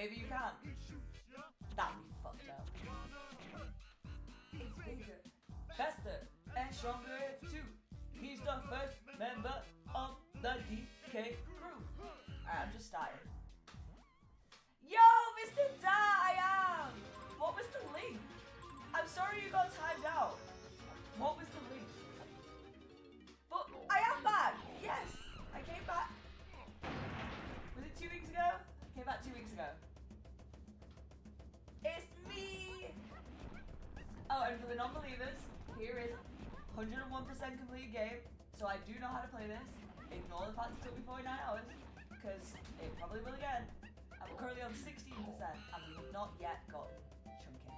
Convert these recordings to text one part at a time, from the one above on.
Maybe you can. That'd be fucked up. It's bigger, faster, and stronger too. He's the first member of the DK crew. Alright, I'm just starting. Yo, Mr. Da, I am! What was the link? I'm sorry you got timed out. What was the link? But I am back! Yes! I came back. Was it 2 weeks ago? I came back 2 weeks ago. It's me! Oh, and for the non-believers, here is 101% complete game, so I do know how to play this. Ignore the fact it took me 49 hours, because it probably will again. I'm currently on 16%, and we have not yet gotten Chunky.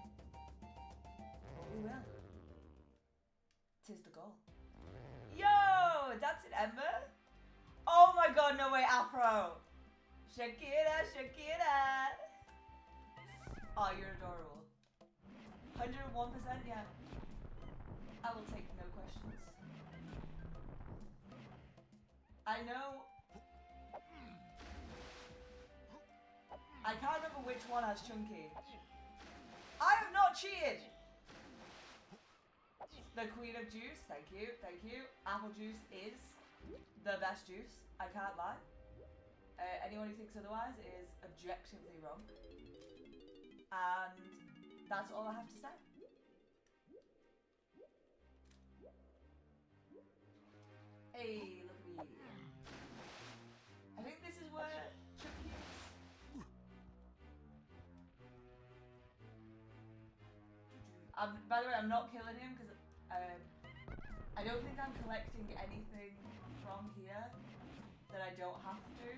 But we will. 'Tis the goal. Yo! Dancing Ember? Oh my god, no way, Afro! Shakira, Shakira! Oh, you're adorable. 101%, yeah. I will take no questions. I know. I can't remember which one has Chunky. I have not cheated! The Queen of Juice, thank you, thank you. Apple juice is the best juice, I can't lie. Anyone who thinks otherwise is objectively wrong. And that's all I have to say. Hey, look at me. I think this is where Chunky is. By the way, I'm not killing him because I don't think I'm collecting anything from here that I don't have to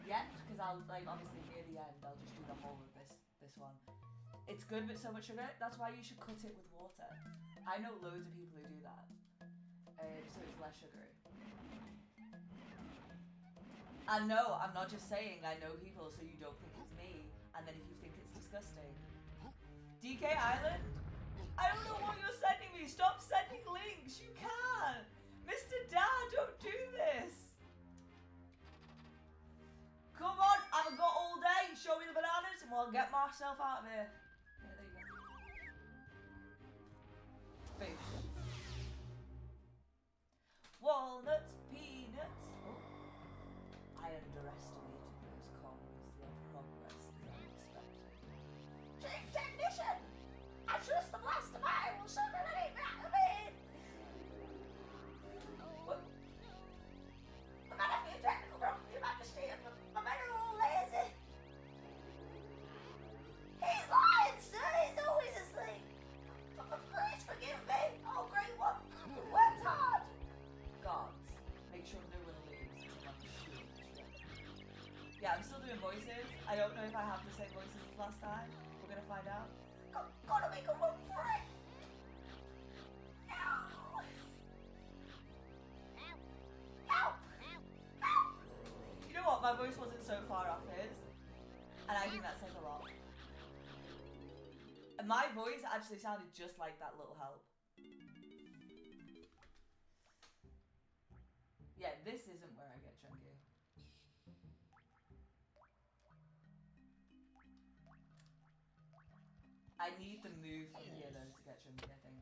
yet, because I'll, like, obviously near the end I'll just do the whole of this one. It's good but so much sugar, that's why you should cut it with water. I know loads of people who do that, so it's less sugary. And no, I'm not just saying I know people so you don't think it's me, and then if you think it's disgusting. DK Island? I don't know what you're sending me. Stop sending links. You can't. Mr. Dad, don't do this. Come on. I've got all day. Show me the bananas and we'll get myself out of here. Yeah, there you go. Fish. Walnuts, peanuts. Oh. I underestimated those comms. Their progress is unexpected. Chief technician! I trust the blaster mine will show me that ain't right. What? I'm not having a technical problem, Your Majesty, and my men are all lazy. He's lying, sir. He's always asleep. Please forgive me. Oh, great one. We worked hard. Gods, make sure no one leaves. Yeah, I'm still doing voices. I don't know if I have the same voices as last time. We're gonna find out. Gotta make a run for it! No! Help! Help! You know what? My voice wasn't so far off his, and I think that says a lot. And my voice actually sounded just like that little help. Yeah, this isn't where I get Chunky. I need the move from here though to get Chunky, I think.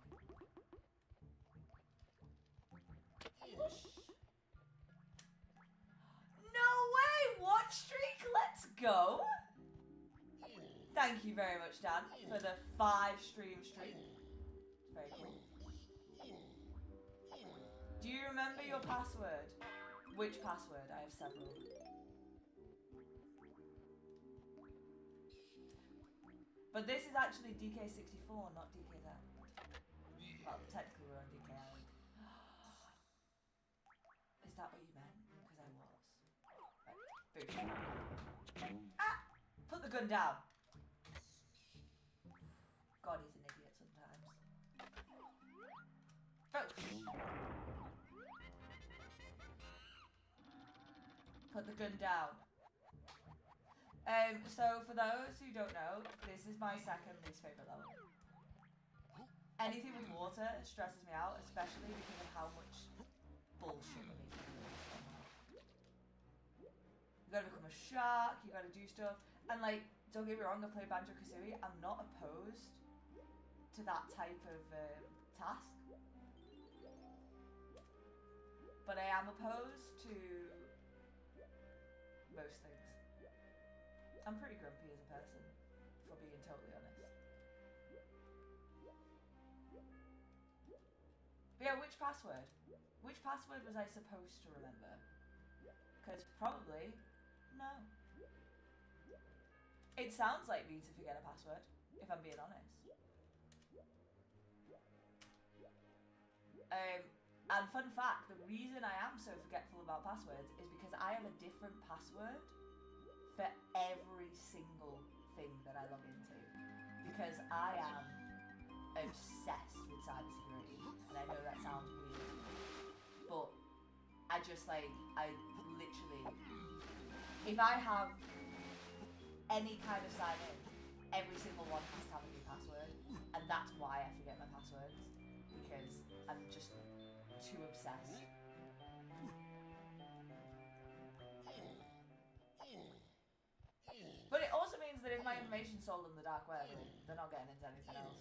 No way! Watch streak, let's go! Thank you very much, Dan, for the 5-stream streak. Very cool. Do you remember your password? Which password? I have several. But this is actually DK64, not DKZ. Well, technically we're on DK Island. Is that what you meant? Because I was. Right, boom. Ah! Put the gun down. God, he's an idiot sometimes. Boom. Put the gun down. So for those who don't know, this is my second least favourite level. Anything with water stresses me out, especially because of how much bullshit we need to do. You gotta become a shark, you gotta do stuff, and like, don't get me wrong, I play Banjo-Kazooie. I'm not opposed to that type of task. But I am opposed to most things. I'm pretty grumpy as a person, for being totally honest. But yeah, which password? Which password was I supposed to remember? Because probably, no. It sounds like me to forget a password, if I'm being honest. And fun fact, the reason I am so forgetful about passwords is because I have a different password for every single thing that I log into. Because I am obsessed with cybersecurity, and I know that sounds weird, but I just like, I literally, if I have any kind of sign in, every single one has to have a new password, and that's why I forget my passwords, because I'm just too obsessed. But it also means that if my information's sold on the dark web, they're not getting into anything else.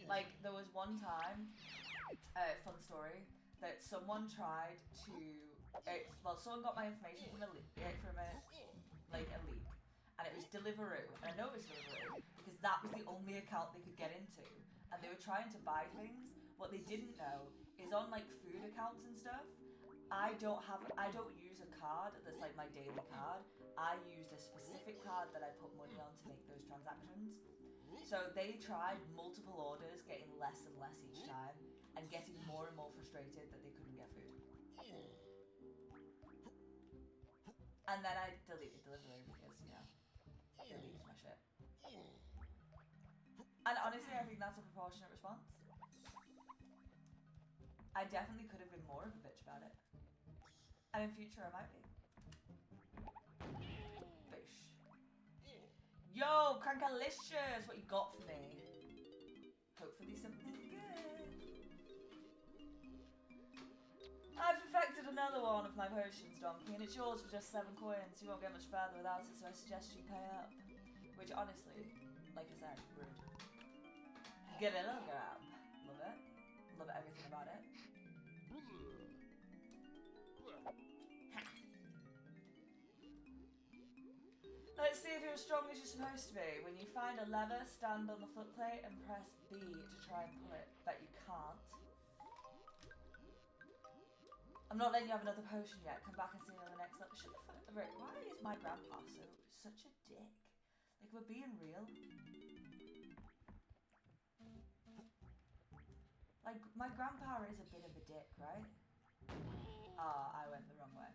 Like, there was one time, fun story, that someone tried to, well, someone got my information from a leak, and it was Deliveroo, and I know it was Deliveroo, because that was the only account they could get into, and they were trying to buy things. What they didn't know is on, like, food accounts and stuff, I don't use a card that's like my daily card. I used a specific card that I put money on to make those transactions. So they tried multiple orders, getting less and less each time, and getting more and more frustrated that they couldn't get food. And then I deleted Deliveroo because, you know, they leaked my shit. And honestly, I think that's a proportionate response. I definitely could have been more of a bitch about it. And in future I might be. Bish. Yo, Crankalicious! What you got for me? Hopefully something good. I've perfected another one of my potions, Donkey, and it's yours for just 7 coins. You won't get much further without it, so I suggest you pay up. Which honestly, like I said, rude. Get a little grab. Love it. Love everything about it. Let's see if you're as strong as you're supposed to be. When you find a lever, stand on the footplate and press B to try and pull it. Bet you can't. I'm not letting you have another potion yet. Come back and see me on the next level. Shut the fuck up. Why is my grandpa such a dick? Like, we're being real. Like, my grandpa is a bit of a dick, right? Ah, I went the wrong way.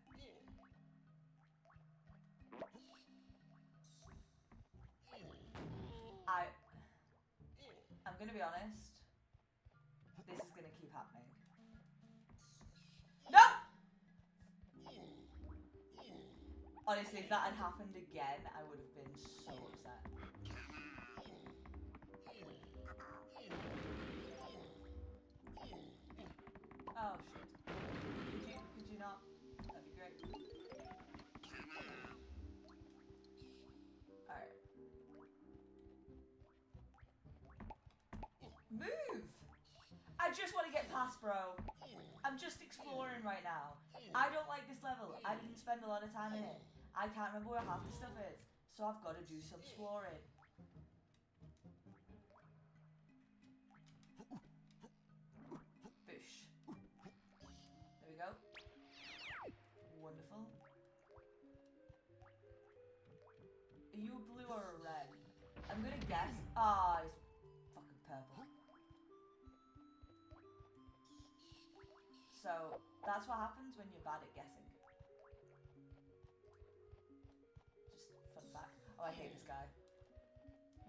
I'm gonna be honest. This is gonna keep happening. No! Honestly, if that had happened again, I would have been so upset. Oh shit. Could you not? That'd be great. Alright. Move! I just want to get past, bro. I'm just exploring right now. I don't like this level. I didn't spend a lot of time in it. I can't remember where half the stuff is. So I've got to do some exploring. Boosh. There we go. Wonderful. Are you a blue or a red? I'm gonna guess. Ah, it's fucking purple. So, that's what happens when you're bad at guessing. Just fun fact. Oh, I hate this guy.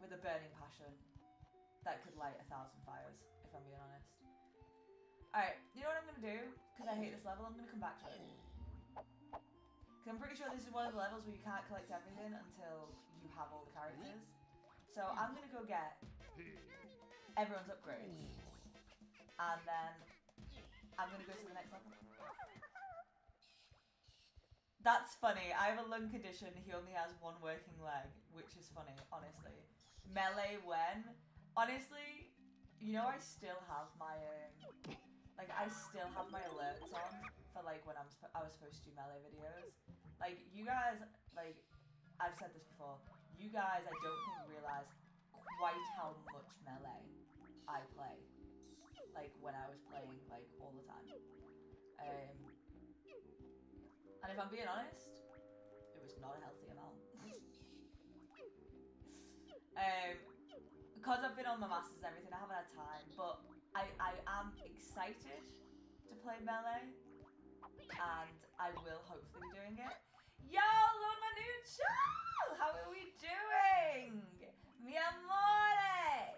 With a burning passion that could light 1,000 fires, if I'm being honest. Alright, you know what I'm gonna do? Because I hate this level, I'm gonna come back to it. Because I'm pretty sure this is one of the levels where you can't collect everything until you have all the characters. So I'm gonna go get everyone's upgrades. And then I'm gonna go to the next level. That's funny. I have a lung condition. He only has one working leg, which is funny, honestly. Melee when? Honestly, you know I still have my, like, I still have my alerts on for, like, when I was supposed to do Melee videos. Like, you guys, like, I've said this before, you guys, I don't think realise quite how much Melee I play. Like, when I was playing, like, all the time. And if I'm being honest, it was not a healthy amount. Because I've been on my masters and everything, I haven't had time, but I am excited to play Melee, and I will hopefully be doing it. Yo, Lord Manucho! How are we doing? Mi amore!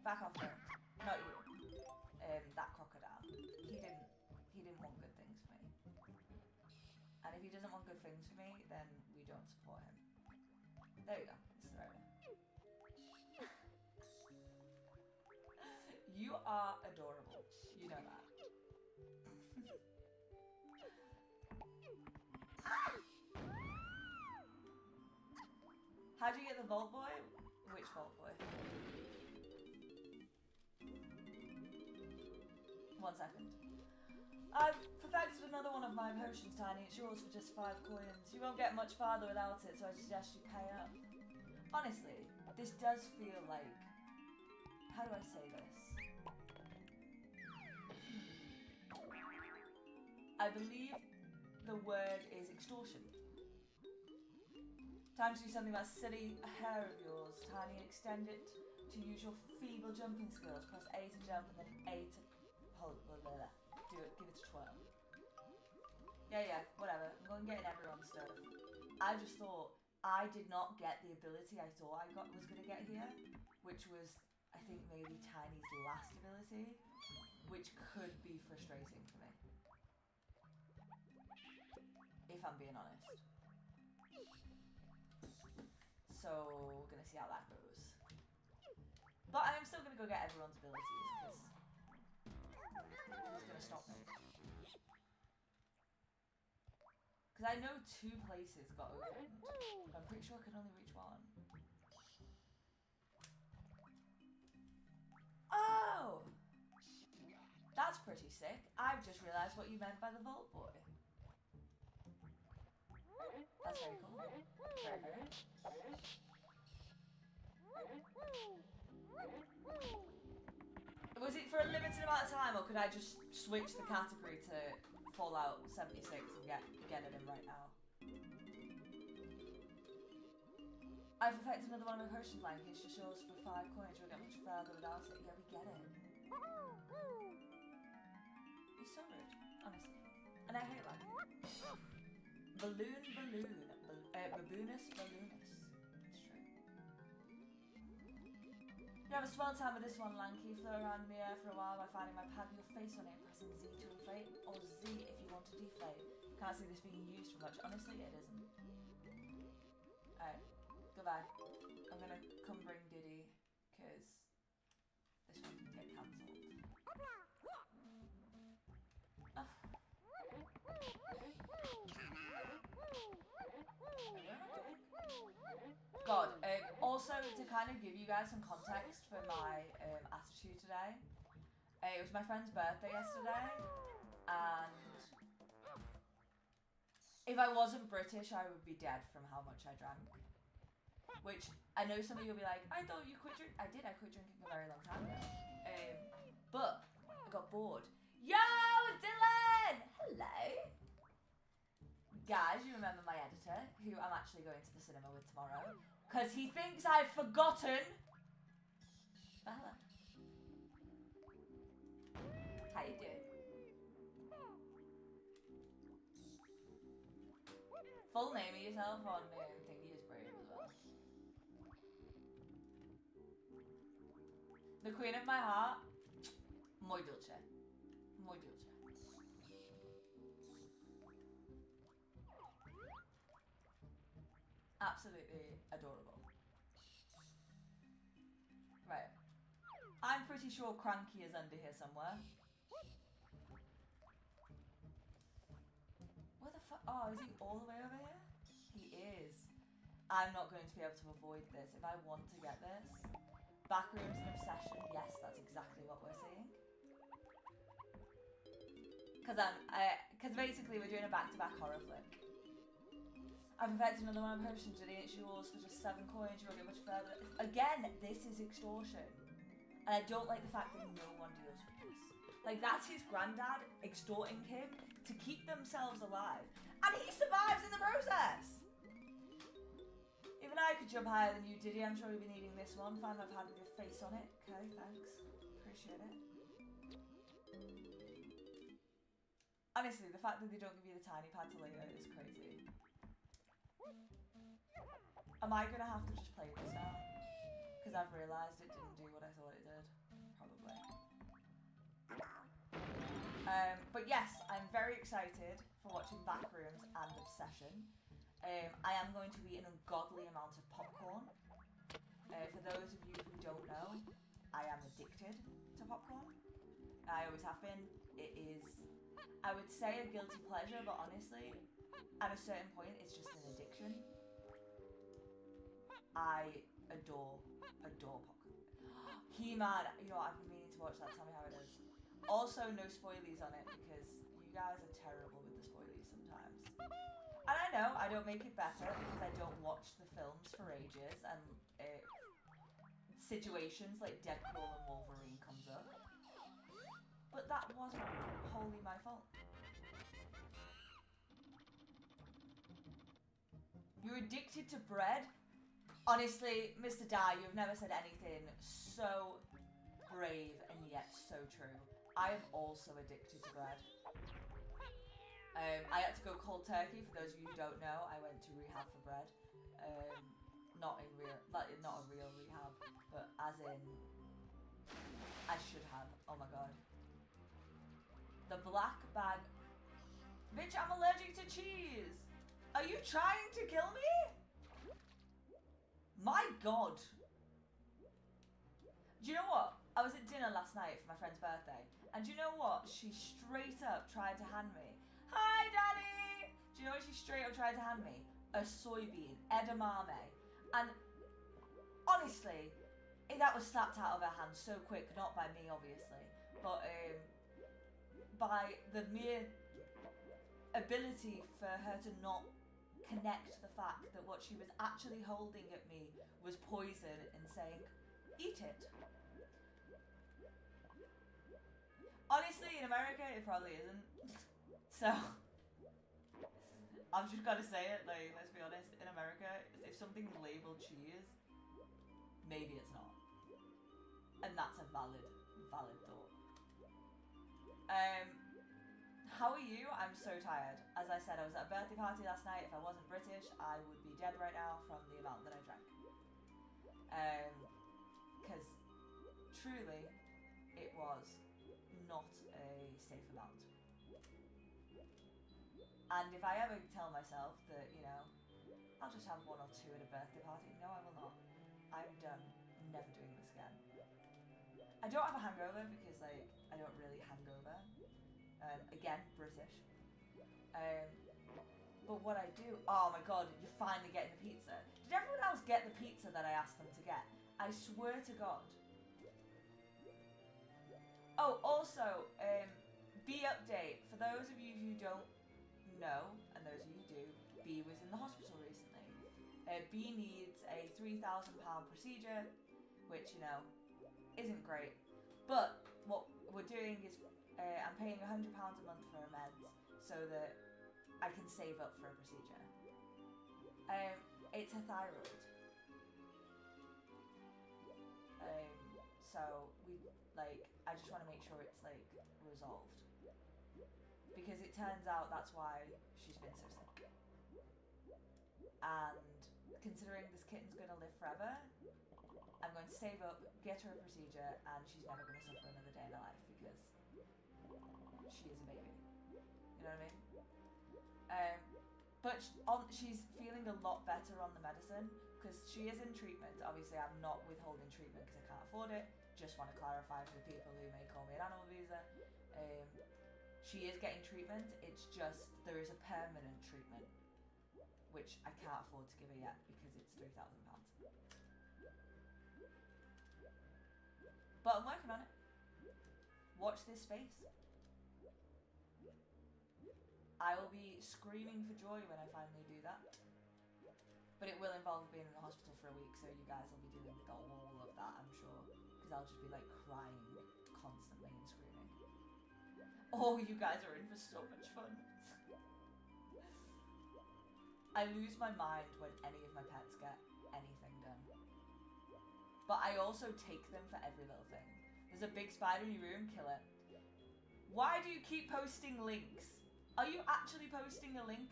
Back off there. Not you. That crocodile. He didn't want good things for me. And if he doesn't want good things for me, then we don't support him. There you go. It's the right one. You are adorable. You know that. How do you get the Vault Boy? Which Vault Boy? 1 second. I've perfected another one of my potions, Tiny. It's yours for just 5 coins. You won't get much farther without it, so I suggest you pay up. Honestly, this does feel like... How do I say this? I believe the word is extortion. Time to do something about silly hair of yours, Tiny, and extend it to use your feeble jumping skills. Press A to jump and then A to hold. Do it, give it a twirl. Yeah, whatever. I'm going getting everyone's stuff. I just thought I did not get the ability I thought I was going to get here, which was, I think, maybe Tiny's last ability, which could be frustrating for me. If I'm being honest. So, we're going to see how that goes. But I am still going to go get everyone's abilities, because who's going to stop me? Because I know 2 places got opened, but I'm pretty sure I can only reach 1. Oh! That's pretty sick. I've just realised what you meant by the Vault Boy. That's very cool. Very, very. Was it for a limited amount of time, or could I just switch the category to Fallout 76 and get it in right now? I've perfected another one of my potions, Lanky. It's just yours for 5 coins. You'll get much further without it. Yeah, we get it. He's so rude, honestly. And I hate Lanky. Balloon. Baboonus. It's true. You have a swell time with this one, Lanky. Flow around in the air for a while by finding my pad with your face on it and pressing Z to inflate, or Z if you want to deflate. Can't see this being used for much. Honestly, it isn't. Alright, goodbye. I'm gonna come bring Diddy, because this one can get cancelled. God, also to kind of give you guys some context for my attitude today, it was my friend's birthday yesterday, and if I wasn't British, I would be dead from how much I drank. Which, I know some of you will be like, I thought you quit drinking. I did, I quit drinking a very long time ago. But, I got bored. Yo, Dylan! Hello! Guys, you remember my editor, who I'm actually going to the cinema with tomorrow, because he thinks I've forgotten. Hello. How you doing? Full name of yourself on thingy is brave as well. The queen of my heart, muy dulce. Muy dulce. Absolutely adorable. Right. I'm pretty sure Cranky is under here somewhere. Where the Oh, is he all the way over here? He is. I'm not going to be able to avoid this if I want to get this. Backrooms and Obsession. Yes, that's exactly what we're seeing. Because basically we're doing a back-to-back horror flick. I've perfected another one of potions. It ain't yours for just 7 coins. You won't get much further. Again, this is extortion. And I don't like the fact that no one deals with this. Like, that's his granddad extorting him to keep themselves alive. And he survives in the process! Even I could jump higher than you, Diddy. I'm sure you'll be needing this one. Find I've had with your face on it. Okay, thanks. Appreciate it. Honestly, the fact that they don't give you the tiny pad to later is crazy. Am I gonna have to just play this now? Because I've realised it didn't do what I thought it did. Probably. But yes, I'm very excited for watching Backrooms and Obsession. I am going to eat an ungodly amount of popcorn. For those of you who don't know, I am addicted to popcorn. I always have been. It is, I would say, a guilty pleasure, but honestly, at a certain point, it's just an addiction. I adore popcorn. He-Man, you know what, I've been meaning to watch that, tell me how it is. Also, no spoilies on it, because you guys are terrible with the spoilies sometimes. And I know, I don't make it better, because I don't watch the films for ages, and situations like Deadpool and Wolverine comes up. But that wasn't wholly my fault. You're addicted to bread? Honestly, Mr. Dye, you've never said anything so brave and yet so true. I am also addicted to bread. I had to go cold turkey. For those of you who don't know, I went to rehab for bread. Not a real rehab, but as in, I should have. Oh my god. The black bag. Bitch, I'm allergic to cheese. Are you trying to kill me? My god. Do you know what? I was at dinner last night for my friend's birthday, and do you know what? She straight up tried to hand me. Hi, Daddy! Do you know what she straight up tried to hand me? A soybean, edamame. And honestly, that was slapped out of her hand so quick, not by me, obviously, but by the mere ability for her to not connect the fact that what she was actually holding at me was poison and saying, eat it. Honestly, in America, it probably isn't. So, I've just got to say it, like, let's be honest, in America, if something's labelled cheese, maybe it's not. And that's a valid thought. How are you? I'm so tired. As I said, I was at a birthday party last night. If I wasn't British, I would be dead right now from the amount that I drank. Because truly, it was not a safe amount. And if I ever tell myself that, you know, I'll just have 1 or 2 at a birthday party, no, I will not. I'm done. I'm never doing this again. I don't have a hangover because, like, I don't really hangover. Again, British. But what I do... Oh my god, you're finally getting the pizza. Did everyone else get the pizza that I asked them to get? I swear to god. Oh, also, B update. For those of you who don't know, and those of you who do, B was in the hospital recently. B needs a £3,000 procedure, which, you know, isn't great. But what we're doing is I'm paying £100 a month for her meds so that I can save up for a procedure. It's a thyroid. So I just want to make sure it's like resolved, because it turns out that's why she's been so sick. And considering this kitten's going to live forever, I'm going to save up, get her a procedure, and she's never going to suffer another day in her life because she is a baby. You know what I mean? But she's feeling a lot better on the medicine because she is in treatment. Obviously, I'm not withholding treatment because I can't afford it. Just want to clarify for the people who may call me an animal abuser. She is getting treatment, it's just there is a permanent treatment, which I can't afford to give her yet because it's £3,000. But I'm working on it. Watch this space. I will be screaming for joy when I finally do that. But it will involve being in the hospital for a week, so you guys will be dealing with all of that, I'm sure. Because I'll just be like crying constantly and screaming. Oh, you guys are in for so much fun. I lose my mind when any of my pets get anything done. But I also take them for every little thing. There's a big spider in your room, kill it. Why do you keep posting links? Are you actually posting a link?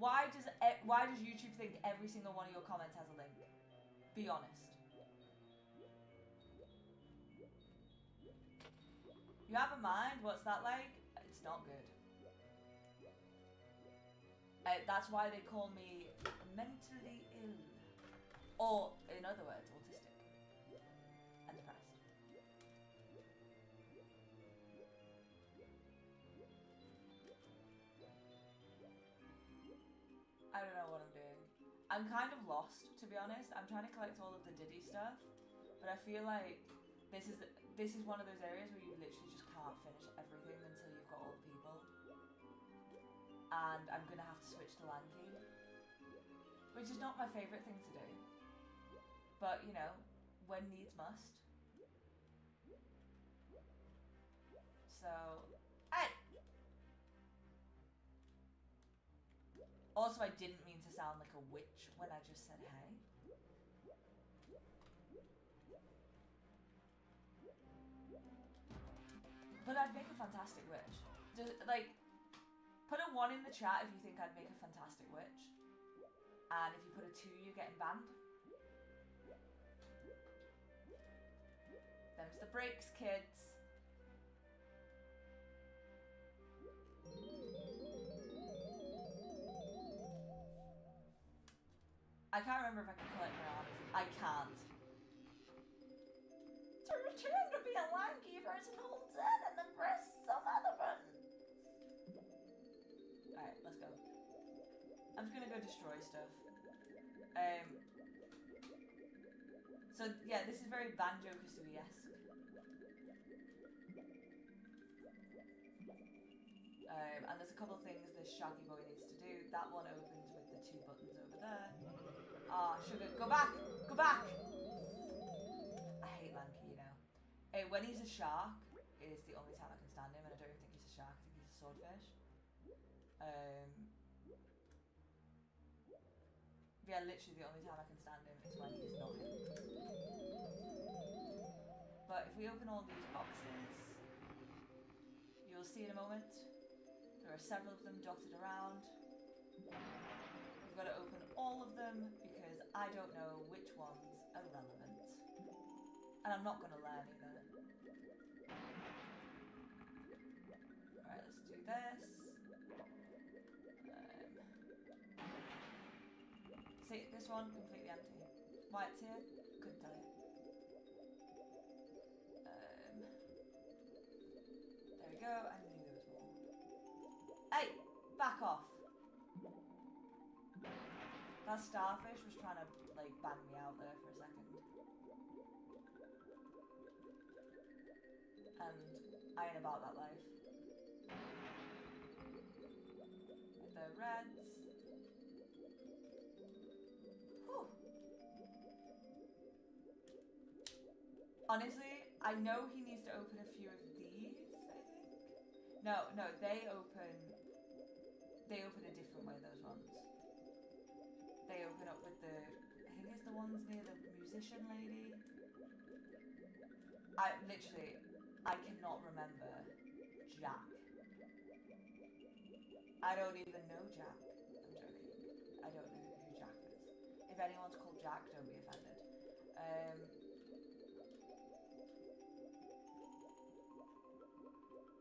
Why does YouTube think every single one of your comments has a link? Be honest. You have a mind? What's that like? It's not good. That's why they call me mentally ill. Or, in other words, autistic. And depressed. I don't know what I'm doing. I'm kind of lost, to be honest. I'm trying to collect all of the Diddy stuff, but I feel like this is one of those areas where you literally just can't finish everything until you've got all the people. And I'm gonna have to switch to Lanky, which is not my favourite thing to do. But, you know, when needs must. So, hey! Also, I didn't mean to sound like a witch when I just said hey. But I'd make a fantastic witch. Just, like, put a 1 in the chat if you think I'd make a fantastic witch. And if you put a 2, you're getting banned. Them's the breaks, kids. I can't remember if I can collect my arms. I can't. To return to be a Lanky person, hold Z and then press some other button. Alright, let's go. I'm just gonna go destroy stuff. So yeah, this is very Banjo-Kazooie-esque. And there's a couple of things this Shaggy Boy needs to do. That one opens with the 2 buttons over there. Ah, sugar, go back! Go back! I hate Lanky, you know. When he's a shark, is the only time I can stand him, and I don't even think he's a shark, I think he's a swordfish. Yeah, literally the only time I can stand him is when he's not him. But if we open all these boxes, you'll see in a moment, there are several of them dotted around. We've got to open all of them because I don't know which ones are relevant. And I'm not going to learn either. Alright, let's do this. See, this one, completely empty. Why it's here? Couldn't tell you. There we go, I knew there was more. Hey! Back off! That starfish was trying to, like, bang me out there for a second. And I ain't about that life. With the reds. Whew. Honestly, I know he needs to open a few of these, I think. No, they open a different way, those ones. They open up with the, I think it's the ones near the musician lady. I cannot remember Jack. I don't even know Jack. I'm joking. I don't know who Jack is. If anyone's called Jack, don't be offended.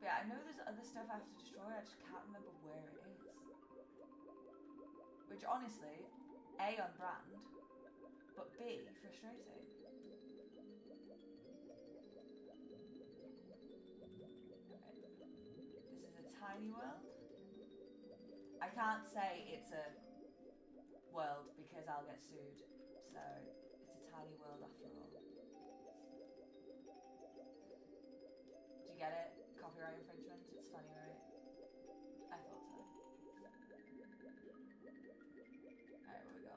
But yeah, I know there's other stuff I have to destroy, I just can't remember where it is. Which honestly, A, on brand, but B, frustrating. tiny world. I can't say it's a world because I'll get sued. So it's a tiny world after all. Do you get it? Copyright infringement? It's funny, right? I thought so. Alright, where we go?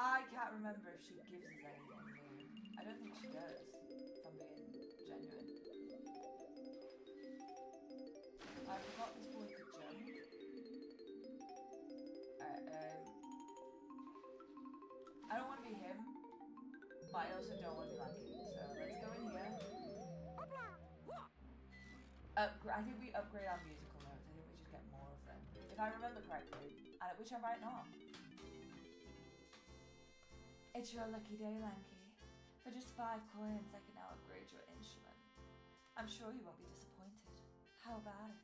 I can't remember if she gives us anything new. I don't think she does, if I'm being genuine. I forgot this boy could jump. Alright, I don't want to be him, but I also don't want to be Lanky. So let's go in here. I think we upgrade our musical notes. I think we just get more of them. If I remember correctly, which I'm right now. It's your lucky day, Lanky. For just 5 coins, I can now upgrade your instrument. I'm sure you won't be disappointed. How about it?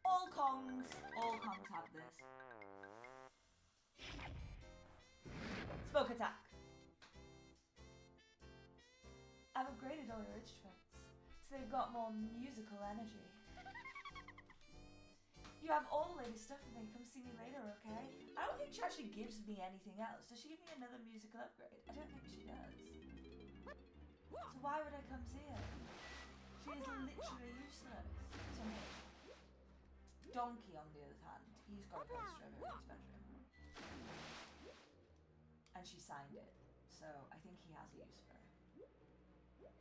All Kongs have this. Smoke attack. I've upgraded all your instruments, so they've got more musical energy. You have all the latest stuff for me. Come see me later, okay? I don't think she actually gives me anything else. Does she give me another musical upgrade? I don't think she does. So why would I come see her? She is literally useless to me. Donkey, on the other hand, he's got a poster of her in his bedroom. And she signed it, so I think he has a use for her.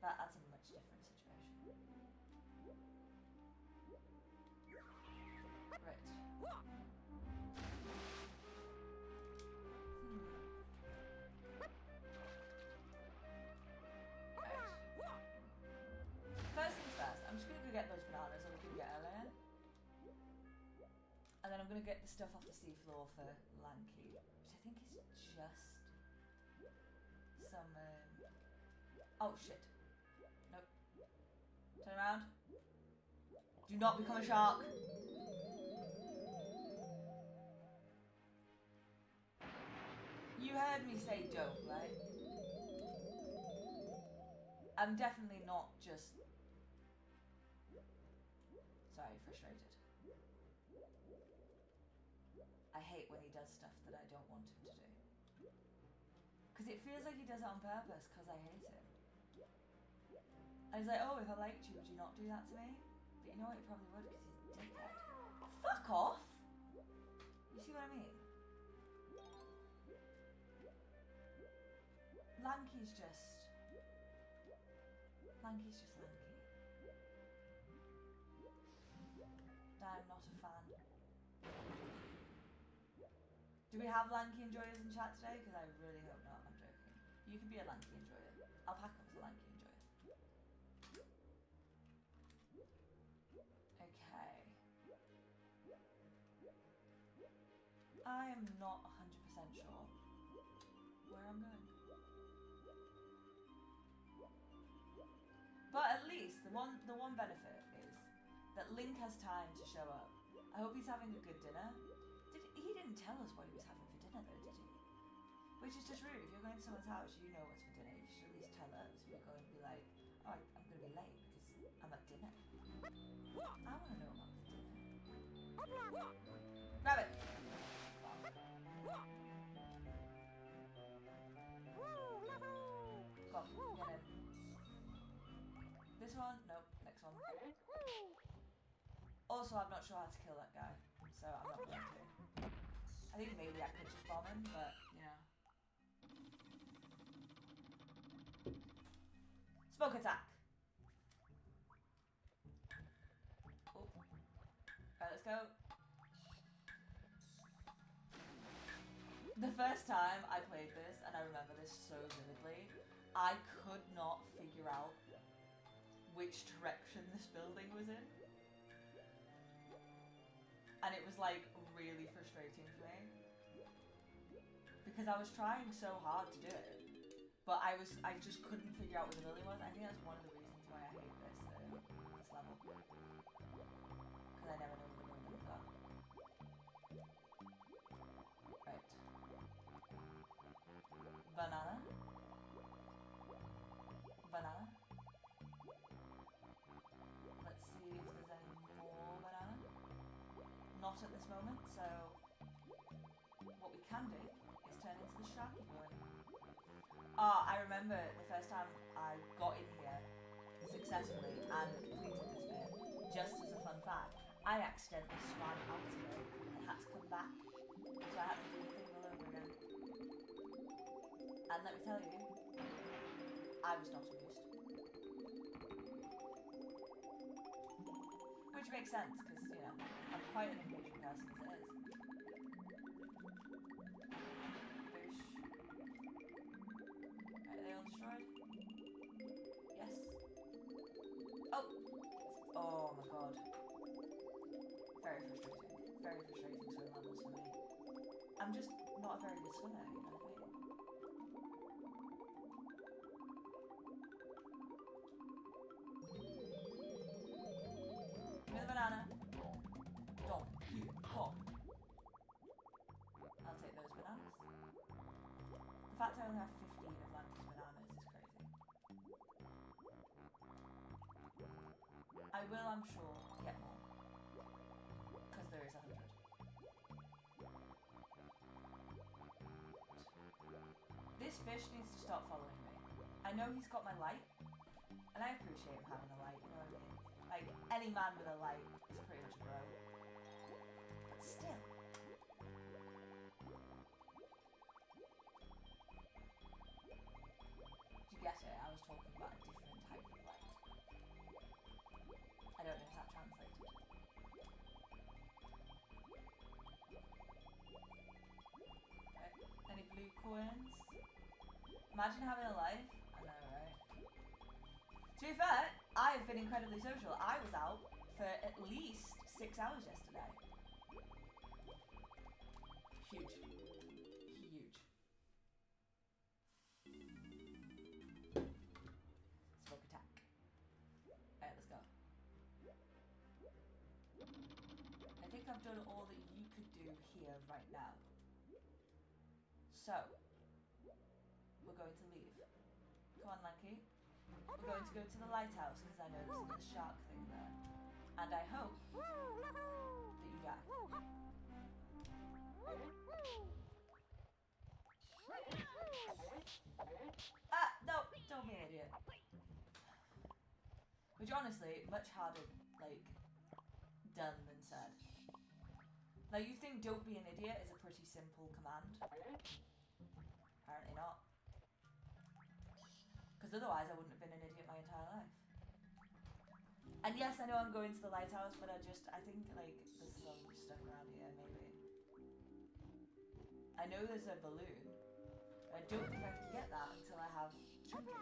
That's a much different situation. Right. Right. First things first, I'm just gonna go get those bananas I was gonna get earlier. And then I'm gonna get the stuff off the seafloor for Lanky, which I think is just some, oh shit. Nope. Turn around. Do not become a shark. You heard me say don't, right? I'm definitely not just... Sorry, frustrated. I hate when he does stuff that I don't want him to do. Because it feels like he does it on purpose because I hate him. And he's like, oh, if I liked you, would you not do that to me? But you know what, he probably would because he's a dickhead. Fuck off! You see what I mean? Lanky's just Lanky. I'm not a fan. Do we have Lanky enjoyers in chat today? Because I really hope not. I'm joking. You can be a Lanky enjoyer. Alpaca was a Lanky enjoyer. Okay. I am not 100% sure where I'm going. But at least the one benefit is that Link has time to show up. I hope he's having a good dinner. He didn't tell us what he was having for dinner though, did he? Which is just rude. If you're going to someone's house, you know what's for dinner. You should at least tell us. You're going to be like, oh, I'm going to be late because I'm at dinner. I want to know about the dinner. Grab it! Go on, get in. This one? Nope. Next one. Also, I'm not sure how to kill that guy, so I'm not going to. I think maybe I could just bomb him, but, you know. Smoke attack! Oh. Right, let's go. The first time I played this, and I remember this so vividly, I could not figure out which direction this building was in. And it was like really frustrating for me. Because I was trying so hard to do it. But I just couldn't figure out where the building was. I think that's one of the reasons why I hate this level. Because I never know where the buildings are. Right. Banana. Banana. not at this moment, so what we can do is turn into the Sharky Boy. Ah, I remember the first time I got in here successfully and completed this bit, just as a fun fact, I accidentally swam out of it and had to come back, so I had to do the thing all over again. And let me tell you, I was not amused. Which makes sense, because, you know, I'm quite an impatient person as it is. Boosh. Are they all destroyed? Yes. Oh! Oh my god. Very frustrating. Very frustrating swim levels for me. I'm just not a very good swimmer, you know what I mean? Give me the banana. Don't you pop. I'll take those bananas. The fact I only have 15 of Lance's bananas is crazy. I will, I'm sure, get more. Because there is 100. This fish needs to stop following me. I know he's got my light, and I appreciate him having a light, you know what I mean? Like, any man with a light is pretty much a bro. But still. Did you get it? I was talking about a different type of light. I don't know if that translated. Okay. Any blue coins? Imagine having a life. I know, right? To be fair, I have been incredibly social. I was out for at least 6 hours yesterday. Huge. Huge. Smoke attack. Alright, let's go. I think I've done all that you could do here right now. So, we're going to leave. Come on, Lanky. We're going to go to the lighthouse because I know there's a shark thing there. And I hope that you die. Ah, no, don't be an idiot. Which honestly, much harder, like, done than said. Like, you think don't be an idiot is a pretty simple command. Apparently not. Because otherwise I wouldn't have been an idiot my entire life. And yes, I know I'm going to the lighthouse, but I think, like, there's some stuff around here, maybe. I know there's a balloon, but I don't think I can get that until I have Chunky.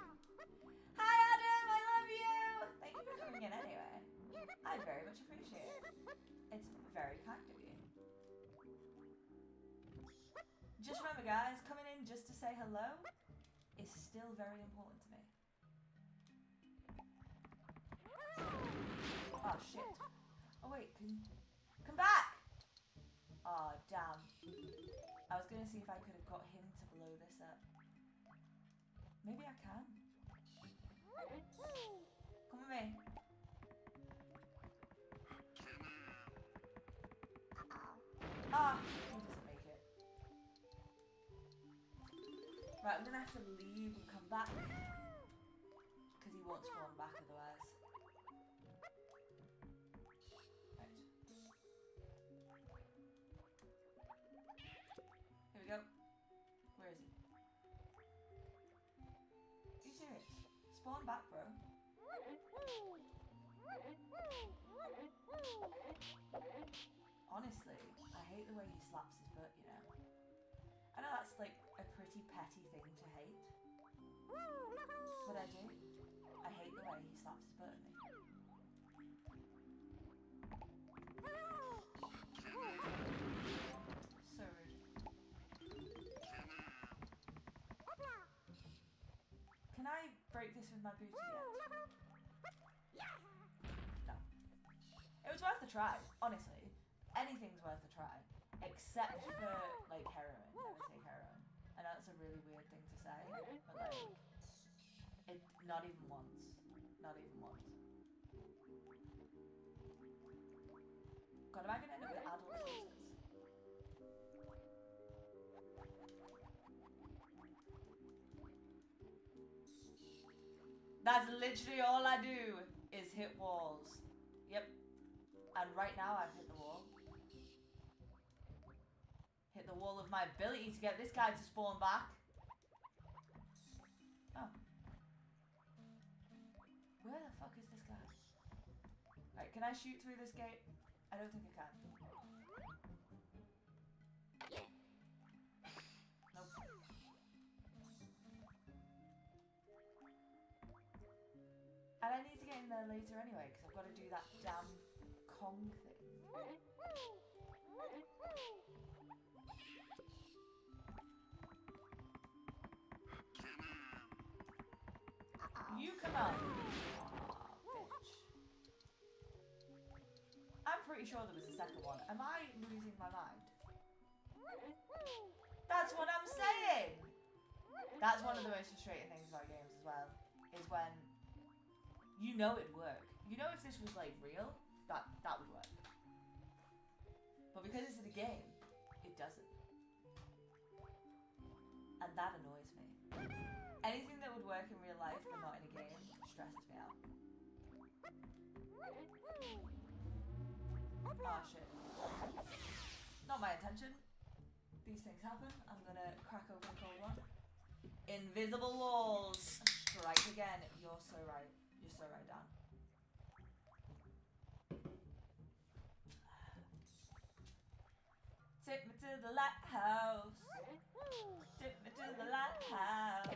Hi, Adam! I love you! Thank you for coming in anyway. I very much appreciate it. It's very kind of you. Just remember, guys, coming in just to say hello is still very important to me. Oh, shit. Oh, wait, come back! Oh, damn. I was going to see if I could have got him to blow this up. Maybe I can. Come with me. Ah, he doesn't make it. Right, I'm going to have to leave and come back. Because he won't spawn back otherwise. Right. Here we go. Where is he? Are you serious? Spawn back, bro. Honestly, I hate the way he slaps his butt, you know. I know that's like a pretty petty thing to hate. But I do. I hate the way he slaps his butt at me. So rude. Can I break this with my booty yet? No. It was worth a try, honestly. Anything's worth a try. Except for, like, heroin. Never take heroin. I know that's a really weird thing to say, but, like, not even once. Not even once. God, am I gonna end up with adult That's literally all I do is hit walls. Yep. And right now I've hit the wall. Hit the wall of my ability to get this guy to spawn back. Oh. Where the fuck is this guy? Right, can I shoot through this gate? I don't think I can. Nope. And I need to get in there later anyway, because I've got to do that damn Kong thing. You come out. Aw, bitch. I'm pretty sure there was a second one. Am I losing my mind? That's what I'm saying! That's one of the most frustrating things about games as well, is when you know it'd work. You know if this was like real, that would work. But because it's in a game, it doesn't. And that annoys me. Anything that would work in real life but not in a game stresses me out. Oh shit. Not my intention. These things happen. I'm gonna crack open a cold one. Invisible walls. Strike again. You're so right. You're so right, Dan. Take me to the lighthouse. Take me to the lighthouse.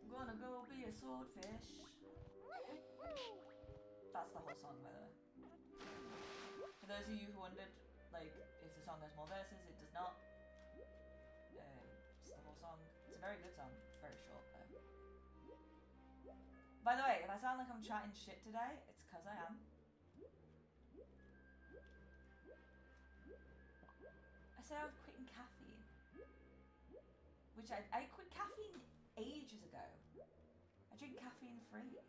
I'm gonna go be a swordfish. That's the whole song, by the way. For those of you who wondered, like, if the song has more verses, it does not. It's the whole song. It's a very good song. It's very short, though. By the way, if I sound like I'm chatting shit today, it's because I am. I said I was quitting caffeine. Which I quit caffeine ages ago. I drink caffeine free.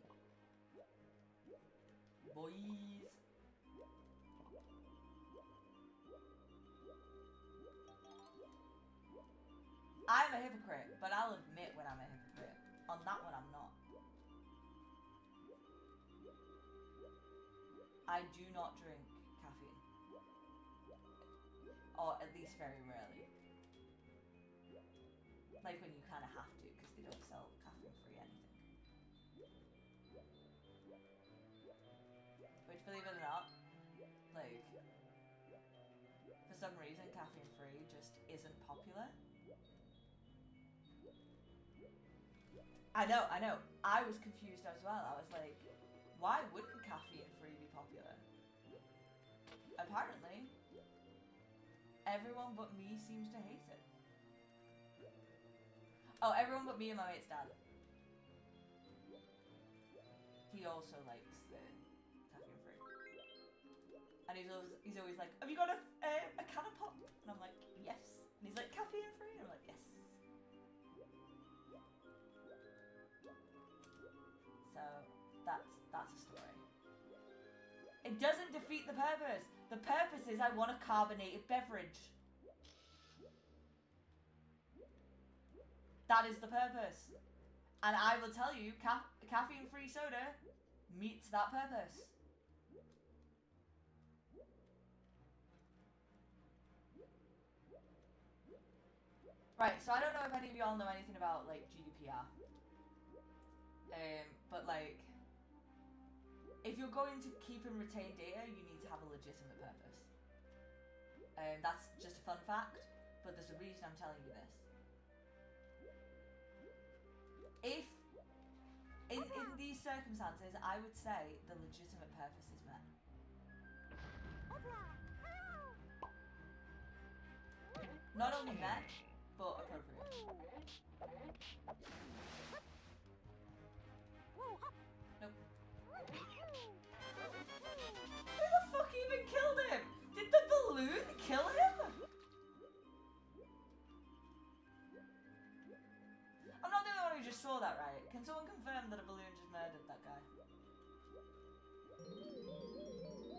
Boys. I'm a hypocrite, but I'll admit when I'm a hypocrite. On that one, I'm not. I do not drink caffeine. Or at least very rarely. Like when you kind of have to, because they don't sell caffeine-free anything. Which, believe it or not, like, for some reason, caffeine-free just isn't popular. I know. I was confused as well. I was like, why wouldn't caffeine-free be popular? Apparently, everyone but me seems to hate it. Oh, everyone but me and my mate's dad. He also likes the caffeine-free. And he's always like, have you got a can of pop? And I'm like, yes. And he's like, caffeine-free? And I'm like, yes. So, that's a story. It doesn't defeat the purpose. The purpose is I want a carbonated beverage. That is the purpose. And I will tell you, caffeine-free soda meets that purpose. Right, so I don't know if any of y'all know anything about, like, GDPR. But, like, if you're going to keep and retain data, you need to have a legitimate purpose. That's just a fun fact, but there's a reason I'm telling you this. If, in these circumstances, I would say the legitimate purpose is met. Not only met, but appropriate. Nope. Who the fuck even killed him? Did the balloon kill him? I'm not the only one who just saw that, right? Can someone confirm that a balloon just murdered that guy?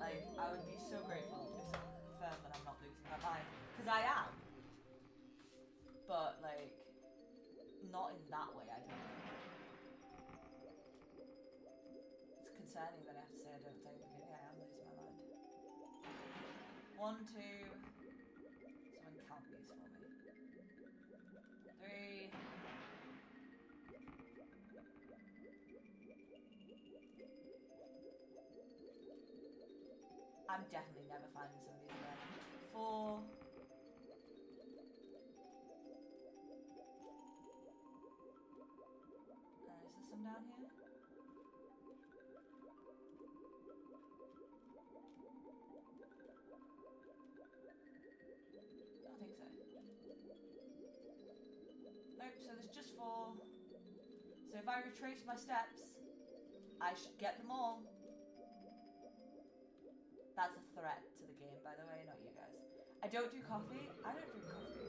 Like, I would be so grateful if someone could confirm that I'm not losing my mind. Because I am. But, like, not in that way, I don't think. It's concerning that I have to say I don't think. Maybe I am losing my mind. 1, 2. Someone count these for me. 3. I'm definitely never finding some of these again. 4. Is there some down here? I don't think so. Nope, so there's just 4. So if I retrace my steps, I should get them all. That's a threat to the game, by the way, not you guys. I don't do coffee. I don't drink coffee.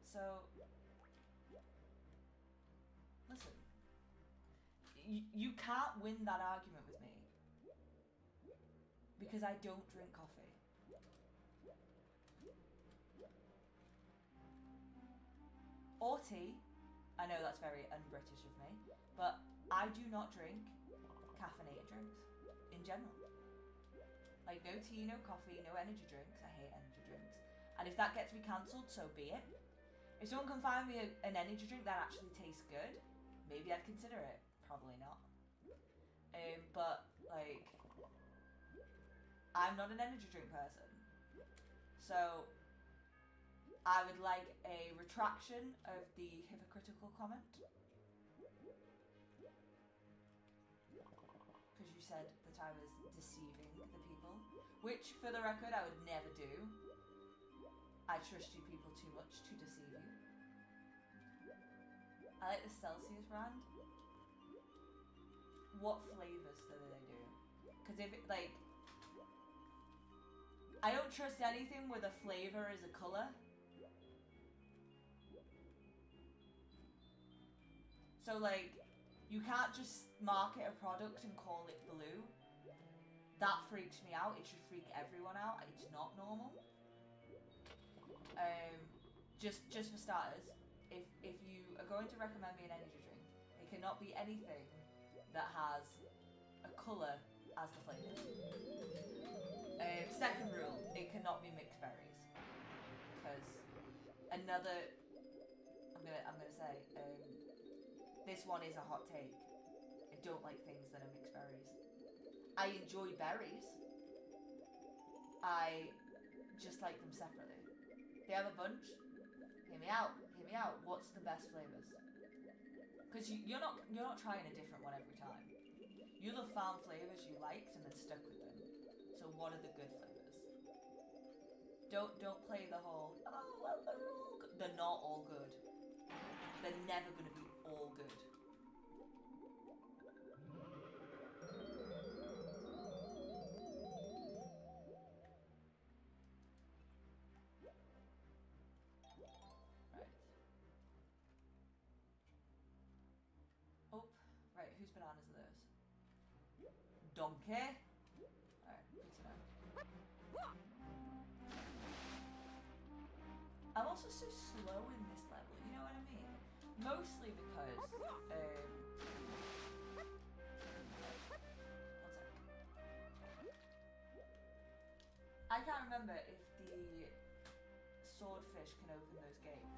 So, listen. You can't win that argument with me. Because I don't drink coffee. Or tea. I know that's very un-British of me. But I do not drink caffeinated drinks in general. Like no tea, no coffee, no energy drinks. I hate energy drinks. And if that gets me cancelled, so be it. If someone can find me an energy drink that actually tastes good, maybe I'd consider it. Probably not. But like, I'm not an energy drink person. So I would like a retraction of the hypocritical comment. Because you said that I was deceiving the people. Which, for the record, I would never do. I trust you people too much to deceive you. I like the Celsius brand. What flavours do they do? Because if it, like... I don't trust anything with a flavour as a colour. So, like... You can't just market a product and call it blue. That freaks me out. It should freak everyone out. It's not normal. Just for starters, if you are going to recommend me an energy drink, it cannot be anything that has a colour as the flavour. Second rule, it cannot be mixed berries. Because another, I'm gonna say, this one is a hot take. I don't like things that are mixed berries. I enjoy berries. I just like them separately. They have a bunch. Hear me out. Hear me out. What's the best flavors? Because you're not trying a different one every time. You'll have found flavors you liked and then stuck with them. So what are the good flavors? Don't play the whole, oh well, they're all good. They're not all good. They're never going to be all good. Right. Oh, right, whose bananas are those? Donkey? Alright, good to know. I'm also so slow in this level, you know what I mean? Mostly because, one sec. I can't remember if the swordfish can open those gates.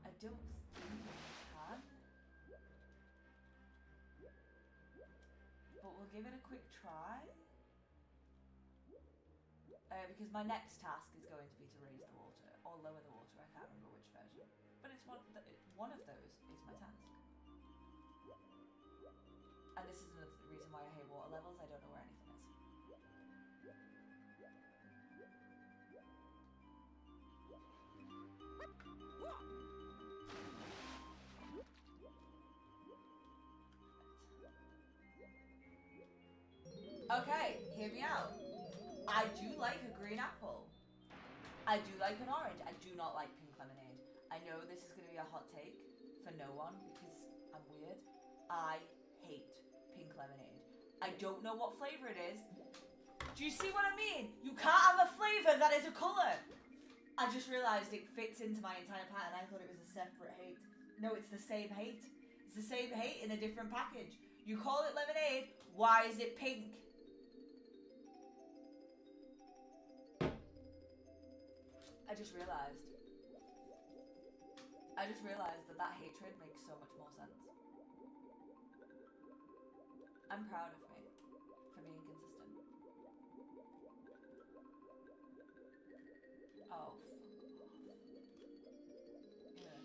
I don't think it can. But we'll give it a quick try. Because my next task is going to be to raise the water, or lower the water, I can't remember which version. But it's one of those is my task. And this is another reason why I hate water levels, I don't know where anything is. Okay, hear me out. I do like a green apple. I do like an orange. I do not like pink lemonade. I know this is going to be a hot take for no one because I'm weird. I hate pink lemonade. I don't know what flavour it is. Do you see what I mean? You can't have a flavour that is a colour. I just realised it fits into my entire pattern. I thought it was a separate hate. No, it's the same hate. It's the same hate in a different package. You call it lemonade, why is it pink? I just realised that hatred makes so much more sense. I'm proud of me for being consistent. Oh, fuck off. Yes.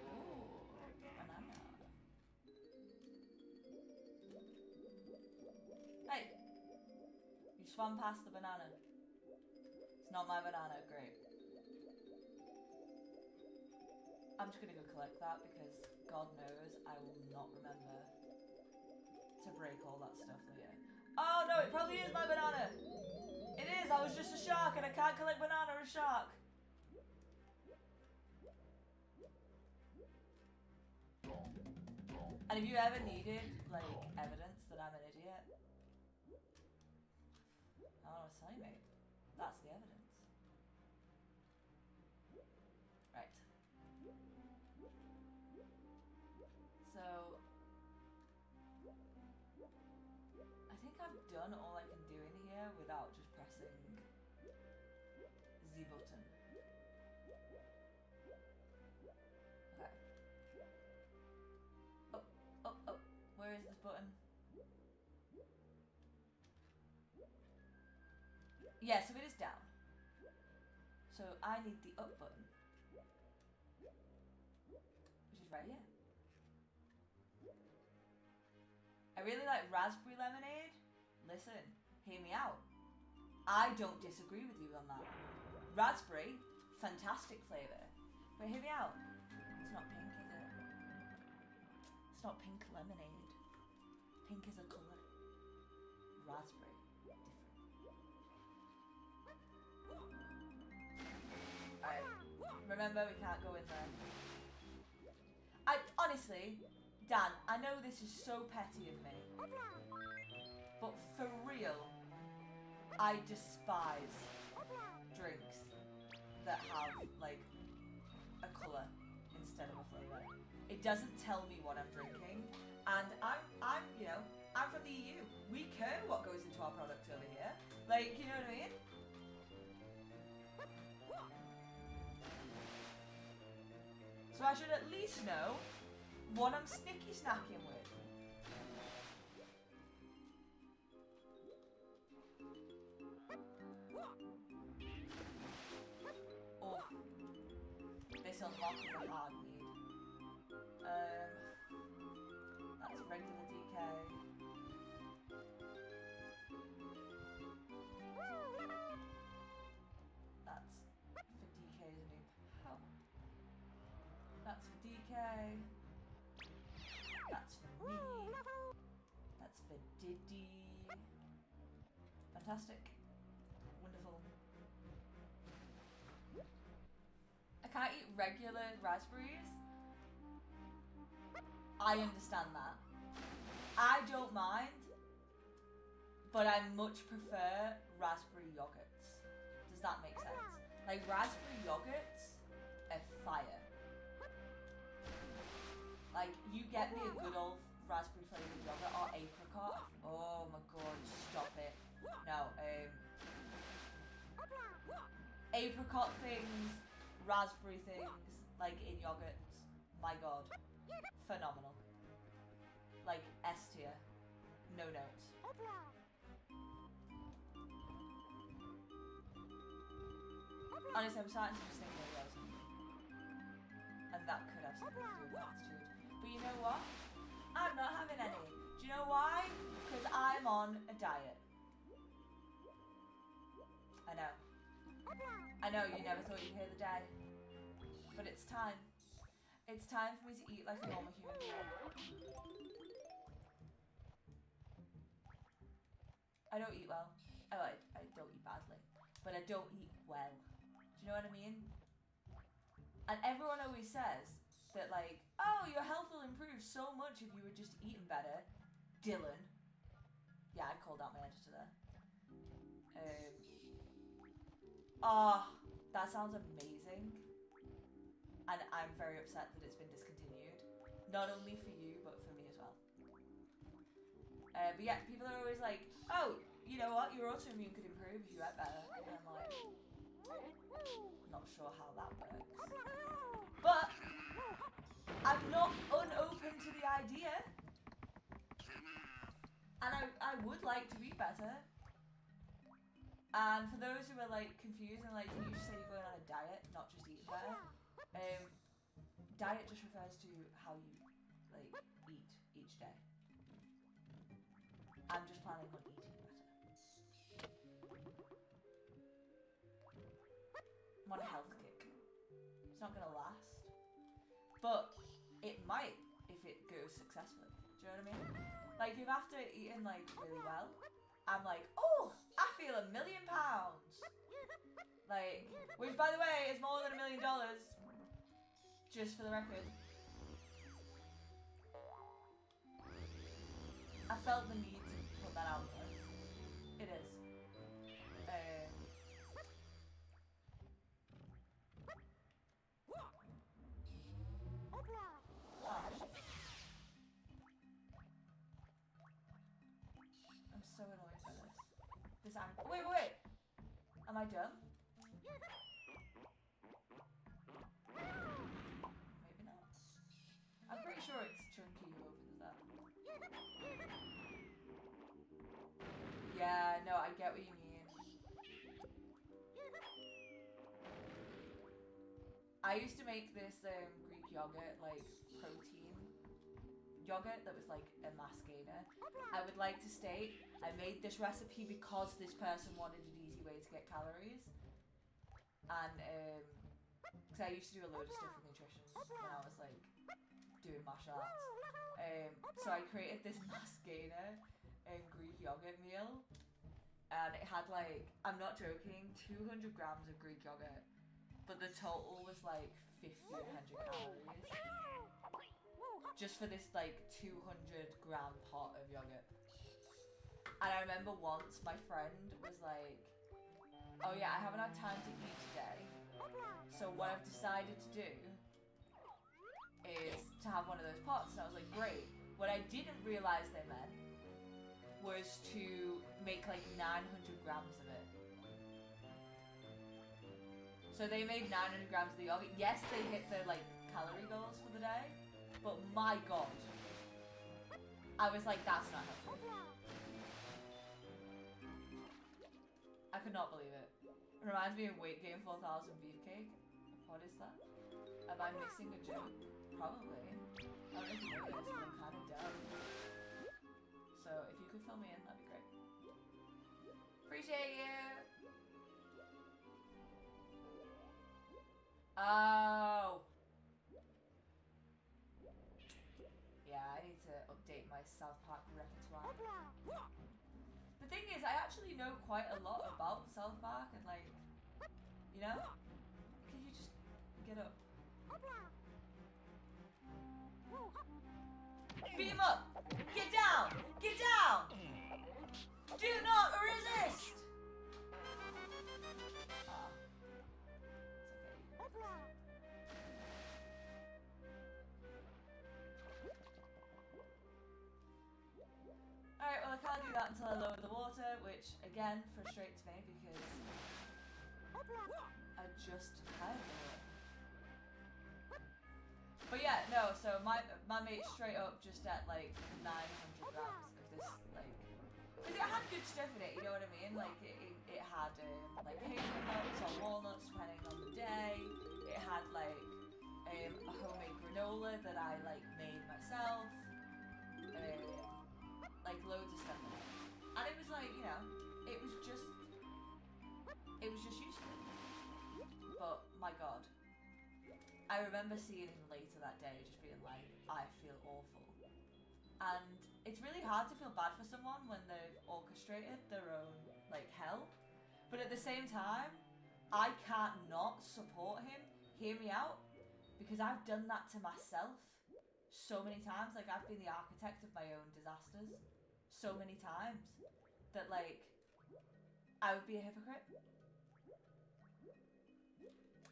Ooh, banana. Hey! You swam past the banana. It's not my banana, great. I'm just gonna go collect that because God knows I will not remember to break all that stuff later. Oh no, it probably is my banana! It is, I was just a shark and I can't collect banana as shark. And if you ever needed, like, evidence that I'm an idiot, I don't know what to tell you, mate. That's the evidence. Right. So, I think I've done all I can do in here without just pressing Z button. Okay. Oh, where is this button? Yeah, so it is down. So I need the up button, which is right here. I really like raspberry lemonade. Listen, hear me out. I don't disagree with you on that. Raspberry, fantastic flavour. But hear me out. It's not pink, is it? It's not pink lemonade. Pink is a colour. Raspberry, different. Alright, remember we can't go in there. Honestly, Dan, I know this is so petty of me, but for real, I despise drinks that have, like, a colour instead of a flavour. It doesn't tell me what I'm drinking, and I'm, you know, I'm from the EU. We care what goes into our product over here. Like, you know what I mean? So I should at least know what I'm snicky snacking with. Oh, this unlock is a hard need. That's regular DK. That's for DK's new power. That's for DK. That's for me. That's for Diddy. Fantastic. Wonderful. I can't eat regular raspberries. I understand that. I don't mind, but I much prefer raspberry yogurts. Does that make sense? Like, raspberry yogurts are fire. Like, you get me a good old raspberry flavoured yogurt or apricot. Oh my god, stop it. No, apricot things, raspberry things, like in yogurts. My god. Phenomenal. Like, S tier. No notes. Honestly, I'm starting to just think of those. And that could have something to do with attitude. But you know what? I'm not having any. Do you know why? Because I'm on a diet. I know. I know you never thought you'd hear the day. But it's time. It's time for me to eat like a normal human being. I don't eat well. I don't eat badly. But I don't eat well. Do you know what I mean? And everyone always says that, like, oh, your health will improve so much if you were just eating better. Dylan, Yeah, I called out my editor there. Oh, that sounds amazing. And I'm very upset that it's been discontinued. Not only for you, but for me as well. But yeah, people are always like, oh, you know what, your autoimmune could improve if you ate better. And I'm like, not sure how that works. But I'm not unopen to the idea. And I would like to eat better. And for those who are like confused and like, can you just say you're going on a diet, not just eating better? Diet just refers to how you like eat each day. I'm just planning on eating better. I'm on a health kick. It's not gonna last, but it might if it goes successfully. Do you know what I mean? Like if after eating like really well, I'm like, oh, I feel £1 million. Like, which by the way is more than $1 million. Just for the record. I felt the need to put that out there. It is. I'm so annoyed by this. Wait. Am I done? Maybe not. I'm pretty sure it's Chunky who opens that. Yeah, no, I get what you mean. I used to make this Greek yogurt, like, protein yogurt that was like a mass gainer. I would like to state, I made this recipe because this person wanted an easy way to get calories. And, because I used to do a load of stuff with nutrition when I was like, doing martial arts. So I created this mass gainer Greek yogurt meal. And it had like, I'm not joking, 200 grams of Greek yogurt. But the total was like 1,500 calories. Just for this like 200-gram pot of yogurt. And I remember once my friend was like, oh yeah, I haven't had time to eat today. So what I've decided to do is to have one of those pots. And I was like, great. What I didn't realize they meant was to make like 900 grams of it. So they made 900 grams of the yogurt. Yes, they hit their like calorie goals for the day. But my god, I was like, that's not healthy. I could not believe it. It reminds me of Weight Gain 4000 beefcake. What is that? Am I missing a joke? Probably. I don't know if you know this, but I'm kind of dumb. So if you could fill me in, that'd be great. Appreciate you! Oh! Yeah, I need to update my South Park repertoire. The thing is, I actually know quite a lot about South Park and like, you know? Can you just get up? Beat him up! Get down! Get down! Do not resist! It's okay. Alright, well I can't do that until I lower the water, which again frustrates me because I just had it. But yeah, no, so my mate straight up just at like 900 grams of this, like, because it had good stuff in it, you know what I mean? Like it had like hazelnuts or walnuts depending on the day. It had like a homemade granola that I like made myself. Like loads of stuff in it. And it was like, you know, it was just useful. But my god. I remember seeing him later that day just being like, I feel awful. And it's really hard to feel bad for someone when they've orchestrated their own like hell. But at the same time, I can't not support him. Hear me out. Because I've done that to myself so many times. Like I've been the architect of my own disasters so many times that, like, I would be a hypocrite.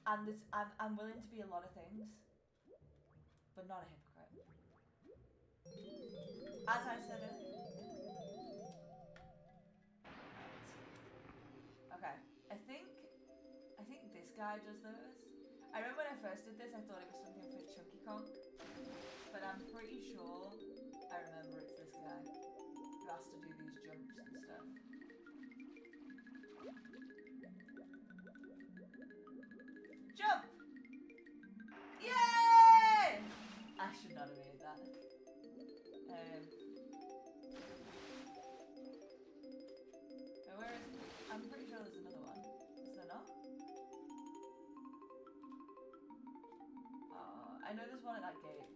And I'm willing to be a lot of things, but not a hypocrite. As I said earlier. Okay, I think this guy does those. I remember when I first did this, I thought it was something for Chunky Kong, but I'm pretty sure I remember it's this guy who has to do these jumps and stuff. Jump! Yay! I should not have made that. Where is it? I'm pretty sure there's another one. Is there not? I know there's one at that gate.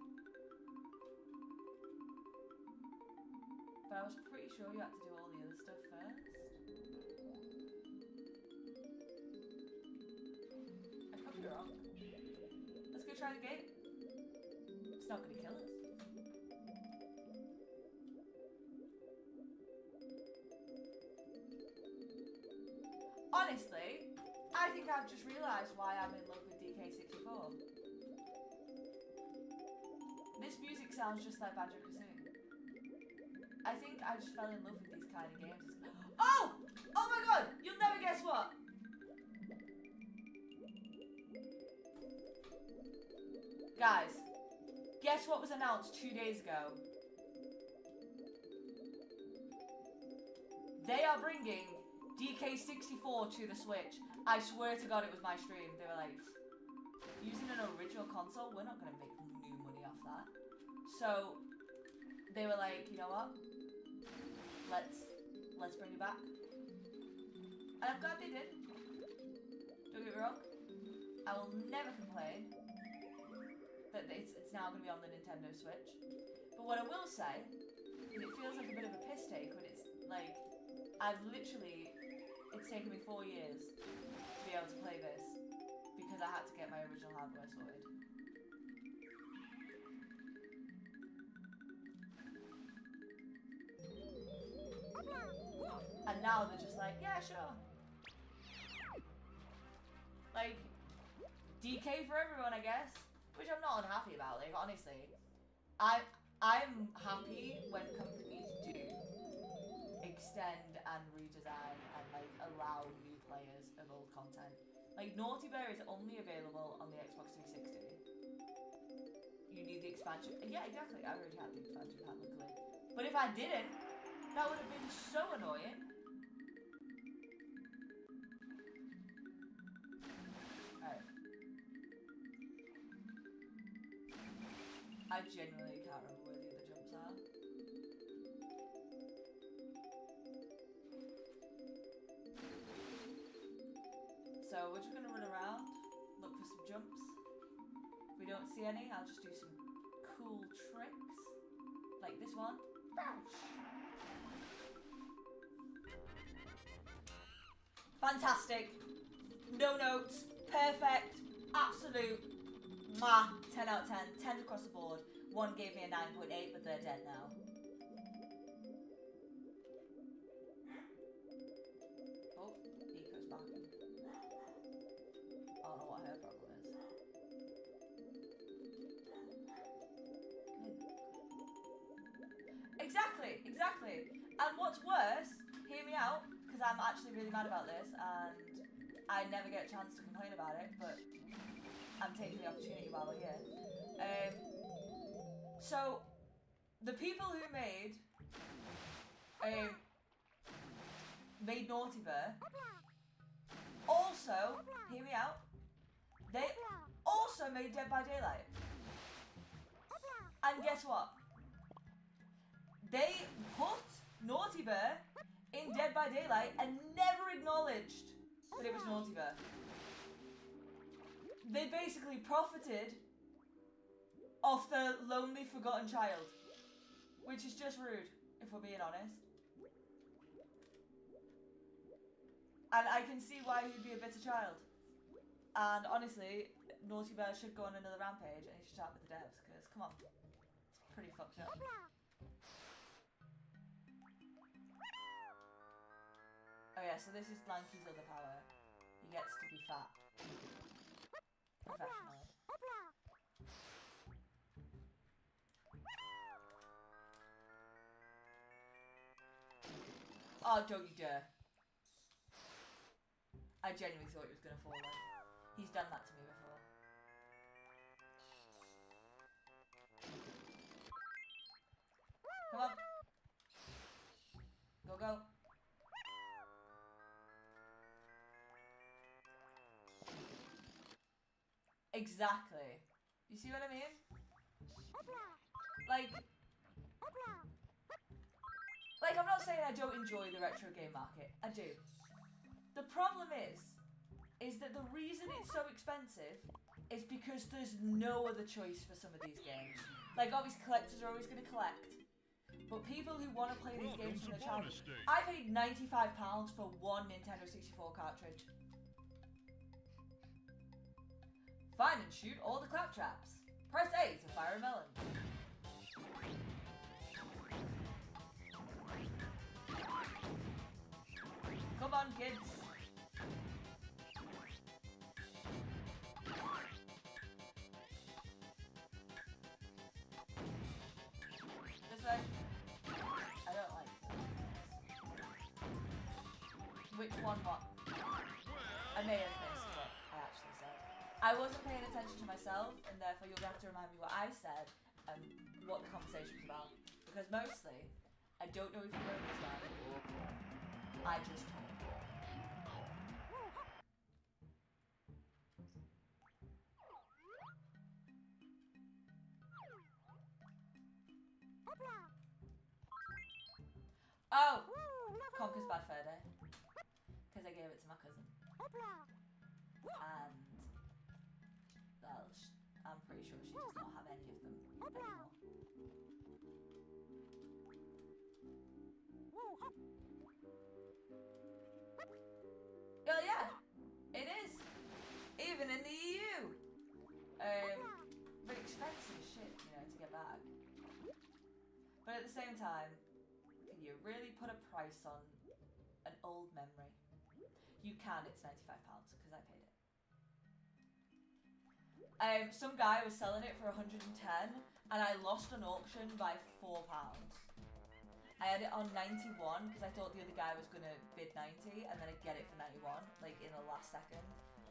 But I was pretty sure you had to do all the other stuff first. I could be wrong. Let's go try the gate. It's not going to kill us. Honestly, I think I've just realised why I'm in love with DK64. This music sounds just like Banjo-Kazooie. I think I just fell in love with these kind of games. Oh! Oh my god! You'll never guess what! Guys, guess what was announced 2 days ago? They are bringing DK64 to the Switch. I swear to god it was my stream. They were like, using an original console, we're not going to make new money off that. So, they were like, you know what? Let's bring it back. And I'm glad they did. Don't get me wrong. I will never complain that it's now going to be on the Nintendo Switch. But what I will say is it feels like a bit of a piss take when it's like, it's taken me 4 years to be able to play this because I had to get my original hardware sorted. And now they're just like, yeah, sure. Like, DK for everyone, I guess. Which I'm not unhappy about, like, honestly. I'm happy when companies do extend and redesign and, like, allow new players of old content. Like, Naughty Bear is only available on the Xbox 360. You need the expansion. Yeah, exactly. I already had the expansion pack, luckily. But if I didn't, that would have been so annoying. Alright. I genuinely can't remember where the other jumps are. So we're just going to run around, look for some jumps. If we don't see any, I'll just do some cool tricks. Like this one. Fantastic. No notes. Perfect. Absolute. Mwah. 10 out of 10. 10 across the board. One gave me a 9.8, but they're dead now. Oh, Eco's barking. I don't know what her problem is. Exactly, exactly. And what's worse, hear me out, because I'm actually really mad about this, and I never get a chance to complain about it, but I'm taking the opportunity while we're here. So, the people who made Naughty Bear also, hear me out, they also made Dead by Daylight. And guess what? They put Naughty Bear in Dead by Daylight and never acknowledged that it was Naughty Bear. They basically profited off the lonely forgotten child, which is just rude, if we're being honest. And I can see why he'd be a bitter child. And honestly, Naughty Bear should go on another rampage and he should chat with the devs, because come on, it's pretty fucked up. yeah, so this is Lanky's other power. He gets to be fat. Professionally. Oh, don't you dare. I genuinely thought he was gonna fall in. He's done that to me before. Come on. Go, go. Exactly. You see what I mean? Like, I'm not saying I don't enjoy the retro game market. I do. The problem is that the reason it's so expensive is because there's no other choice for some of these games. Like, obviously collectors are always going to collect, but people who want to play these games from their childhood... I paid £95 for one Nintendo 64 cartridge. Find and shoot all the claptraps. Press A to fire a melon. Come on, kids. This way. I don't like this. Which one what? I may have missed what I actually said. I wasn't paying attention to myself, and therefore you're going to have to remind me what I said and what the conversation was about. Because mostly, I don't know if you know this guy. I just talk. Oh! Conker's Bad Fur Day. Because I gave it to my cousin. And... well, I'm pretty sure she does not have any of them anymore. Well, yeah, it is. Even in the EU. But expensive shit, you know, to get back. But at the same time, can you really put a price on an old memory? You can, it's £95, because I paid it. Some guy was selling it for 110, and I lost an auction by £4. I had it on 91 because I thought the other guy was gonna bid 90, and then I'd get it for 91, like in the last second.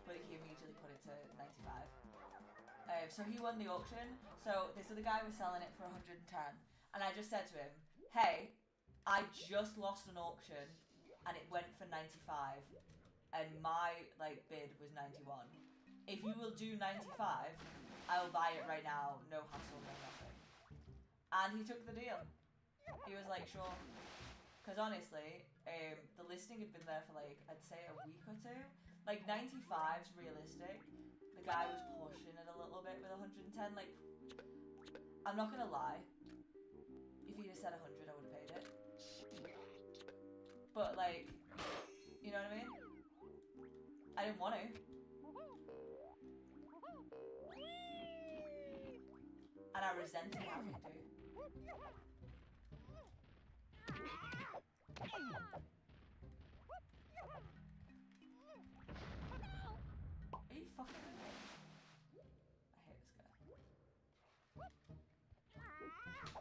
But he immediately put it to 95. So he won the auction. So this other guy was selling it for 110, and I just said to him, "Hey, I just lost an auction, and it went for 95, and my bid was 91. If you will do 95, I will buy it right now, no hassle, no nothing." And he took the deal. He was like, sure. Because honestly, the listing had been there for I'd say a week or two. 95's realistic. The guy was pushing it a little bit with 110. I'm not gonna lie. If he'd have said 100, I would have paid it. But you know what I mean? I didn't want to. And I resented having to. Are you fucking with me? I hate this guy.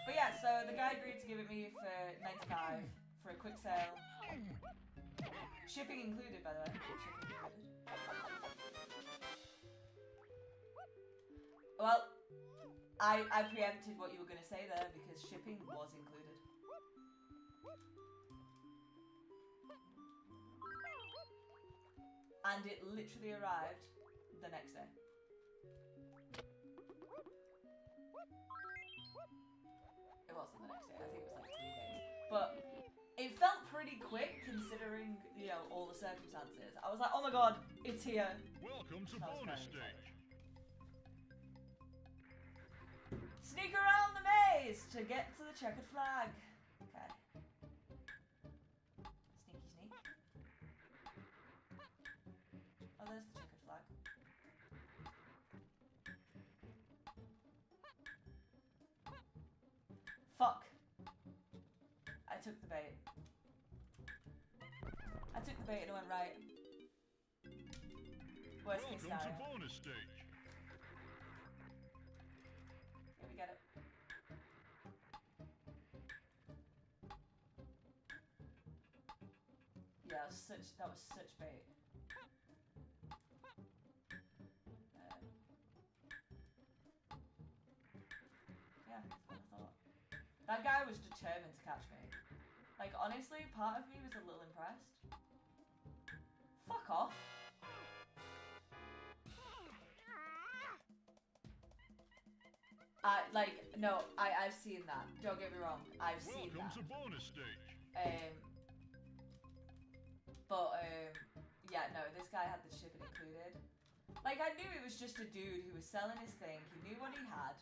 But yeah, so the guy agreed to give it me for 95 for a quick sale. Shipping included, by the way. Shipping included. Well, I preempted what you were going to say there because shipping was included. And it literally arrived the next day. It wasn't the next day, I think it was 2 days. But it felt pretty quick considering, all the circumstances. I was like, oh my god, it's here. Welcome to bonus stage. Sneak around the maze to get to the checkered flag. Okay. Sneaky sneak. Oh, there's the checkered flag. Fuck. I took the bait. took the bait and it went right. Worst case Welcome to scenario. bonus stage. Here we get it. Yeah, that was such bait. Yeah, that's what I thought. That guy was determined to catch me. Like, honestly, part of me was a little impressed. Fuck off. I've seen that. Don't get me wrong. I've seen Welcome that. to bonus stage. Yeah, no, this guy had the shipping included. Like, I knew it was just a dude who was selling his thing. He knew what he had.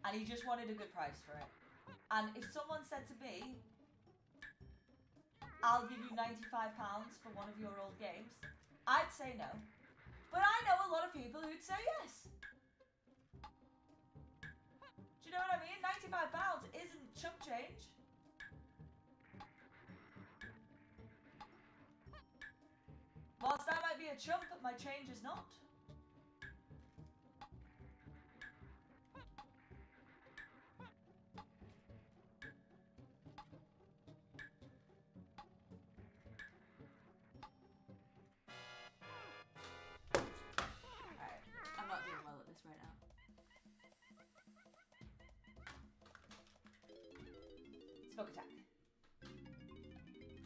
And he just wanted a good price for it. And if someone said to me, I'll give you £95 for one of your old games, I'd say no. But I know a lot of people who'd say yes. Do you know what I mean? £95 isn't chump change. Whilst I might be a chump, my change is not. Alright, I'm not doing well at this right now. Smoke attack.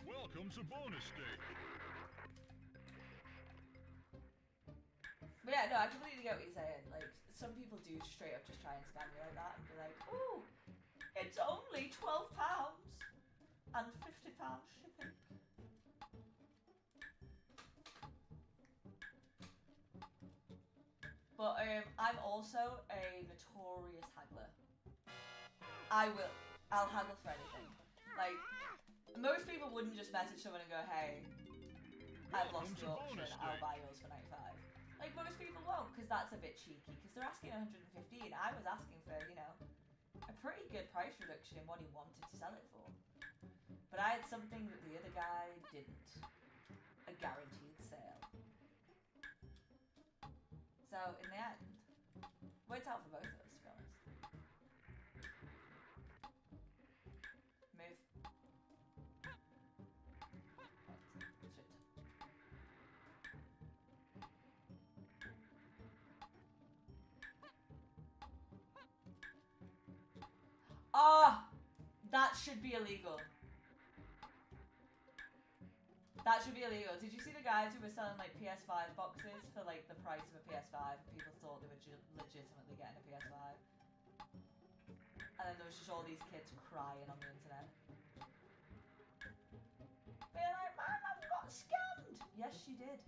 Welcome to bonus stage. But yeah, no, I completely get what you're saying. Like, some people do straight up just try and scam you like that and be like, ooh, it's only £12 and £50 shipping. But I'm also a notorious haggler. I'll haggle for anything. Like, most people wouldn't just message someone and go, hey, I've lost the auction, I'll buy yours for 95. Like, most people won't, because that's a bit cheeky, because they're asking 115. I was asking for, you know, a pretty good price reduction in what he wanted to sell it for. But I had something that the other guy didn't. A guaranteed sale. So, in the end, worked out for both of us, to be honest. Move. Oh, shit. Ah! That should be illegal. That should be illegal. Did you see the guys who were selling like PS5 boxes for like the price of a PS5 and people thought they were legitimately getting a PS5? And then there was just all these kids crying on the internet. Being like, man, I got scammed! Yes, she did.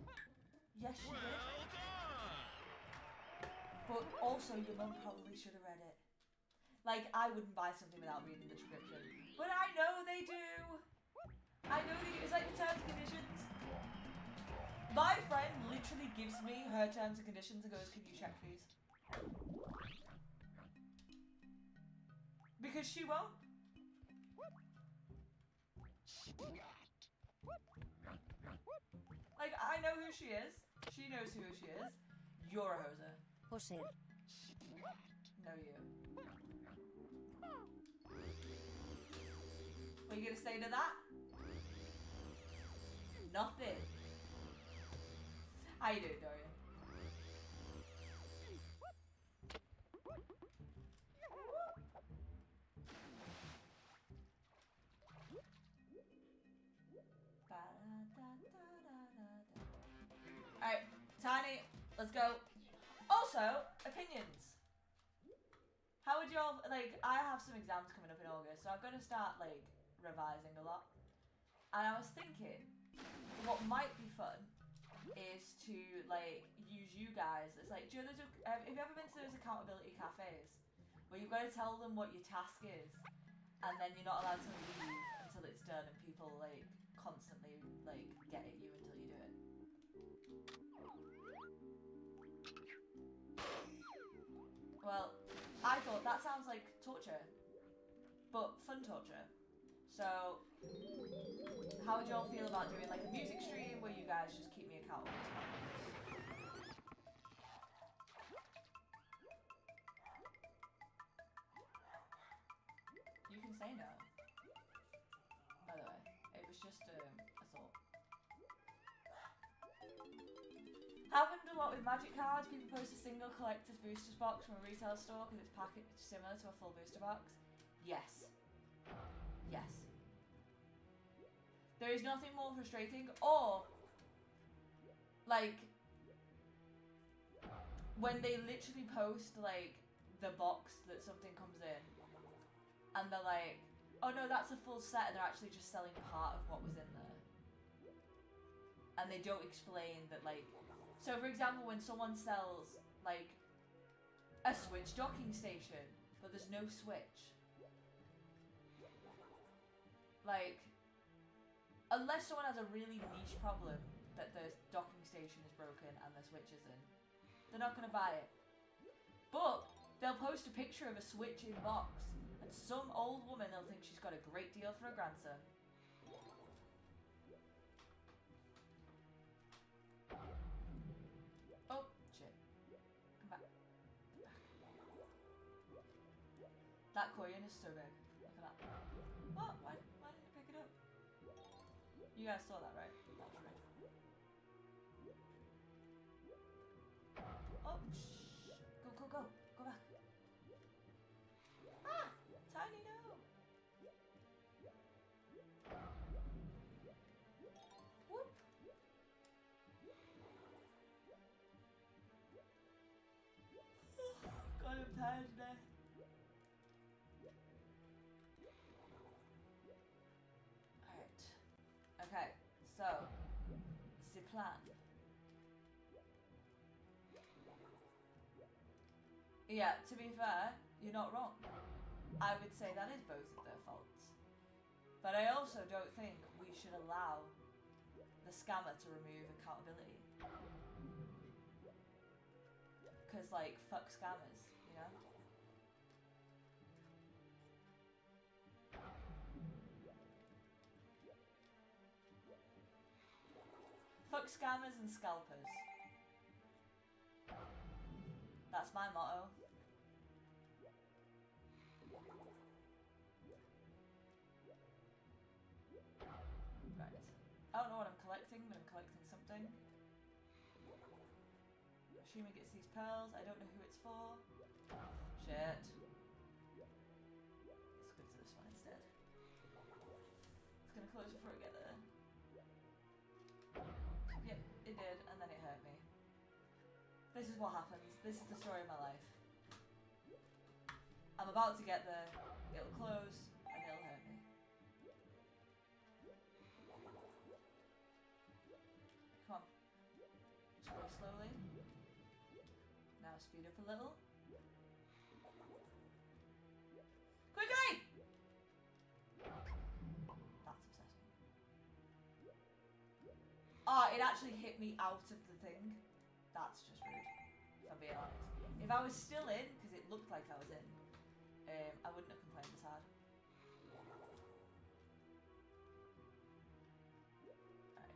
Yes, she did. Well done. But also, your mum probably should have read it. Like, I wouldn't buy something without reading the description. But I know they do! I know they do. It's like the terms and conditions. My friend literally gives me her terms and conditions and goes, can you check these? Because she won't. Like, I know who she is. She knows who she is. You're a hoser. Jose. No, you. What are you gonna say to that? Nothing. How you doing, Dorian? Alright, Tiny, let's go. Also, opinions. How would you all, like, I have some exams coming up in August, so I've got to start, like, revising a lot. And I was thinking, what might be fun is to, like, use you guys. It's like, do you know those, have you ever been to those accountability cafes? Where you've got to tell them what your task is, and then you're not allowed to leave until it's done, and people, like, constantly, like, get at you until you do it. Well, I thought that sounds like torture, but fun torture. So, how would you all feel about doing like a music stream where you guys just keep me accountable to my videos? You can say no. By the way, it was just a thought. Happened a lot with Magic cards. People post a single collector's boosters box from a retail store because it's packaged similar to a full booster box. Yes. Yes. There is nothing more frustrating, or like when they literally post like the box that something comes in and they're like, oh no, that's a full set, and they're actually just selling part of what was in there. And they don't explain that, like, so for example, when someone sells like a Switch docking station, but there's no Switch. Like, unless someone has a really niche problem that the docking station is broken and the Switch isn't, they're not going to buy it. But they'll post a picture of a Switch in box, and some old woman will think she's got a great deal for her grandson. Oh, shit. Come back. That coin is so big. Look at that. What? Why didn't you pick it up? You guys saw that, right? That was right. Oh, shh. Go. Go back. Ah! Tiny, no! Whoop! God, I'm tired today. Alright. Okay, so, the plan. Yeah, to be fair, you're not wrong. I would say that is both of their faults. But I also don't think we should allow the scammer to remove accountability. Because, like, fuck scammers, you know? Fuck scammers and scalpers. That's my motto. Right. I don't know what I'm collecting, but I'm collecting something. Assuming it's these pearls. I don't know who it's for. Shit. Let's go to this one instead. It's gonna close before I get there. Yep, it did, and then it hurt me. This is what happens. This is the story of my life. I'm about to get there. It'll close, and it'll hurt me. Come on. Just go slowly. Now speed up a little. Quickly! That's upsetting. Ah, it actually hit me out of the thing. That's just rude, if I'm being honest. If I was still in, because it looked like I was in, I wouldn't have complained as hard. Alright.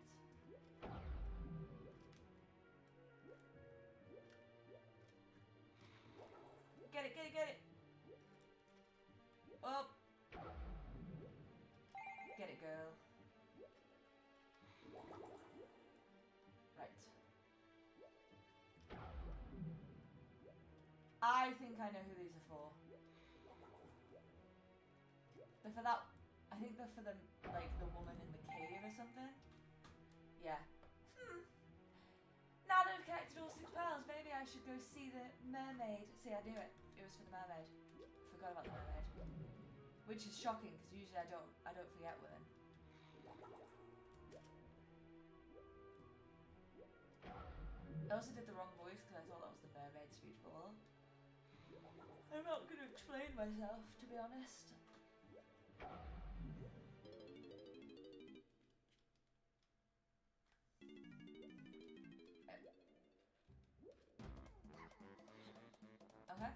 Get it! Up! Get it, girl. Right. I think I know who these are for. They're for that. I think they're for the, like, the woman in the cave or something. Yeah. Now that I've collected all 6 pearls, maybe I should go see the mermaid. See, I knew it. It was for the mermaid. Forgot about the mermaid. Which is shocking, because usually I don't forget women. I also did the wrong voice because I thought that was the mermaid speech bubble. I'm not going to explain myself, to be honest. Okay.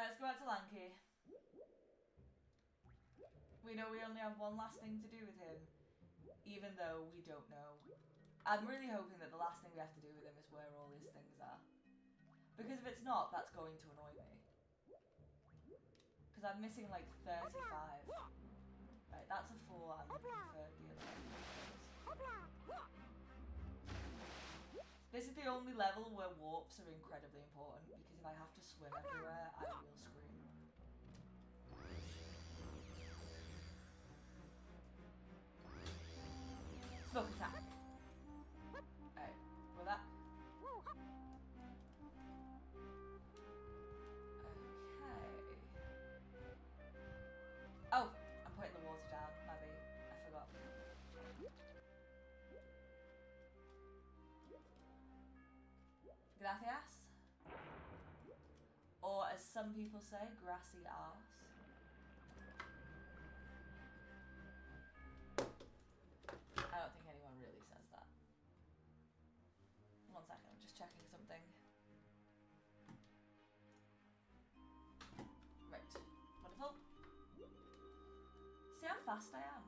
Right, let's go back to Lanky. We know we only have one last thing to do with him, even though we don't know. I'm really hoping that the last thing we have to do with him is where all these things are. Because if it's not, that's going to annoy me. Because I'm missing like 35. Right, that's a 4. I'm looking for the other one. This is the only level where warps are incredibly important, because if I have to swim everywhere, I will scream. Smoke attack. Alright, we're back. Okay. Oh, I'm putting the water down, maybe. I forgot. Gracias. Or as some people say, grassy arse. I don't think anyone really says that. 1 second, I'm just checking something. Right, wonderful. See how fast I am?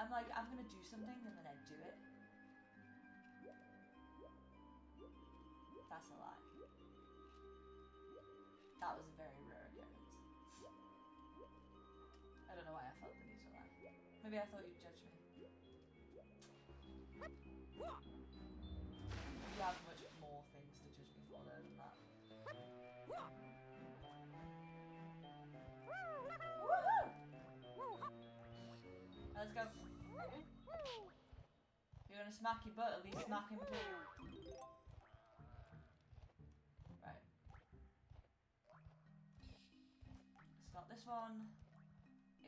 I'm like, I'm gonna do something and then I do it. That's a lie. That was a very rare occurrence. I don't know why I felt the need to lie. Maybe I thought you'd judge me. You have much more things to judge me for though than that. Woohoo! Let's go. If you're gonna smack your butt, at least smack him too. Right. It's not this one.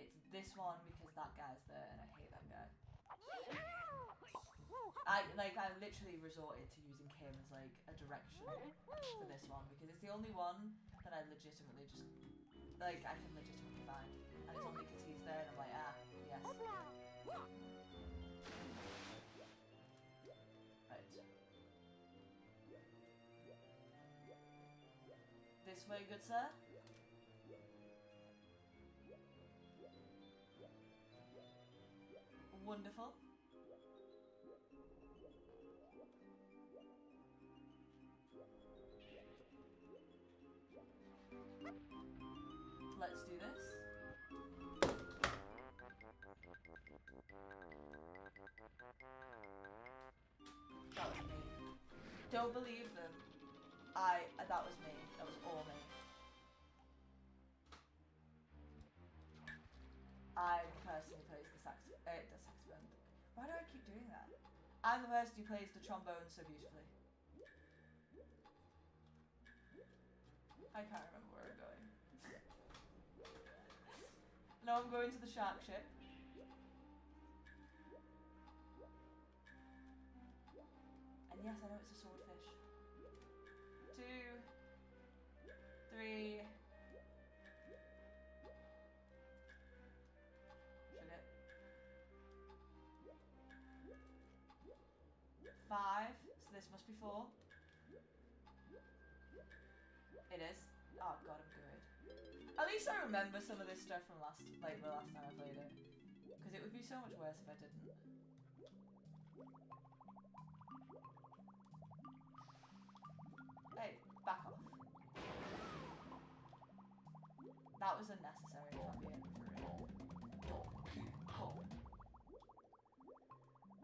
It's this one because that guy's there and I hate that guy. I literally resorted to using him as like a direction for this one because it's the only one that I legitimately just I can legitimately find, and it's only because he's there and I'm like, ah, yes. Right. This way, good sir. Wonderful. Let's do this. That was me. Don't believe them. That was me. That was all me. I'm the person who plays the saxophone. Why do I keep doing that? I'm the person who plays the trombone so beautifully. I can't remember where I'm going. No, I'm going to the shark ship. And yes, I know it's a swordfish. 2, 3. Should it? 5. So this must be 4. It is. Oh god, I'm good. At least I remember some of this stuff from the last time I played it. Because it would be so much worse if I didn't. Hey, back off. That was unnecessary if I'm being for real.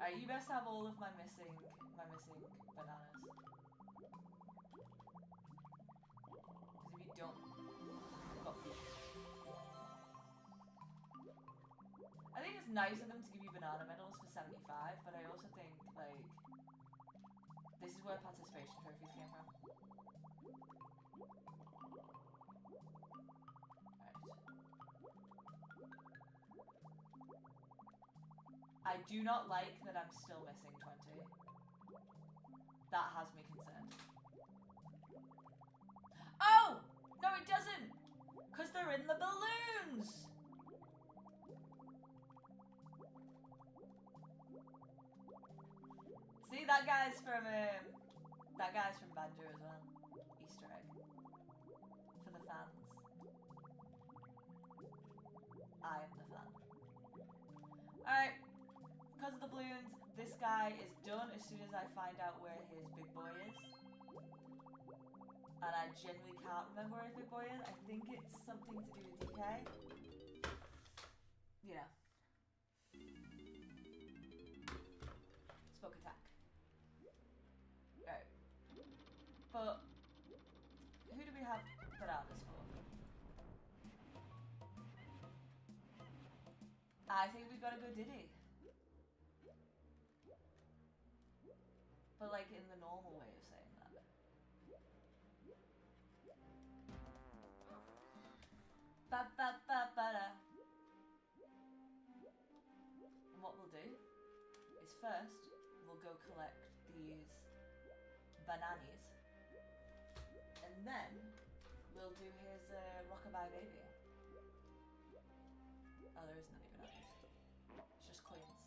Alright, you best have all of my missing bananas. Because if you don't, fuck you. I think it's nice of them to give you banana medals for 75, but I also think, like, this is where participation trophies came from. Right. I do not like that I'm still missing 20. That has me concerned. Oh! No, it doesn't! Because they're in the balloons! See, that guy's from Banjo as well. Easter egg. For the fans. I am the fan. Alright, because of the balloons, this guy is done as soon as I find out where his big boy is. And I genuinely can't remember where his big boy is. I think it's something to do with DK. You know. Smoke attack. Right. But who do we have bananas for? I think we gotta go Diddy. But like in the normal way of saying that. Ba ba ba ba da. And what we'll do is first we'll go collect these bananas. And then we'll do his Rockabye Baby. Oh, there isn't any bananas. It's just coins.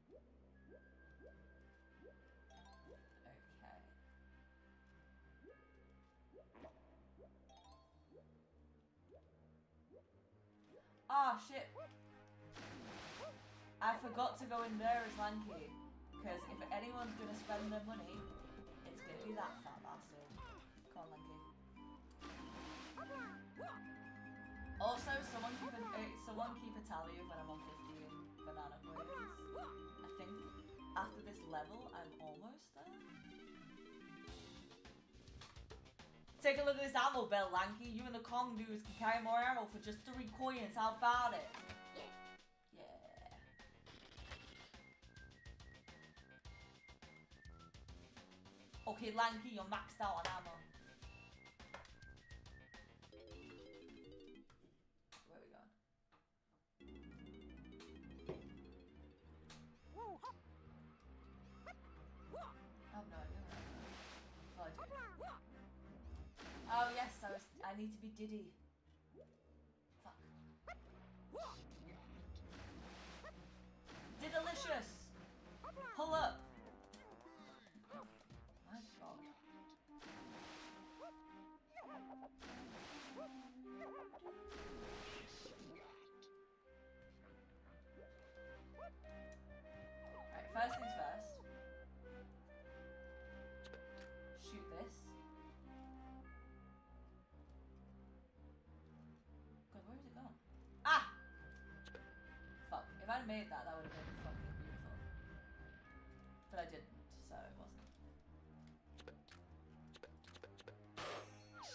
Okay. Ah, shit. I forgot to go in there as Lanky. Because if anyone's going to spend their money, it's going to be that fat bastard. Come on, Lanky. Also, someone keep a tally of when I'm on 15 banana coins. I think after this level, I'm almost there. Take a look at this ammo belt, Lanky. You and the Kong dudes can carry more ammo for just 3 coins. How about it? Yeah. Okay, Lanky, you're maxed out on ammo. Where are we going? I have no idea where I'm going. Well, I do. Oh yes, I need to be Diddy. Fuck. Didalicious! Pull up! My god. Right, first things first. Shoot this. God, where is it gone? Ah! Fuck. If I'd made that, that would have been fucking beautiful. But I didn't, so it wasn't.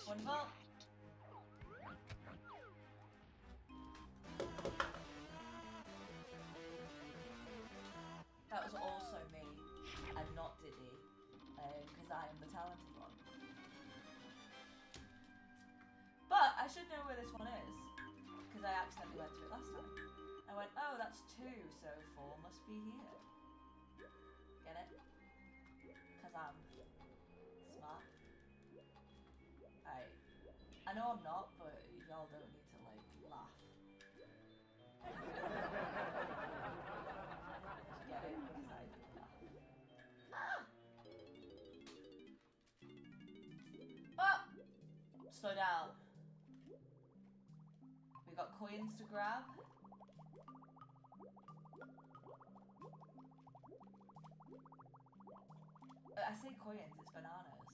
Wonderful. That was also me, and not Diddy, because I am the talented one. But I should know where this one is, because I accidentally went to it last time. I went, oh, that's 2, so 4 must be here. Get it? Because I'm smart. I know I'm not, but y'all don't need to, like, laugh. Get it? Because I do laugh. Ah! Oh! Slow down. We got coins to grab. I say coins, it's bananas.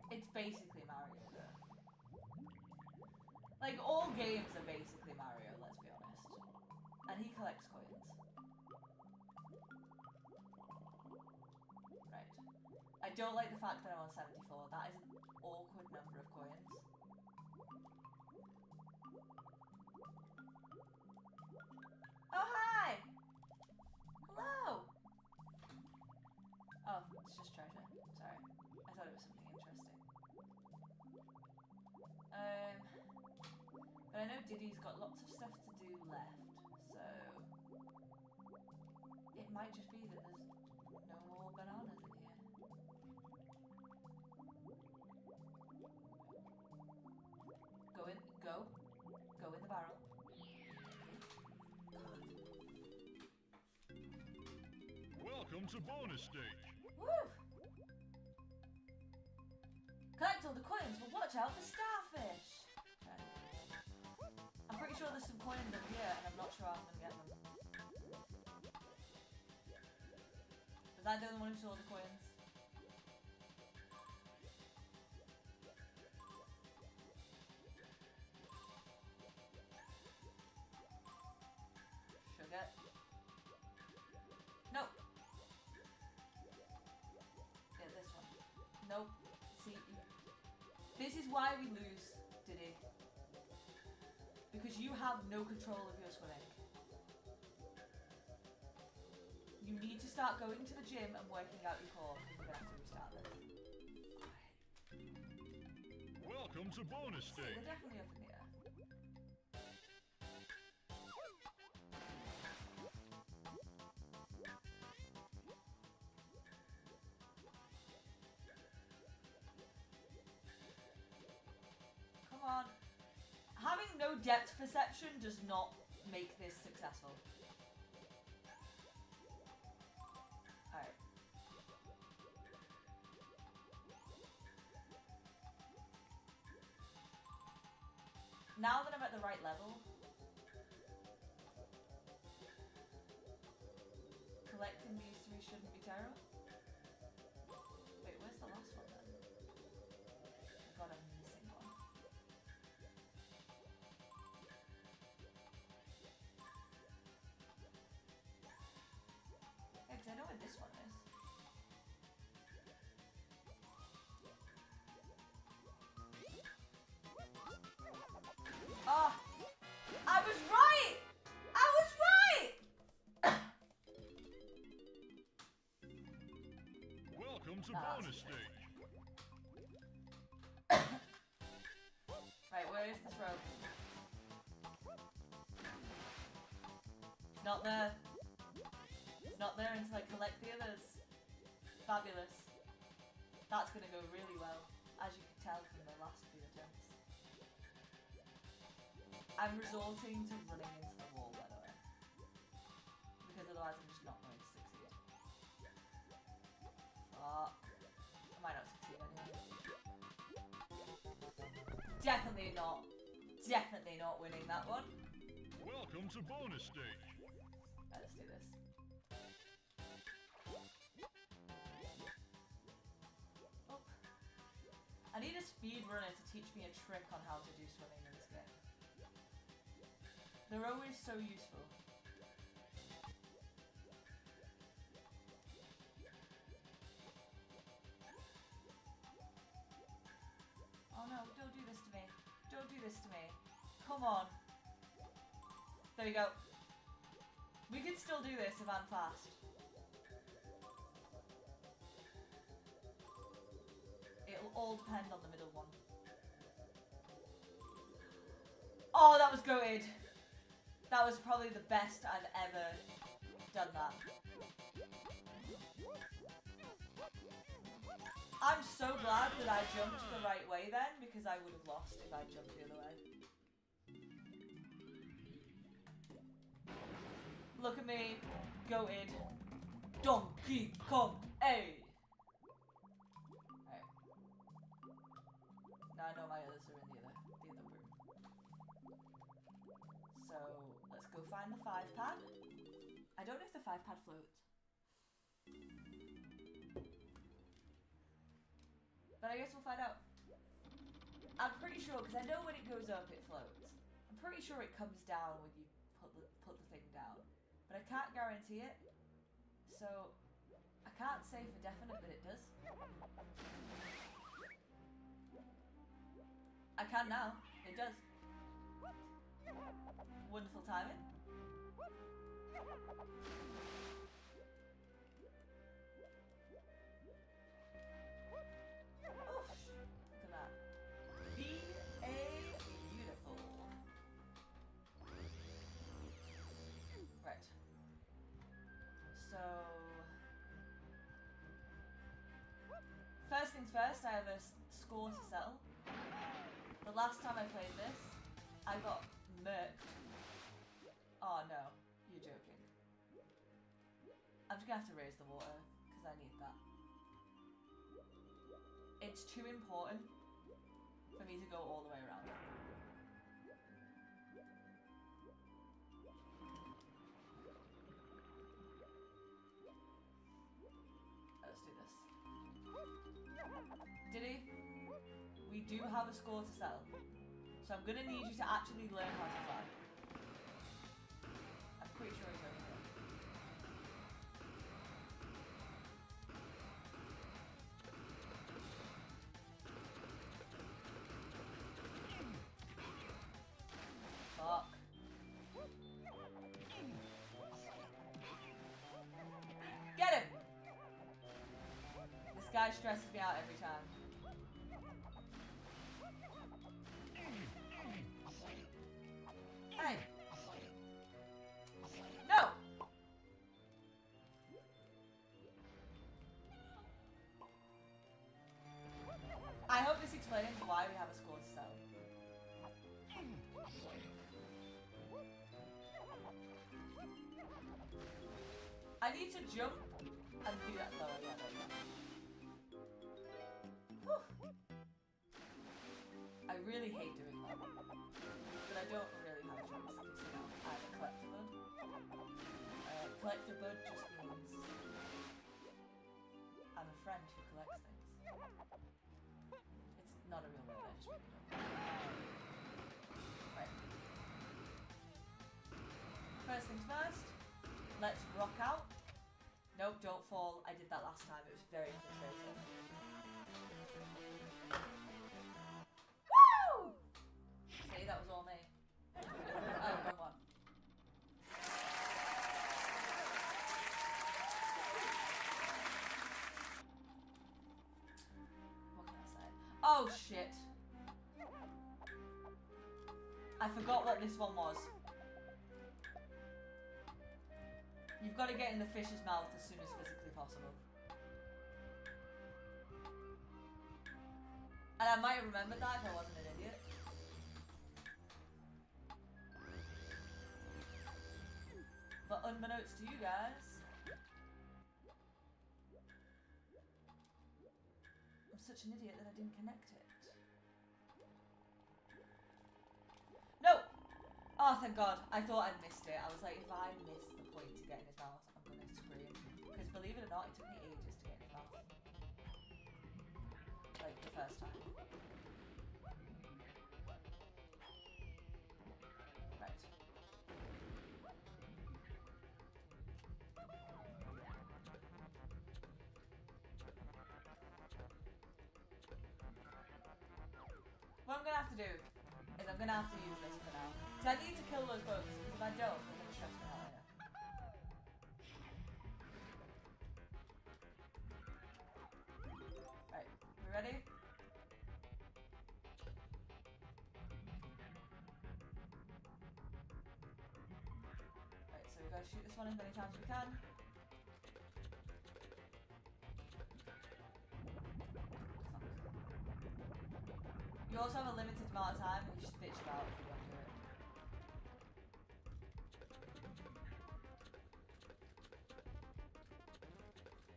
It's basically Mario though. Like, all games are basically Mario, let's be honest. And he collects coins. Right. I don't like the fact that I'm on 74. That is an awkward number of coins. Oh, hi! Hello! Oh, it's just treasure. Sorry. I thought it was something interesting. But I know Diddy's got lots of stuff to do left, so it might just be that there's no more bananas in here. Go in the barrel. Welcome to bonus stage. Woo! Collect all the Watch out for starfish! Okay. I'm pretty sure there's some coins up here, and I'm not sure how I'm gonna get them. Was I the only one who saw the coins? Sugar. Nope. Yeah, this one. Nope. See, this is why we lose, Diddy. Because you have no control of your swimming. You need to start going to the gym and working out your core. We're gonna have to restart this. Welcome to bonus See, stage. they're definitely up in the air. Come on. Having no depth perception does not make this successful. Alright. Now that I'm at the right level, collecting these three shouldn't be terrible. Wait, where's the last one then? I got a missing one. Yeah, because I know where this one is. Oh! I was right! I was right! Welcome to Ah, bonus that's stage. Right, where is this rope? It's not there. It's not there until I collect the others. Fabulous. That's gonna go really well, as you can tell from the last few attempts. I'm resorting to running into the wall, by the way. Because otherwise I'm just not going to succeed. Fuck. I might not succeed anyway. Definitely not. Definitely not winning that one. Welcome to bonus stage. Right, let's do this. Oh. I need a speedrunner to teach me a trick on how to do swimming in this game. They're always so useful. Oh no, don't do this to me. Don't do this to me. Come on. There you go. We can still do this if I'm fast. It'll all depend on the middle one. Oh, that was goated. That was probably the best I've ever done that. I'm so glad that I jumped the right way then, because I would have lost if I jumped the other way. Look at me, goated. Donkey Kong, hey! Alright. Now I know my others are in the other room. So, let's go find the 5-pad. I don't know if the 5-pad floats. But I guess we'll find out. I'm pretty sure, because I know when it goes up, it floats. I'm pretty sure it comes down when you put the thing down. But I can't guarantee it. So, I can't say for definite that it does. I can now. It does. Wonderful timing. Oof. Look at that. Beautiful. Right. So... First things first, I have a score to settle. The last time I played this, I got murked. Oh no, you're joking. I'm just gonna have to raise the water, because I need that. It's too important for me to go all the way around. Let's do this. Diddy, we do have a score to settle. So I'm gonna need you to actually learn how to fly. I'm pretty sure he's over here. Fuck. Get him! This guy stresses me out every time. Hey! No! I hope this explains why we have a score to settle. I need to jump and do that lower. Yeah, there you go. Whew. I really hate doing that. But I don't really have a choice because, you know, I'm a collector bud. Collector bud just means I'm a friend who collects things. It's not a real word, I just made it up. Right. First things first, let's rock out. Nope, don't fall. I did that last time. It was very frustrating. Woo! See, that was all me. Oh, wrong one. What can I say? Oh, shit. I forgot what this one was. You've got to get in the fish's mouth as soon as physically possible. And I might have remembered that if I wasn't an idiot. But unbeknownst to you guys, I'm such an idiot that I didn't connect it. No! Oh, thank God. I thought I'd missed it. I was like, if I miss the point to get in his mouth, I'm gonna scream. Because believe it or not, it took me ages to get in his mouth. Like, the first time. Right. What I'm gonna have to do is I'm gonna have to use this for now. Because I need to kill those bugs, because if I don't, they're gonna stress me out later. Right, we ready? Right, so we gotta shoot this one as many times as we can. You also have a limited amount of time, and you should bitch about if you want to do it.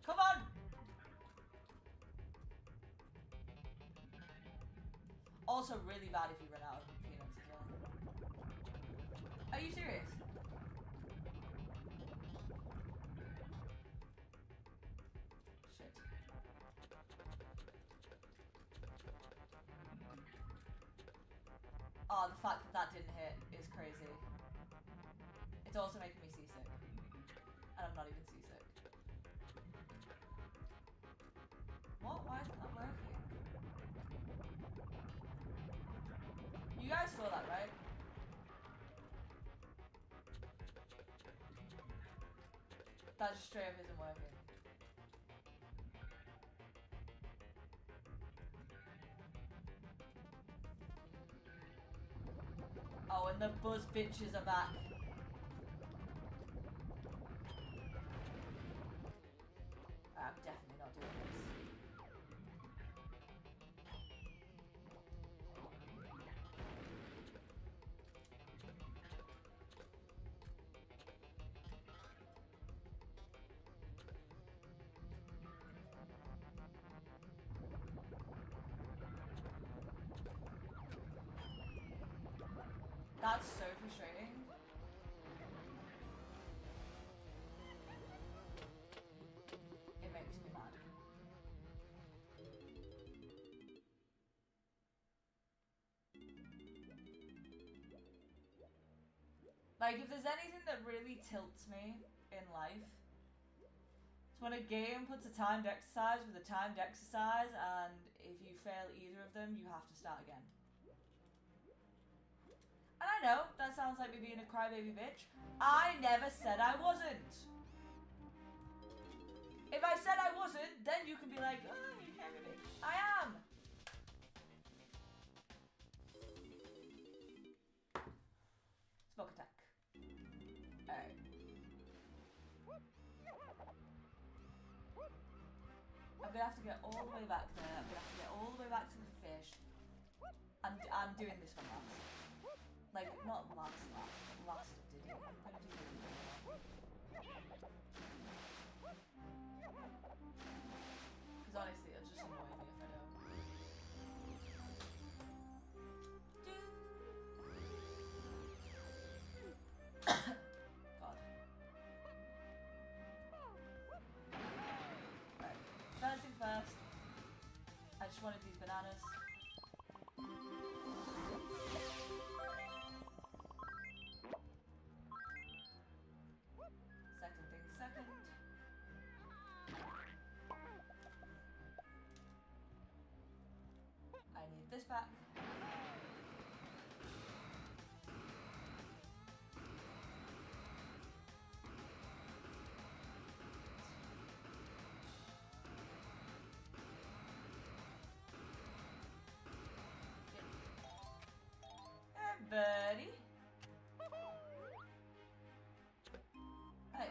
Come on! Also really bad if you run out of peanuts as well. Are you serious? Shit. Oh, the fact that that didn't hit is crazy. It's also making me seasick. And I'm not even seasick. What? Why isn't that working? You guys saw that, right? That just straight up isn't working. Oh, and the buzz bitches are back. I'm definitely not doing this. That's so frustrating. It makes me mad. Like, if there's anything that really tilts me in life, it's when a game puts a timed exercise with a timed exercise, and if you fail either of them, you have to start again. And I know, that sounds like me being a crybaby bitch. I never said I wasn't. If I said I wasn't, then you can be like, oh, you can't be. I am. Smoke attack. Alright. I'm gonna have to get all the way back there. I'm gonna have to get all the way back to the fish. I'm doing this one last. Like, not last of Diddy. I'm gonna do Diddy. Because honestly, it'll just annoy me if I don't. God. Right. First thing first. I just wanted these bananas. Second thing second. I need this back. And buddy. Hey.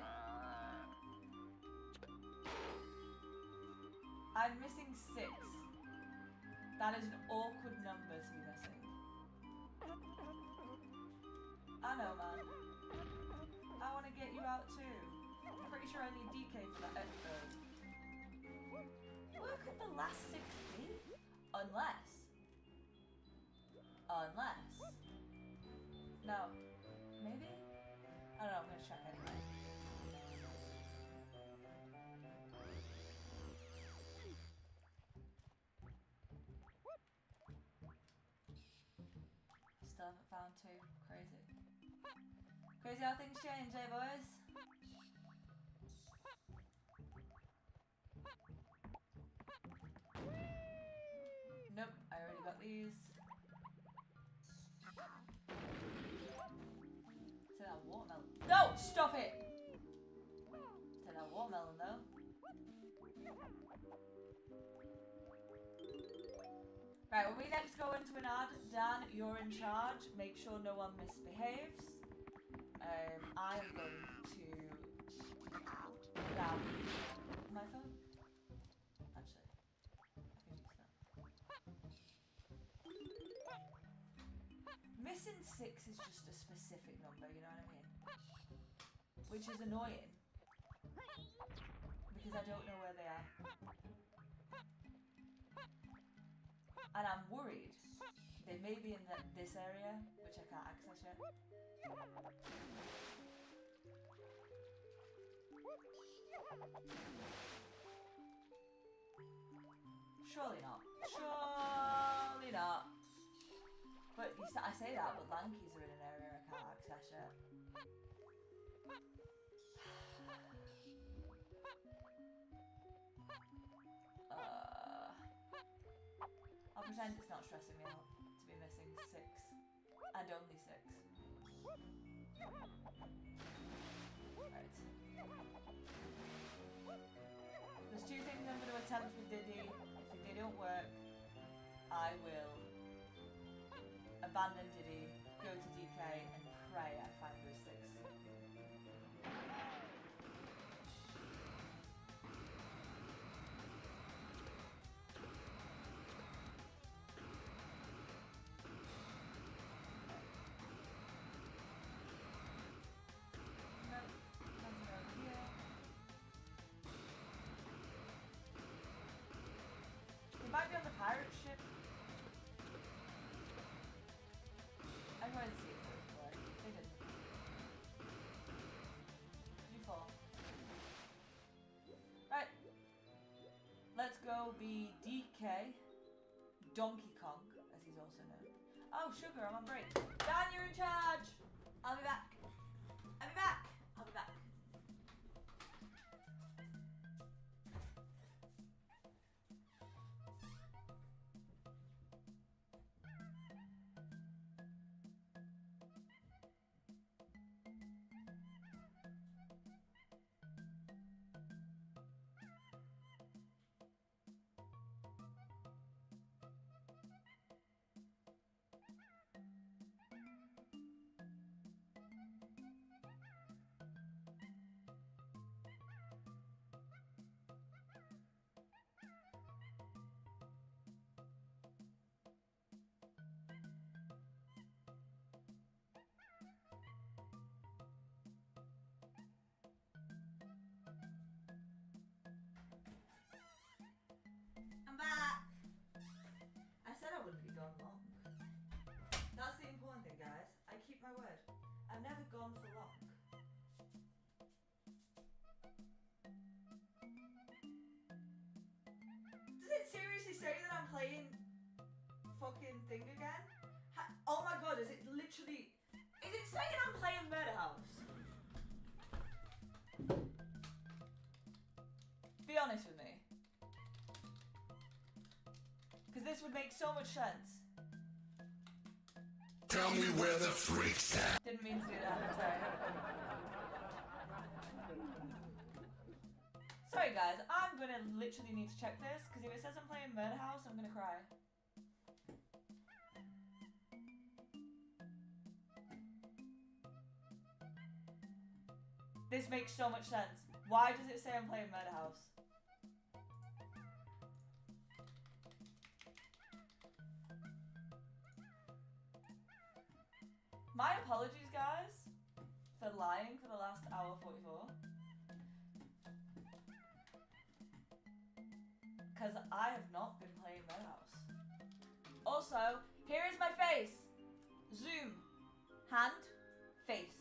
I'm missing 6. That is an awkward number to be missing. I know, man. I want to get you out too. I'm pretty sure I need DK for that episode. Where could the last 6 be? Unless. No. Maybe? I don't know, I'm gonna check anyway. Still haven't found 2. Crazy. Crazy how things change, eh, boys? Nope, I already got these. To that watermelon. No! Stop it! To that watermelon, though. Right, when we next go into an ad, Dan, you're in charge. Make sure no one misbehaves. I am going to grab my phone. Actually, I can use that. Missing 6 is just a specific number, you know what I mean? Which is annoying. Because I don't know where they are. And I'm worried they may be in this area, which I can't access yet. Surely not. Surely not. But I say that, but Lankies are in an area I can't access yet. I'll pretend it's not stressing me out to be missing 6. And only 6. Right. There's 2 things I'm going to attempt with Diddy. If they don't work, I will abandon Diddy, go to DK, and pray I find those 6. He might be on the pirate ship. I wanted to see if it would work. now be DK, Donkey Kong, as he's also known. Oh, Sugar, I'm on break. Dan, you're in charge! I'll be back. I'll be back! I'll be back. I'm back! I said I wouldn't be gone long. That's the important thing, guys. I keep my word. I've never gone for long. Does it seriously say that I'm playing fucking thing again? Oh my god, is it literally... Is it saying I'm playing Murder House? Be honest with me. Because this would make so much sense. Tell me where the freak's at. Didn't mean to do that, I'm sorry. Sorry guys, I'm gonna literally need to check this, because if it says I'm playing Murder House, I'm gonna cry. This makes so much sense. Why does it say I'm playing Murder House? My apologies, guys, for lying for the last hour 44. Because I have not been playing Murder House. Also, here is my face. Zoom. Hand. Face.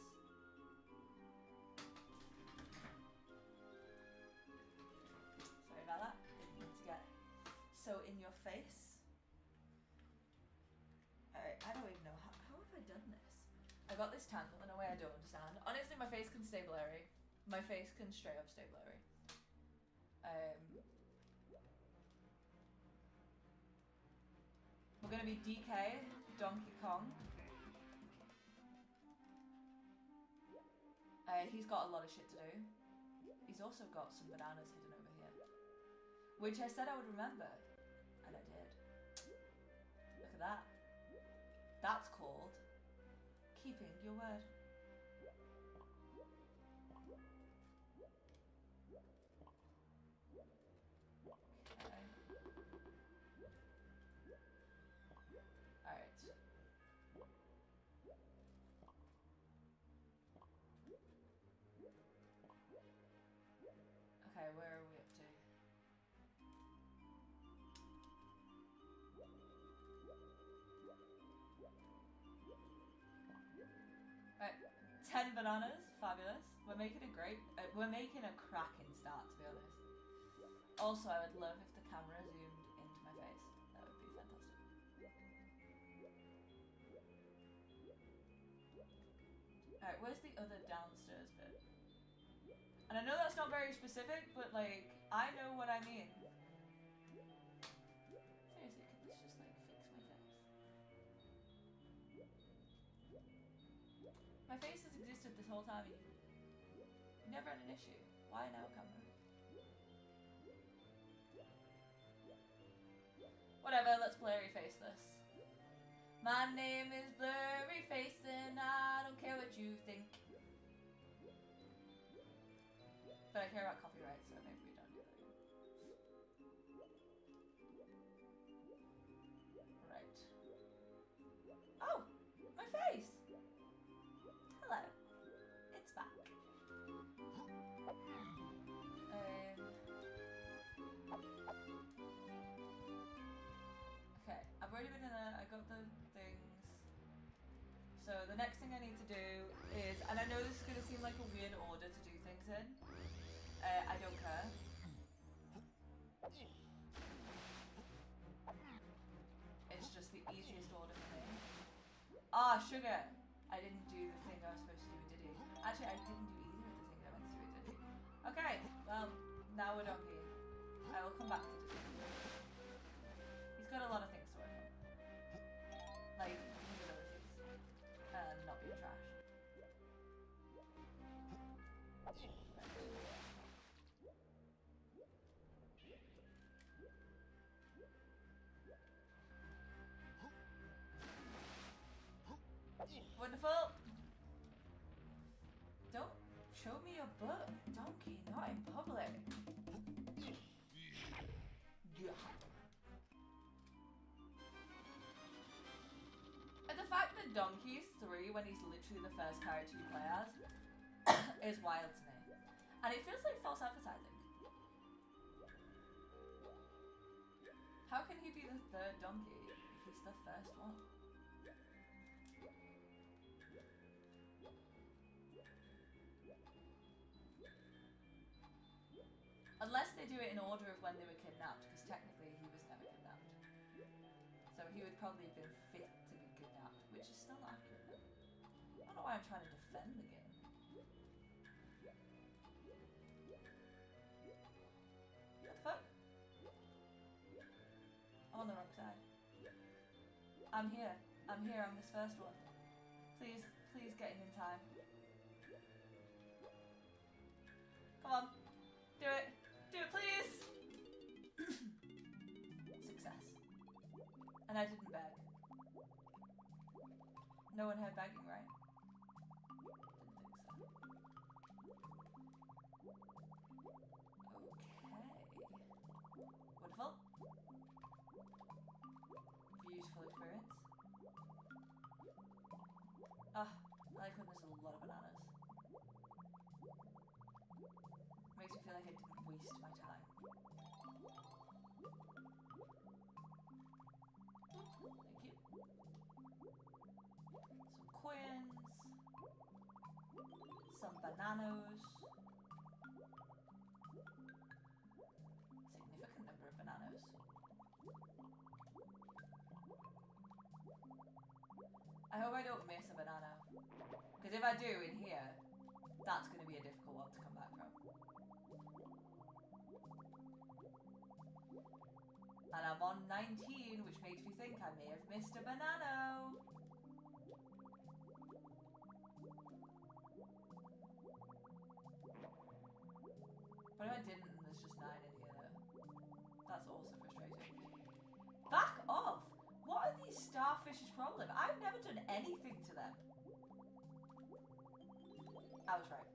Sorry about that. Didn't mean to get so in your face. Alright, I don't even know. How have I done this? I got this tangle in a way I don't understand. Honestly, my face can stay blurry. My face can straight up stay blurry. We're gonna be DK, Donkey Kong. He's got a lot of shit to do. He's also got some bananas hidden over here. Which I said I would remember. And I did. Look at that. That's called keeping your word. Okay. Alright. Okay, where are we up to? Right, 10 bananas, fabulous. We're making a cracking start, to be honest. Also, I would love if the camera zoomed into my face. That would be fantastic. Alright, where's the other downstairs bit? And I know that's not very specific, but like, I know what I mean. Seriously, can this just like fix my face? My face has existed this whole time. You never had an issue. Why now, camera? Whatever, let's blurry face this. My name is Blurry Face and I don't care what you think. But I care about copyright, so maybe we don't do that. Right. Oh! My face! Hello. It's back. Okay, I've already been in there, I got the things. So the next thing I need to do is, and I know this is going to seem like a weird order to do things in. I don't care. easiest order for me. Ah, sugar! I didn't do the thing I was supposed to do with Diddy. Actually, I didn't do either of the things I meant to do with Diddy. Okay, well, now we're donkey. I will come back to Diddy. He's got a lot of things to work on. Like, his abilities. And not being trash. Wonderful. Don't show me your butt, donkey, not in public. Yeah. And the fact that Donkey is 3 when he's literally the first character you play as is wild to me. And it feels like false advertising. How can he be the 3rd donkey if he's the first one? Unless they do it in order of when they were kidnapped, because technically he was never kidnapped. So he would probably have been fit to be kidnapped, which is still not accurate. I don't know why I'm trying to defend the game. What the fuck? I'm on the wrong side. I'm here. I'm here. I'm this first one. Please, please get in time. Come on. Do it. Do it, please! Success. And I didn't beg. No one heard begging, right? Didn't think so. Okay. Wonderful. Beautiful experience. Ah, I like when there's a lot of bananas. Makes me feel like I didn't waste my time. Thank you. Some coins. Some bananas. Significant number of bananas. I hope I don't miss a banana. Because if I do in here, that's going to be a difficult one to come back from. And I'm on 19, which makes me think I may have missed a banana. But if I didn't, and there's just 9 in here, that's also frustrating. Back off! What are these starfish's problem? I've never done anything to them. I was right.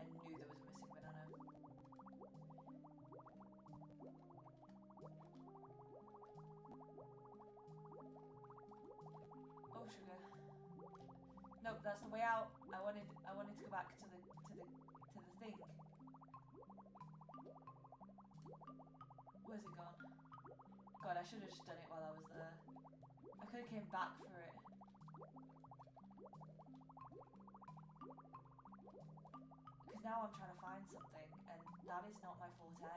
I knew there was a missing banana. Oh, sugar. No, that's the way out. I wanted to go back to the thing. Where's it gone? God, I should have just done it while I was there. I could have came back for it. Because now I'm trying to find something, and that is not my forte.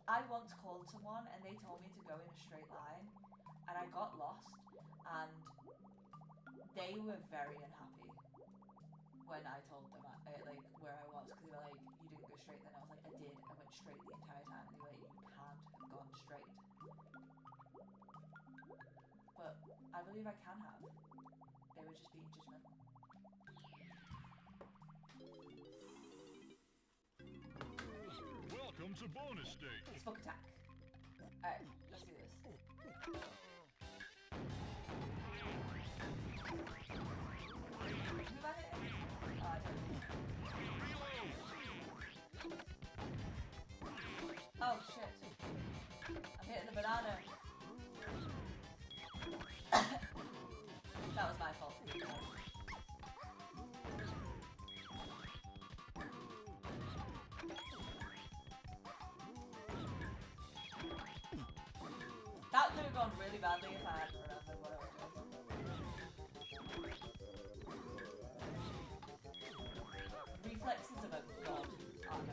I once called someone, and they told me to go in a straight line, and I got lost, and they were very unhappy when I told them like where I was, because they were like, you didn't go straight. Then I was like, I did. I went straight the entire time, and they were like, you can't have gone straight. But I believe I can have. They were just being judgmental. Welcome to bonus stage. Smoke attack. Alright, let's do this. Who am I hitting? Oh, I don't know. Oh shit. I'm hitting the banana. That was my fault. That could have gone really badly if I hadn't remembered what I was doing. Reflexes of a god, aren't they?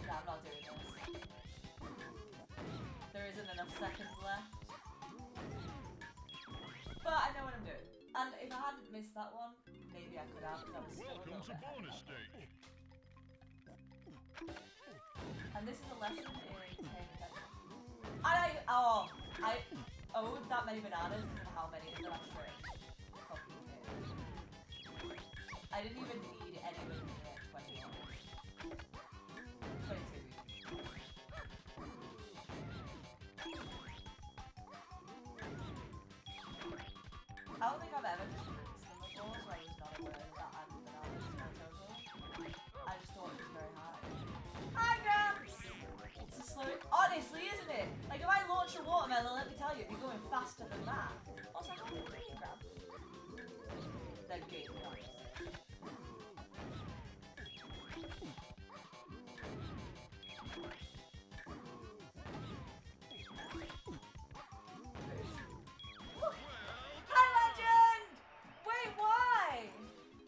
Nah, I'm not doing seconds left. But I know what I'm doing. And if I hadn't missed that one, maybe I could have, because I was still a Welcome little to bit ahead. bonus stage. And this is a lesson in paying attention. And I owed that many bananas because of how many of them I straight fucking did. I didn't even need anywhere near 21. 22. I don't think I've ever just rinsed them before, so I was not aware that I added bananas to my total. I just thought it was very high. Hi, Gramps! It's a slow... Honestly, isn't it? Like, if I launch a watermelon, let me tell you, it'd be going faster than that. Also, how many green Gramps? They're game Gramps. Hi, Legend! Wait, why?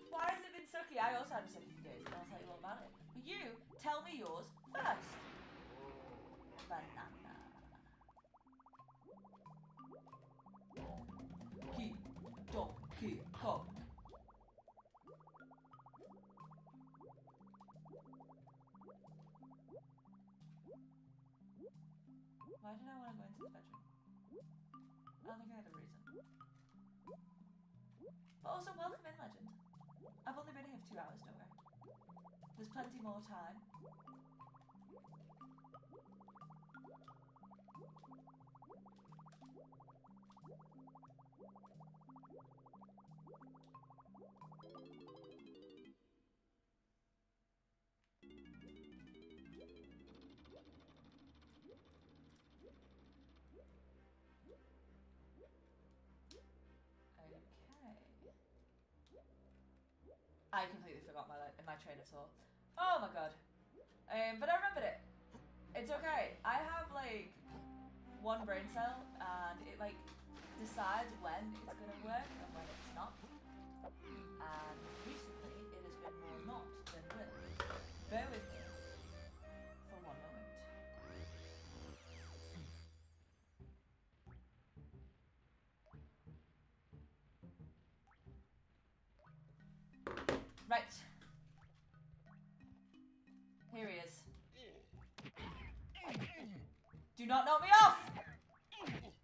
Why has it been sucky? I also had a sucky days, and I'll tell you all about it. But you, tell me yours first. Banana. Key. Donkey Kong. Why did I want to go into the bedroom? I don't think I had a reason. But also, welcome in, Legend. I've only been here for 2 hours, don't worry. There's plenty more time. I completely forgot my train of thought. Oh my god. But I remembered it. It's okay. I have like one brain cell and it like decides when it's gonna work and when it's not. And recently it has been more not than will. Bear with me for one moment. Right. Here he is. Do not knock me off!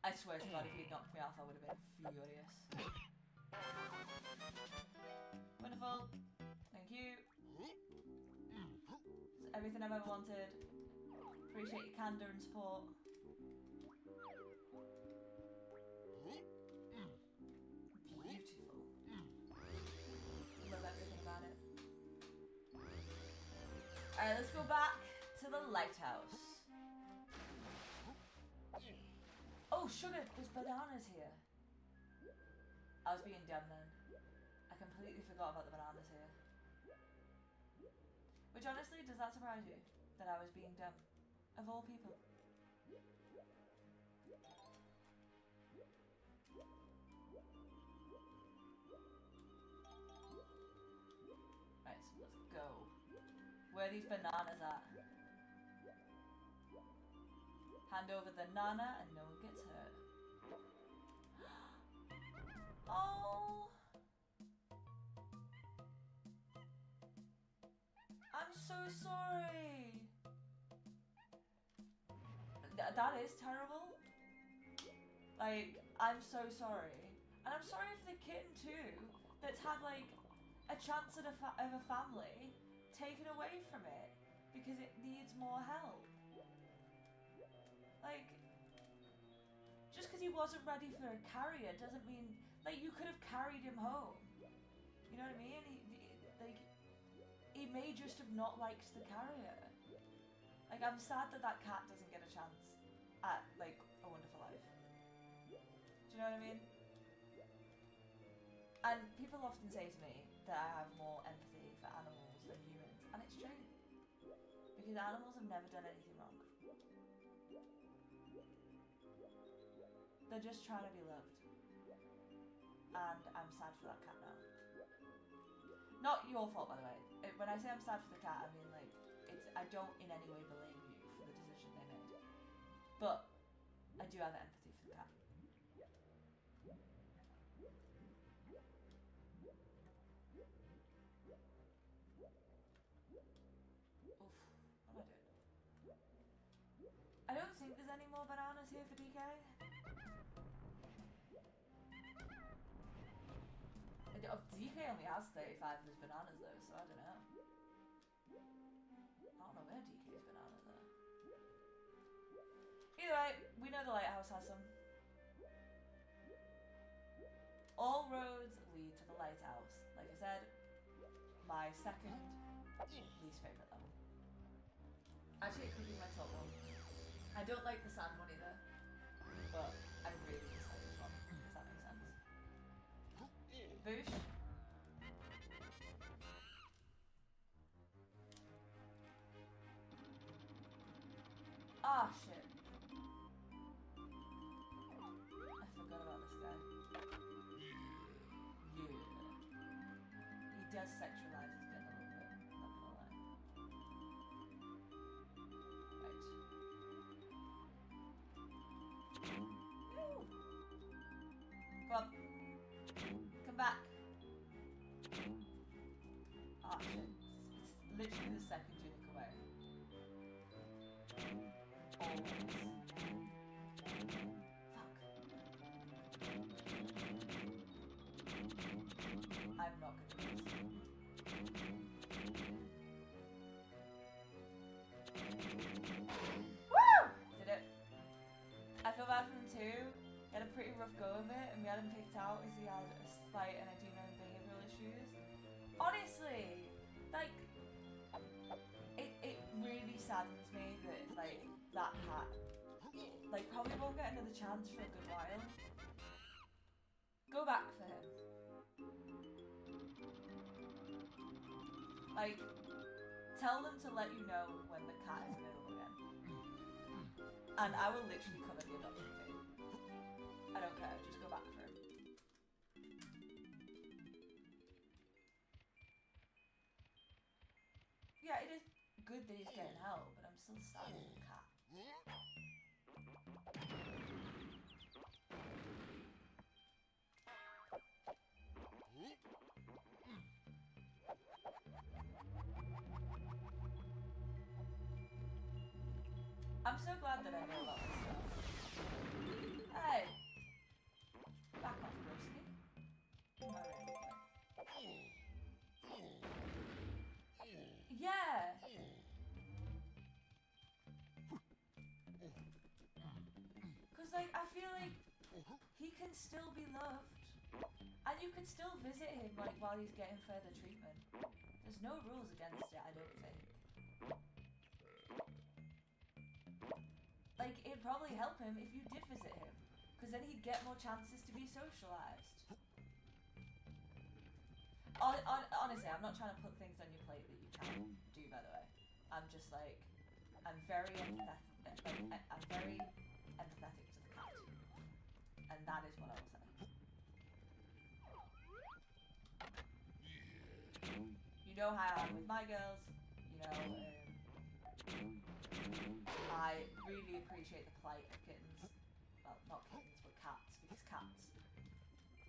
I swear to God, if he'd knocked me off, I would have been furious. Wonderful. Thank you. It's everything I've ever wanted. Appreciate your candor and support. Beautiful. Love everything about it. Alright, let's go back to the lighthouse. Oh, sugar, there's bananas here. I was being dumb then. I completely forgot about the bananas here. Which honestly, does that surprise you? That I was being dumb? Of all people. Right, so let's go. Where are these bananas at? Hand over the nana and no one gets hurt. Oh! I'm so sorry! That is terrible. Like, I'm so sorry. And I'm sorry for the kitten too, that's had like a chance at of a family taken away from it because it needs more help. Like, just because he wasn't ready for a carrier doesn't mean, like, you could have carried him home. You know what I mean? He may just have not liked the carrier. Like, I'm sad that that cat doesn't get a chance at, like, A Wonderful Life. Do you know what I mean? And people often say to me that I have more empathy for animals than humans, and it's true. Because animals have never done anything wrong. They're just trying to be loved. And I'm sad for that cat now. Not your fault, by the way. When I say I'm sad for the cat, I mean, like, I don't in any way blame you for the decision they made. But I do have empathy for the cat. Oof, what am I doing? I don't think there's any more bananas here for DK. DK only has 35 of his bananas though, so I don't know. I don't know where DK's bananas are. Either way, we know the lighthouse has some. All roads lead to the lighthouse. Like I said, my second least favourite level. Actually, it could be my top one. I don't like the sand money though, but I really dislike this one, if that makes sense. Boosh. Ah, shit. I forgot about this guy. Yeah. He does sexualize his gun a little bit, not gonna lie. Right. Woo! Come on. Come back. Ah, shit. It's literally the second you look away. Always. Fuck. I'm not good at this. Woo! Did it. I feel bad for him too. He had a pretty rough go of it, and we had him picked out as he had a slight and I do know behavioural issues. Honestly, like, it really saddens me that, like, that cat, like, probably won't get another chance for a good while. Go back for him. Like, tell them to let you know when the cat is available again. And I will literally cover the adoption fee. I don't care, just go back for him. Yeah, it is good that he's getting help, but I'm still sad for the cat. I'm so glad that I know about this stuff. Hey! Back off, broski. Yeah! Because, like, I feel like he can still be loved. And you can still visit him, like, while he's getting further treatment. There's no rules against it, I don't think. Like, it'd probably help him if you did visit him. Because then he'd get more chances to be socialised. Honestly, I'm not trying to put things on your plate that you can't do, by the way. I'm just like, I'm very empathetic to the cat. And that is what I will say. You know how I am with my girls, you know, I really appreciate the plight of kittens. Well, not kittens, but cats, because cats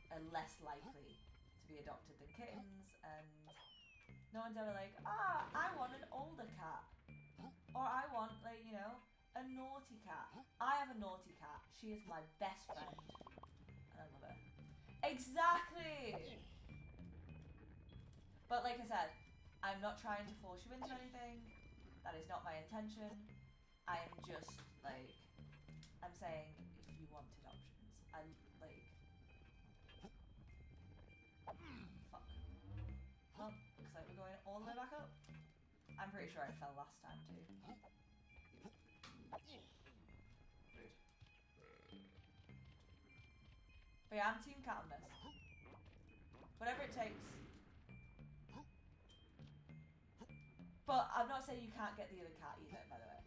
are less likely to be adopted than kittens, and no one's ever like, I want an older cat. Or I want, like, you know, a naughty cat. I have a naughty cat. She is my best friend. And I love her. Exactly! But like I said, I'm not trying to force you into anything. That is not my intention. I am just, like, I'm saying if you wanted options. I'm, like... Fuck. Well, looks like we're going all the way back up. I'm pretty sure I fell last time too. Rude. But yeah, I'm team cat on this. Whatever it takes. But I'm not saying you can't get the other cat either, by the way.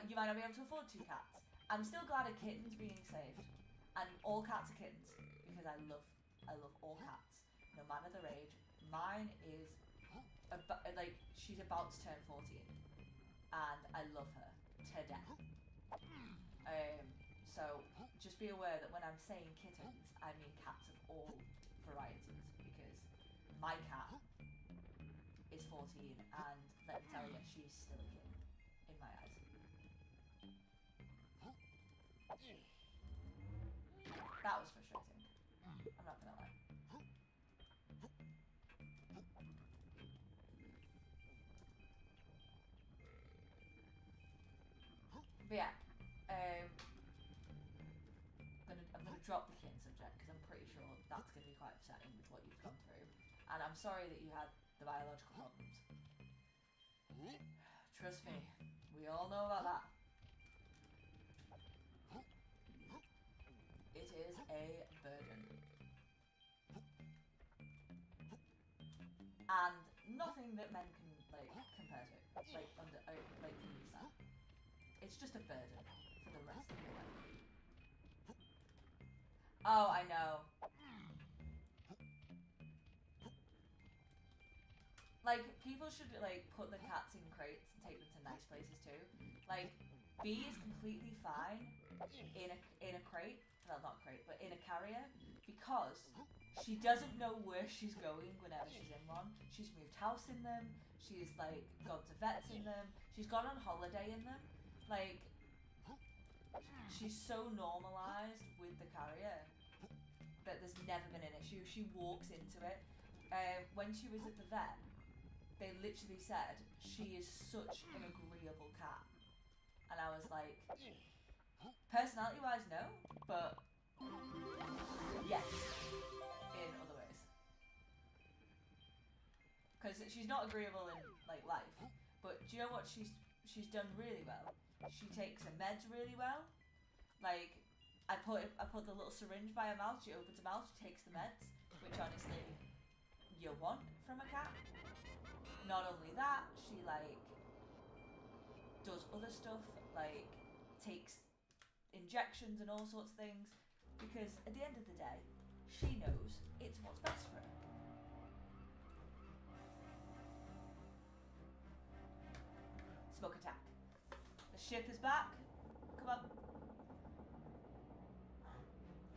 You might not be able to afford 2 cats. I'm still glad a kitten's being saved. And all cats are kittens. Because I love all cats. No matter their age. Mine is, like, she's about to turn 14. And I love her to death. I So just be aware that when I'm saying kittens, I mean cats of all varieties, because my cat is 14, and let me tell you, she's still a kid in my eyes. That was frustrating. I'm not gonna lie. But yeah, I'm gonna drop the kitten subject because I'm pretty sure that's gonna be quite upsetting with what you've gone through, and I'm sorry that you had the biological problems. Trust me, we all know about that. It is a burden, and nothing that men can like compare to, like can use that. It's just a burden for the rest of your life. Oh, I know. Like, people should, like, put the cats in crates and take them to nice places too. Like, B is completely fine in a crate, well, not crate, but in a carrier, because she doesn't know where she's going whenever she's in one. She's moved house in them, she's, like, gone to vets in them, she's gone on holiday in them. Like, she's so normalised with the carrier that there's never been an issue. She walks into it. When she was at the vet, they literally said she is such an agreeable cat, and I was like, personality wise no, but yes in other ways, because she's not agreeable in like life, but do you know what she's done really well? She takes her meds really well. Like, I put the little syringe by her mouth, she opens her mouth, she takes the meds, which honestly you want from a cat. Not only that, she like does other stuff, like takes injections and all sorts of things, because at the end of the day, she knows it's what's best for her. Smoke attack. The ship is back. Come on.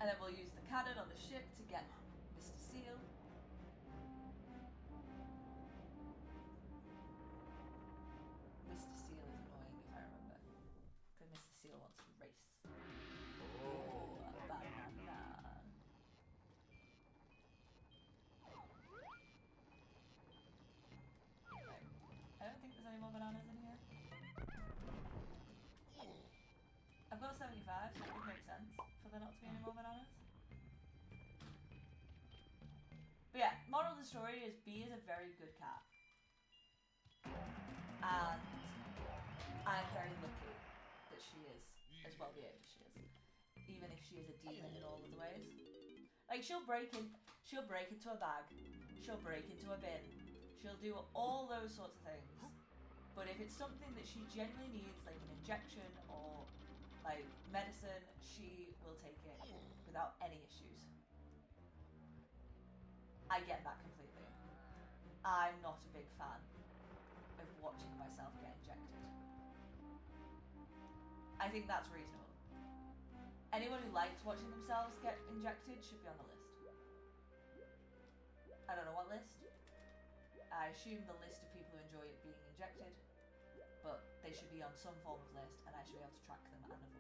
And then we'll use the cannon on the ship to get Mr. Seal. Mr. Seal is annoying if I remember, because Mr. Seal wants to race. Oh, banana. Right. I don't think there's any more bananas in here. I've got 75, so it would make sense for there not to be any more bananas. But yeah, moral of the story is B is a very good cat. And I'm very lucky that she is as well behaved as she is. Even if she is a demon in all of the ways. Like, she'll break into a bag, she'll break into a bin, she'll do all those sorts of things. But if it's something that she genuinely needs, like an injection or like medicine, she will take it without any issues. I get that completely. I'm not a big fan of watching myself get injected. I think that's reasonable. Anyone who likes watching themselves get injected should be on the list. I don't know what list. I assume the list of people who enjoy it being injected, but they should be on some form of list, and I should be able to track them and avoid them.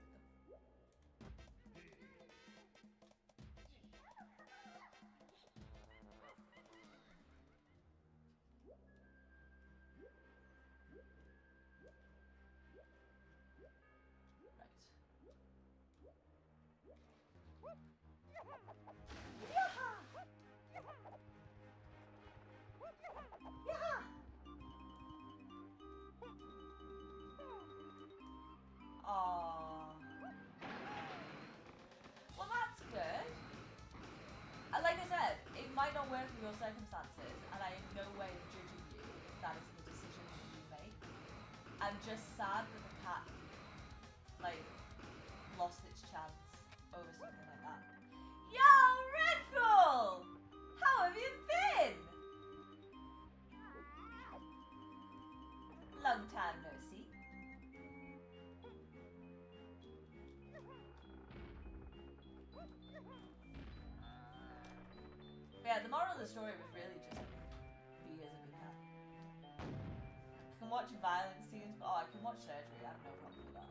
Aww. Well, that's good. Like I said, it might not work in your circumstances, and I am no way judging you if that is the decision that you make. I'm just sad that the cat, like, lost its chance over something like that. Yo, Redfall! How have you been? Long time no see. the story was really just be as a good cat. I can watch violent scenes, but I can watch surgery. I have no problem with that.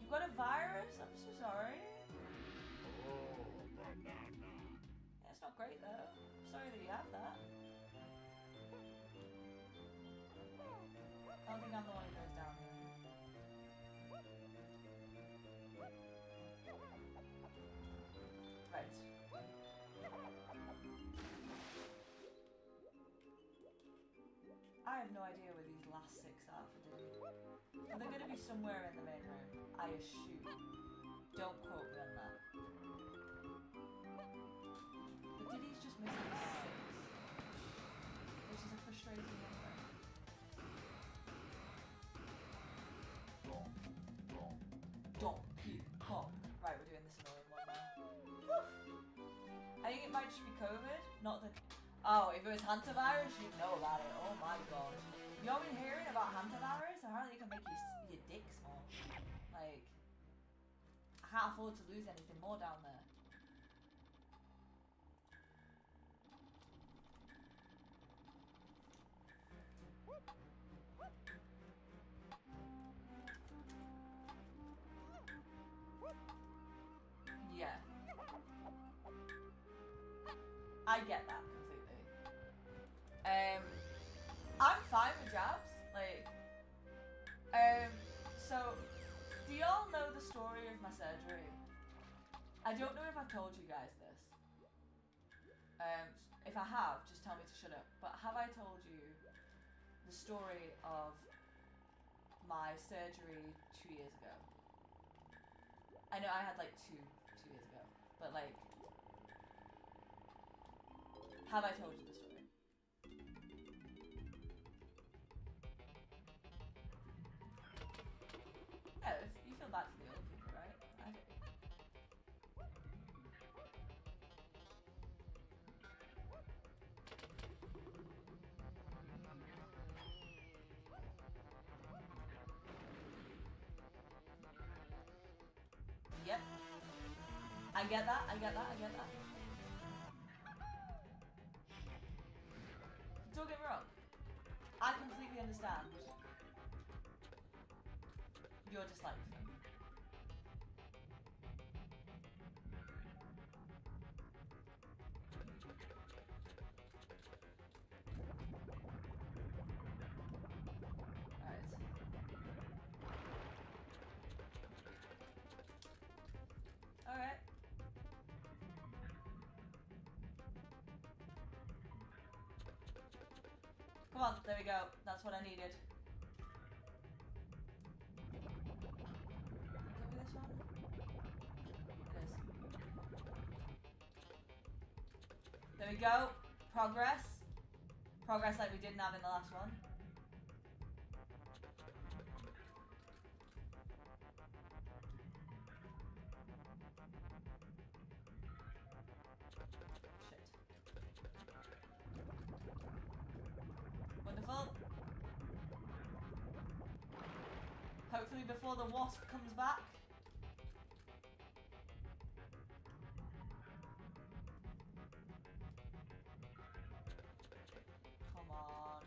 You got a virus? I'm so sorry. Yeah, it's not great though. I'm sorry that you have that. I don't think I'm the one who goes down here. Right. I have no idea where these last 6 are for Diddy. Are they going to be somewhere in the main room? I assume. Don't quote me on that. But Diddy's just missing 6. Which is a frustrating number. Donkey Kong. Right, we're doing this annoying one now. Woo. I think it might just be COVID, not the... Oh, if it was hantavirus, you'd know about it. Oh my god. You all been hearing about hantavirus? Apparently it can make your dick small. Like, I can't afford to lose anything more down there. Yeah. I get that completely. I'm fine with jabs. Like, so, do y'all know the story of my surgery? I don't know if I've told you guys this. If I have, just tell me to shut up. But have I told you the story of my surgery 2 years ago? I know I had like two years ago, but like, have I told you the story? Yeah, if you feel bad for the old people, right? I do. Yep. I get that, I get that, I get that. Don't get me wrong. I completely understand your dislike for them. Alright. Alright. Come on, there we go. That's what I needed. Can we go this one? It is. There we go. Progress. Progress like we didn't have in the last one. Wonderful. Hopefully before the wasp comes back. Come on.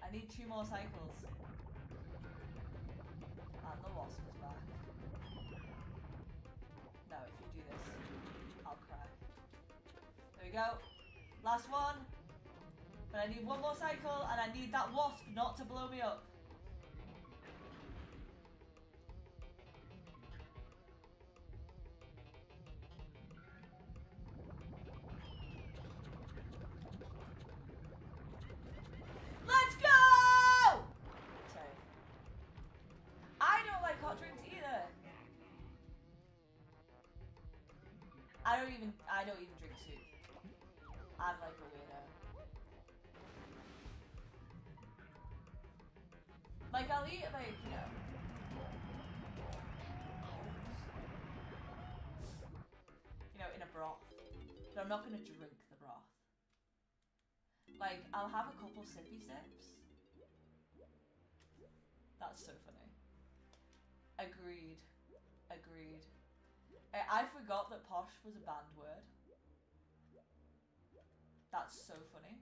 I need 2 more cycles. And the wasp is back. No, if you do this, I'll cry. There we go. Last one. But I need 1 more cycle, and I need that wasp not to blow me up. Let's go! Sorry. I don't like hot drinks either. I don't even drink soup. I'm like a weirdo. Like, I'll eat, like, you know. You know, in a broth. But I'm not gonna drink the broth. Like, I'll have a couple sippy sips. That's so funny. Agreed. Agreed. I forgot that posh was a banned word. That's so funny.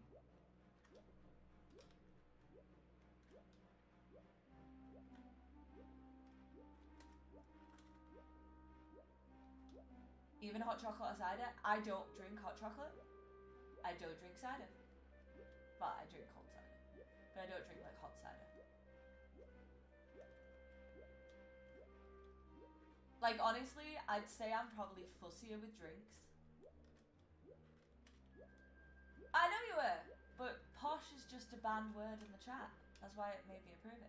Even hot chocolate or cider? I don't drink hot chocolate. I don't drink cider. Well, I drink cold cider. But I don't drink like hot cider. Like honestly, I'd say I'm probably fussier with drinks. I know you were, but posh is just a banned word in the chat. That's why it made me approve it.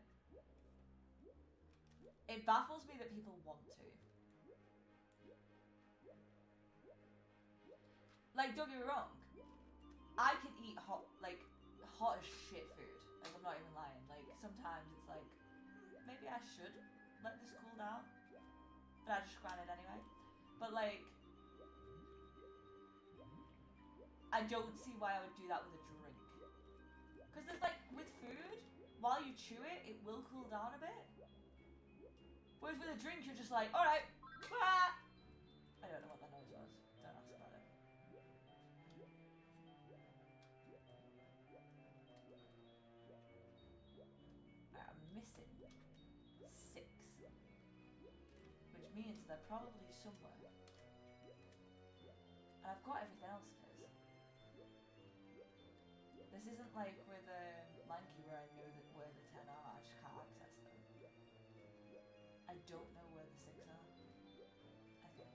It baffles me that people want to. Like, don't get me wrong. I can eat hot as shit food. Like, I'm not even lying. Like, sometimes it's like, maybe I should let this cool down. But I just grind it anyway. But like, I don't see why I would do that with a drink. Because there's like, with food, while you chew it, it will cool down a bit. Whereas with a drink, you're just like, alright, ah! I don't know what that noise was. Don't ask about it. I'm missing 6. Which means they're probably somewhere. And I've got everything else of his. This isn't like with Lanky where I know that where the 10 are, I just can't access them. I don't know where the 6 are. I think.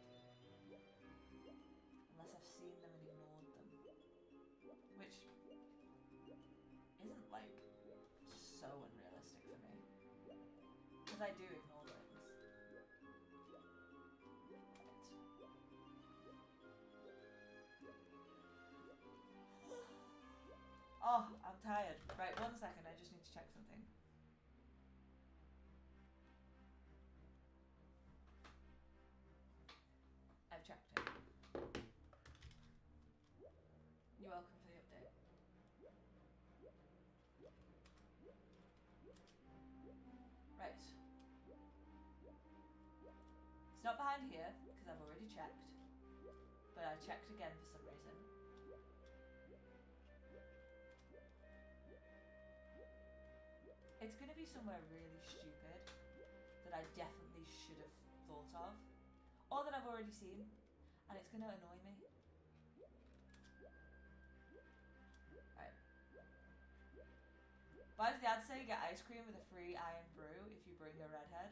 Unless I've seen them and ignored them. Which isn't like so unrealistic for me. Because I do ignore things. Oh, I'm tired. Right, 1 second, I just need to check something. I've checked it. You're welcome for the update. Right. It's not behind here, because I've already checked. But I checked again for some reason. It's going to be somewhere really stupid that I definitely should have thought of, or that I've already seen, and it's going to annoy me. Right. Why does the ad say get ice cream with a free iron brew if you bring a redhead?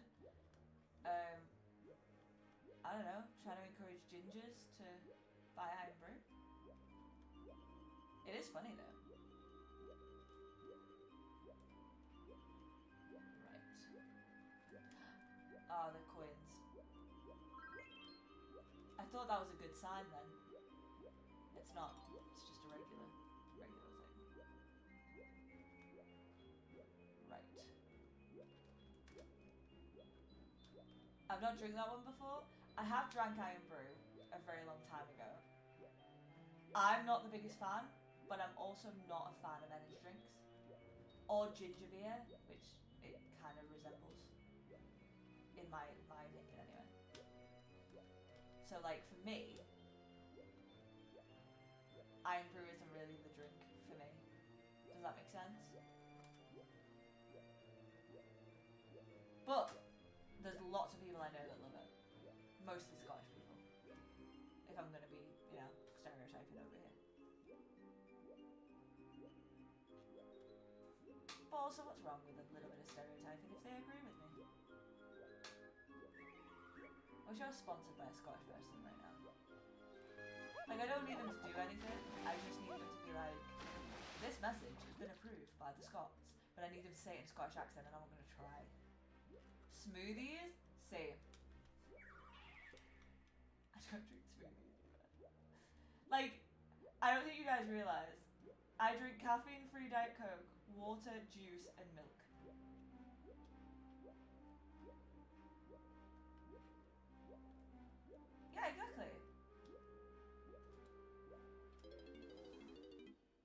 I don't know, trying to encourage gingers to buy iron brew? It is funny though. Oh, the coins. I thought that was a good sign then. It's not. It's just a regular thing. Right. I've not drank that one before. I have drank Iron Brew a very long time ago. I'm not the biggest fan, but I'm also not a fan of energy drinks. Or ginger beer, which it kind of resembles. In my opinion anyway. So like for me, Iron Brew isn't really the drink for me. Does that make sense? But there's lots of people I know that love it. Mostly Scottish people. If I'm gonna be, you know, stereotyping over here. But also what's wrong with a little bit of stereotyping if they agree with me? I wish I was sponsored by a Scottish person right now. Like, I don't need them to do anything. I just need them to be like, this message has been approved by the Scots. But I need them to say it in a Scottish accent, and I'm going to try. Smoothies? Same. I don't drink smoothies. Like, I don't think you guys realise. I drink caffeine-free Diet Coke, water, juice, and milk. Yeah, exactly.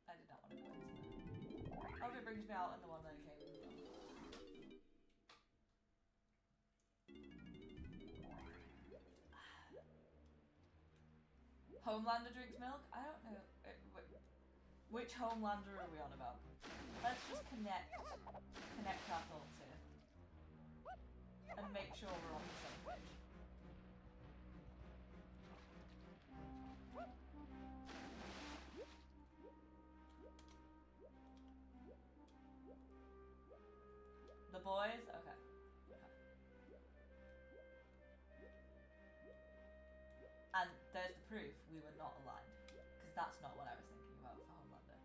I did not want to go into that. I hope it brings me out in the one that I came from. Homelander drinks milk? I don't know. Which Homelander are we on about? Let's just connect our thoughts here. And make sure we're on the same page. The boys? Okay. And there's the proof we were not aligned. Because that's not what I was thinking about for Homelander.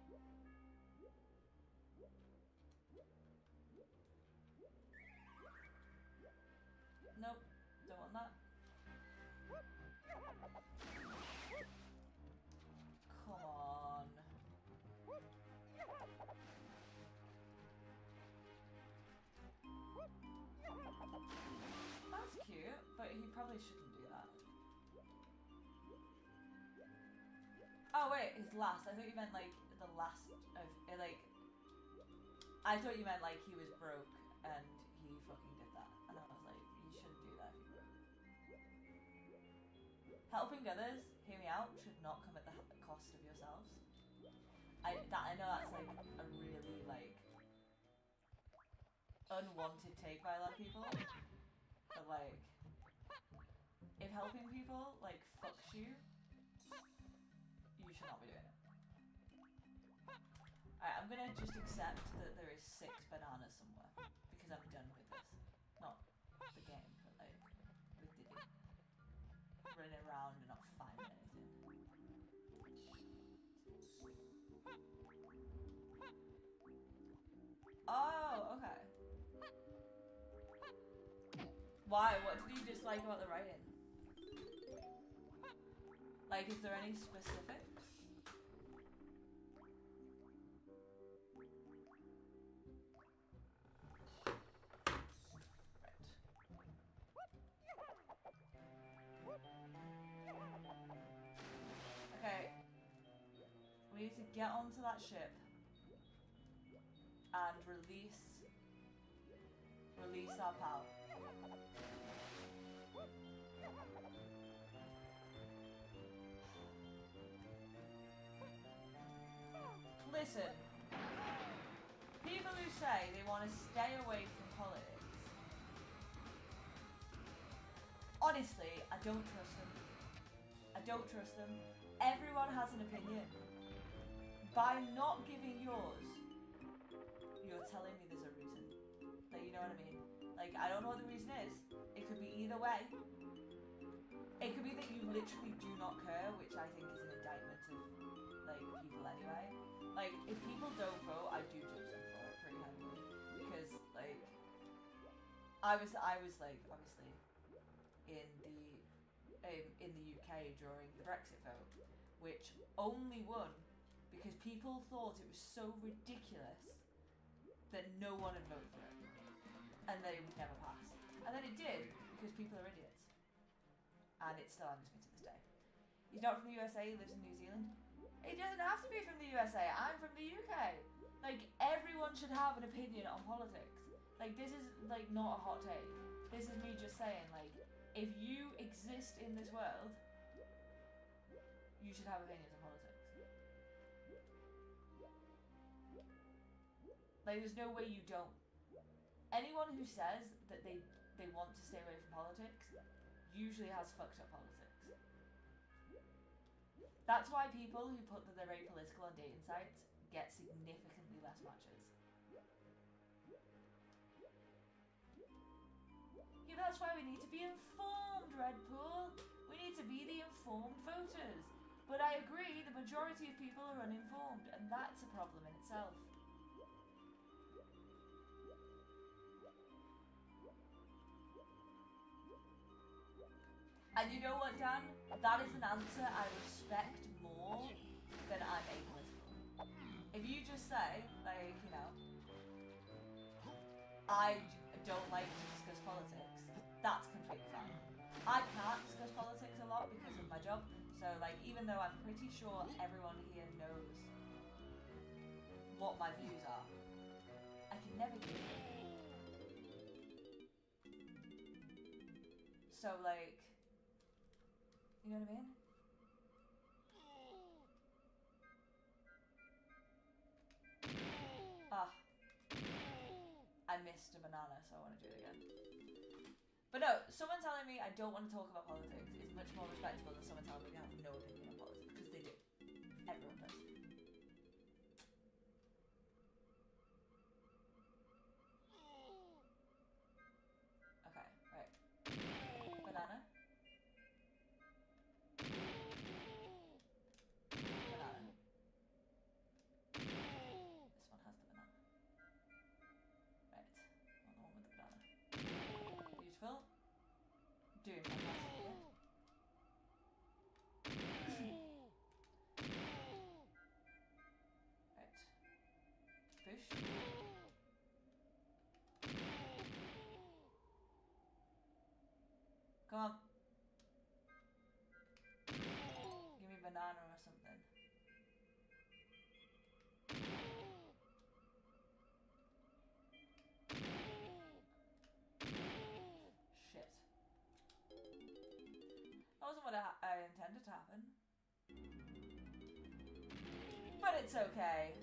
Nope, don't want that. Come on. That's cute, but he probably shouldn't do that. Oh wait, his last. I thought you meant like the last of like. I thought you meant like he was broke and he fucking did that, and I was like, you shouldn't do that if you're broke. Helping others, hear me out, should not come at the cost of yourselves. I know that's like a really like unwanted take by a lot of people, but like if helping people like fucks you, you should not be doing it. Alright, I'm gonna just accept that there is 6 bananas somewhere because I'm done with this. Not the game, but like with Diddy running around and not finding anything. Oh, okay. Why? What did you dislike about the writing? Like, is there any specifics? Right. Okay. We need to get onto that ship and release our pal. Listen, people who say they want to stay away from politics, honestly, I don't trust them. I don't trust them. Everyone has an opinion. By not giving yours, you're telling me there's a reason. Like, you know what I mean? Like, I don't know what the reason is. It could be either way. It could be that you literally do not care, which I think is an indictment of, like, people anyway. Like, if people don't vote, I do judge them for it pretty heavily. Because, like, I was like, obviously, in the UK during the Brexit vote, which only won because people thought it was so ridiculous that no one had voted for it. And that it would never pass. And then it did, because people are idiots. And it still angers me to this day. He's not from the USA, he lives in New Zealand. It doesn't have to be from the USA, I'm from the UK. Like, everyone should have an opinion on politics. Like, this is, like, not a hot take. This is me just saying, like, if you exist in this world, you should have opinions on politics. Like, there's no way you don't. Anyone who says that they want to stay away from politics usually has fucked up politics. That's why people who put that they're very political on dating sites get significantly less matches. Yeah, that's why we need to be informed, Redpool. We need to be the informed voters. But I agree, the majority of people are uninformed, and that's a problem in itself. And you know what, Dan? That is an answer I respect more than I'm apolitical. If you just say, like, you know, I don't like to discuss politics, that's completely fine. I can't discuss politics a lot because of my job, so, like, even though I'm pretty sure everyone here knows what my views are, I can never give them. So, like, you know what I mean? banana, so I want to do it again. But no, someone telling me I don't want to talk about politics is much more respectable than someone telling me they have no opinion on politics, because they do. Everyone does. Okay, right. Banana. Banana. This one has the banana. Right. Not the one with the banana. Beautiful. Doing fantastic here. Right. Push. Come on. Give me banana or something. Shit. That wasn't what I intended to happen. But it's okay.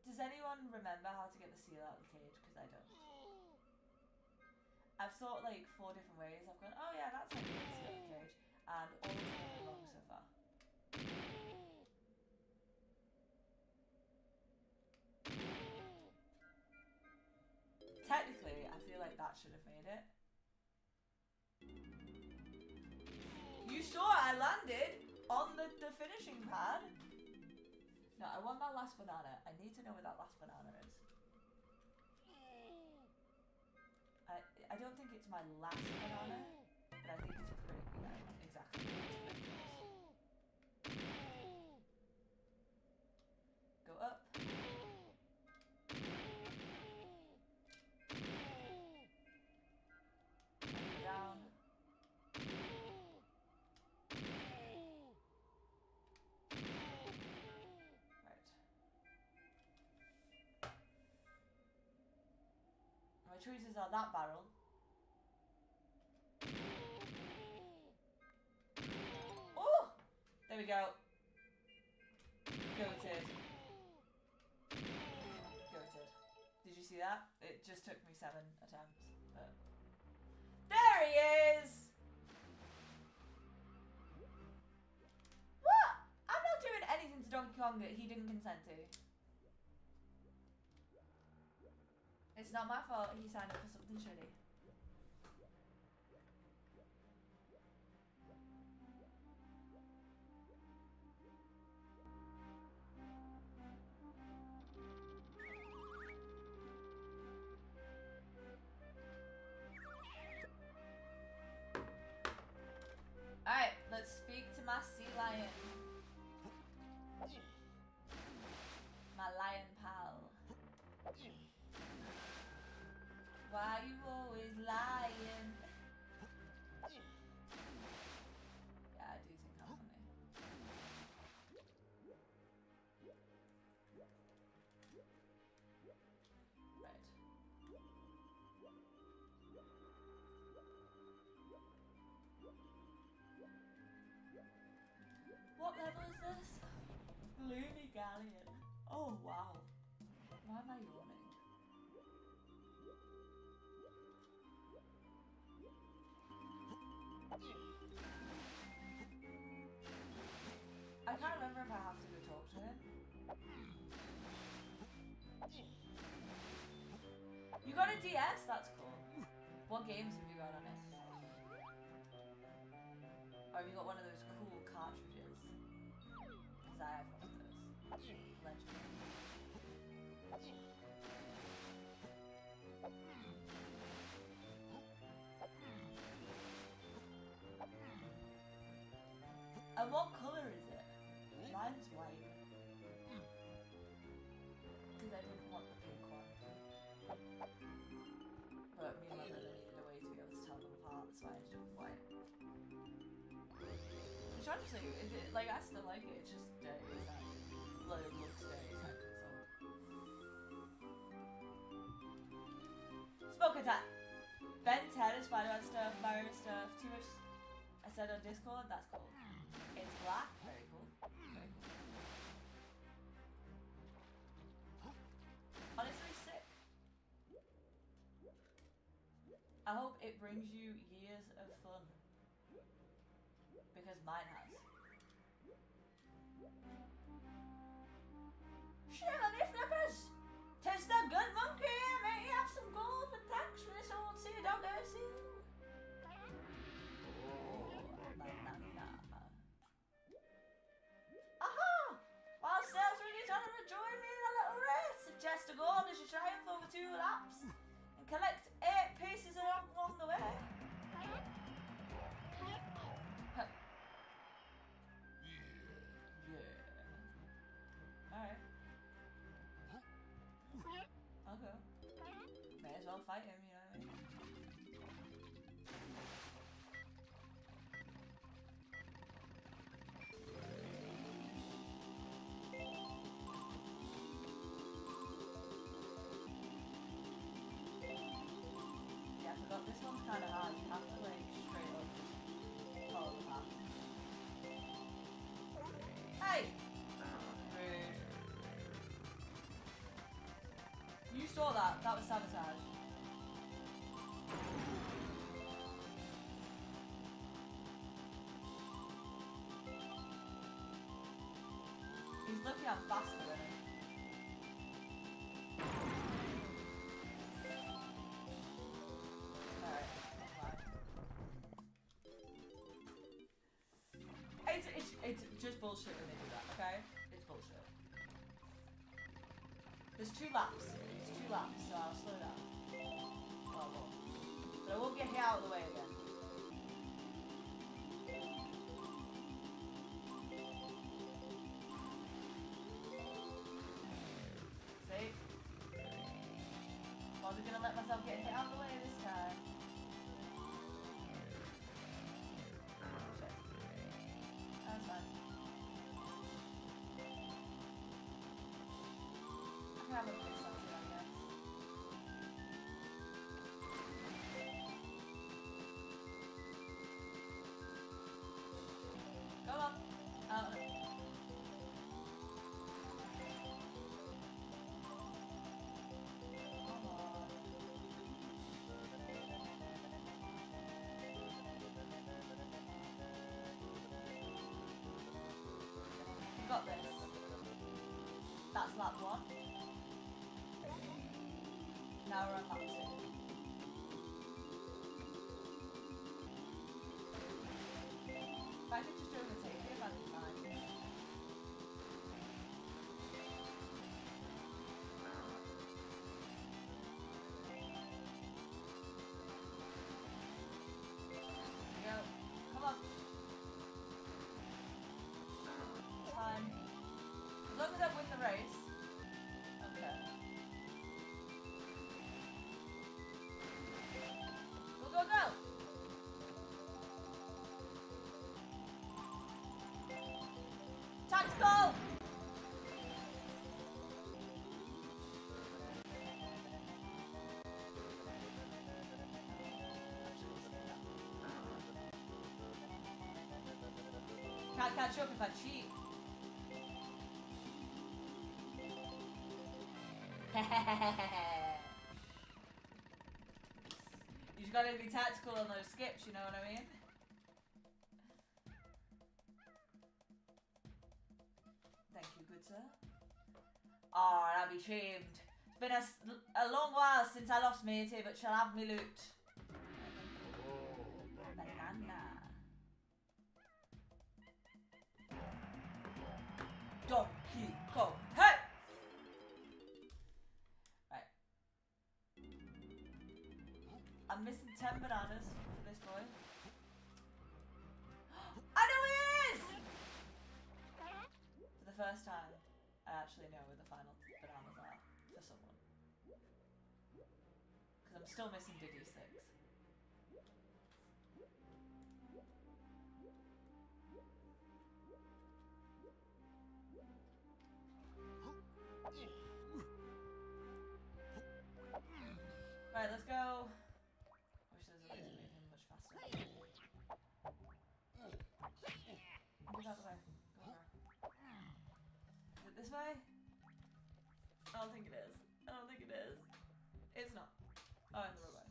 Does anyone remember how to get the seal out of the cage? Because I don't. I've thought like 4 different ways. I've gone, oh yeah, that's how you get the seal out of the cage. And all of them have been wrong so far. Technically, I feel like that should have made it. You saw I landed on the finishing pad. No, I want my last banana. I need to know where that last banana is. I don't think it's my last banana, but I think it's pretty, yeah, exactly. Go up. Go down. My choices are that barrel. Oh! There we go. Goated. Goated. Did you see that? It just took me 7 attempts. But there he is! What? I'm not doing anything to Donkey Kong that he didn't consent to. It's not my fault he signed up for something shitty. Alright, let's speak to my sea lion. My lion pal. Why you always lying? Yeah, I do think I'm funny. Right. What level is this? Gloomy Galleon. Oh wow. Why am I yawning? I can't remember if I have to go talk to him. You got a DS? That's cool. What games have you got on it? Or have you got one of those cool cartridges? Because I have one of those. Legendary. And what colour is it? Mine's white. Because I didn't want the pink one. But me and my brother needed a way to be able to tell them apart, so I ended up with white. Which honestly, is it, like, I still like it, it's just dirty as heck. Well, it looks dirty as heck, so. Smoke attack! Ben 10 is Spider-Man stuff, Mario stuff, too much. I said on Discord, that's cool. It's black, very cool. Very cool. I hope it brings you years of fun. Because mine has. Shively flippers! Tis the good monkey! May he have some gold for thanks for this old sea dog I see. Banana. Aha! While sails with each other, join me in a little race. If chest of gold is your triumph over 2 laps. And collect 8 pieces along the way. Huh. Yeah. Alright. Okay. May as well fight him, you know what I mean? Yeah, I forgot this one's kind of hard. You have to like straight up just follow the path. Hey! You saw that. That was sabotage. He's lucky I'm faster than him. Alright, that's fine. It's just bullshit when they do that, okay? It's bullshit. There's 2 laps. It's 2 laps, so I'll slow down. Oh, well. But I won't get hit out of the way again. See? Wasn't gonna let myself get hit out of the way this time. Shit. That's fine. I can have a place something, I guess. Go on. Come on. You got this. That's lap 1. Now we're on lap 2. If I could just overtake you, that'd be fine. Go. Come on. It's fine. As long as I win the race. Okay. Go, go, go! Tactical! Can't catch up if I cheat. You just gotta be tactical on those skips, you know what I mean? Thank you, good sir. Oh, I'll be shamed. It's been a long while since I lost matey, but shall have me loot. Banana. Donkey Kong. Hey! Right. I'm missing 10 bananas for this boy. I know who he is! For the first time, I actually know where the final bananas are for someone. Because I'm still missing Diddy 6. Right, let's go. I wish there was a way to move him much faster. Move out the way. Go over. Is it this way? I don't think it is. I don't think it is. It's not. Oh, in the wrong way.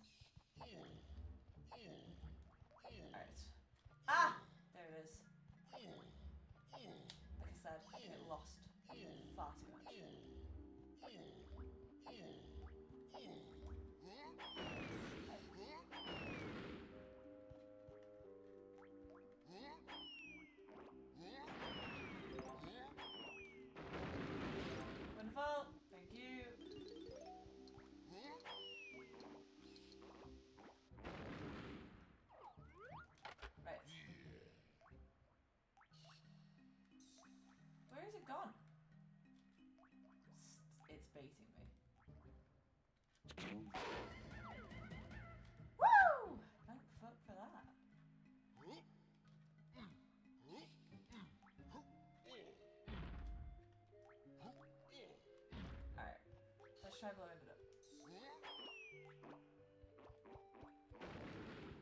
try blowing it up.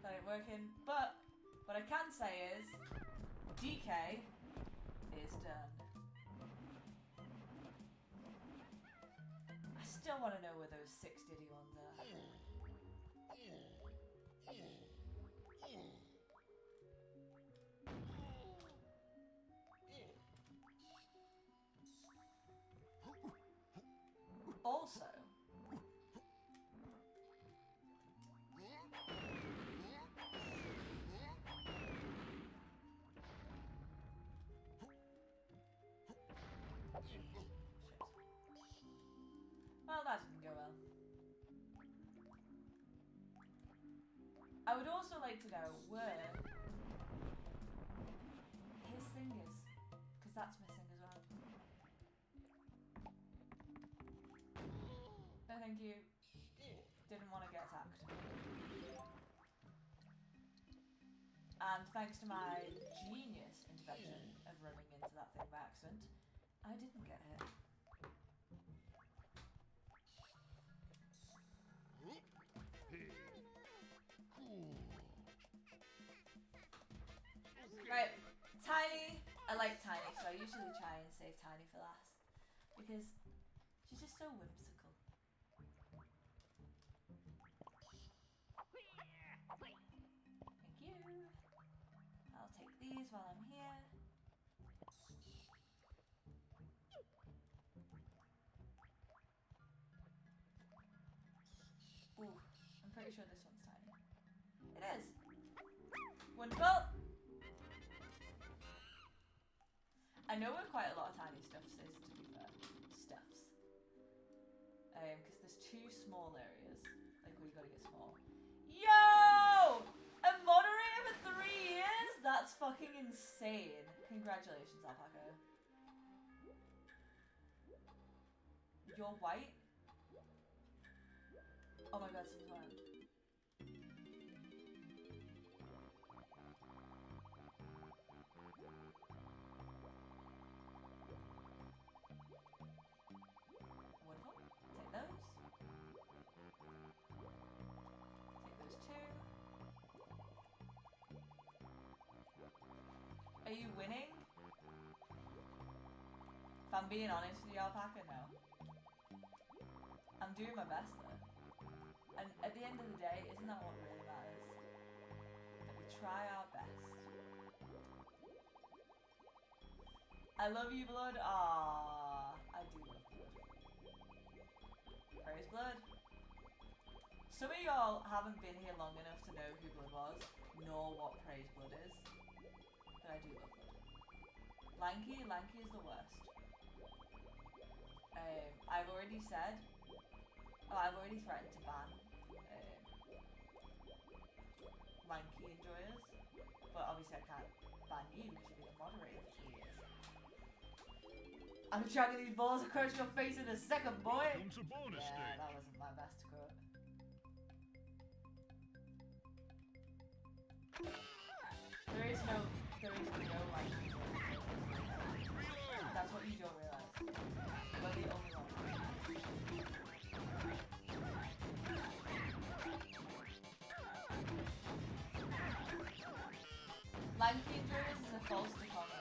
That ain't working. But what I can say is DK is done. I still want to know where those 6 Diddy ones are. Also, well, that didn't go well. I would also like to know where his thing is, because that's missing as well. No, thank you. Didn't want to get attacked. And thanks to my genius intervention of running into that thing by accident, I didn't get hit. Right, Tiny. I like Tiny, so I usually try and save Tiny for last. Because she's just so whimsical. Thank you. I'll take these while I'm here. Ooh, I'm pretty sure this one's Tiny. It is. Wonderful. I know where quite a lot of Tiny stuffs is, to be fair. Stuffs. Because there's 2 small areas. Like, where you gotta get small. Yo! A moderator for 3 years? That's fucking insane. Congratulations, Alpaca. You're white? Oh my god, so fun. Are you winning? If I'm being honest with you, Alpaca, no. I'm doing my best though. And at the end of the day, isn't that what really matters? That we try our best. I love you, Blood. Ah, I do love Blood. Praise Blood. Some of y'all haven't been here long enough to know who Blood was, nor what Praise Blood is. But I do love Blood. Lanky is the worst. I've already said, I've already threatened to ban Lanky enjoyers, but obviously I can't ban you because you've been a moderator for 2 years. I'm dragging these balls across your face in a second, boy! Welcome to bonus Yeah, stage. that wasn't my best quote. There is no Lanky. That's what you don't realise. We're the only one. Lanky endurance is a false dichotomy.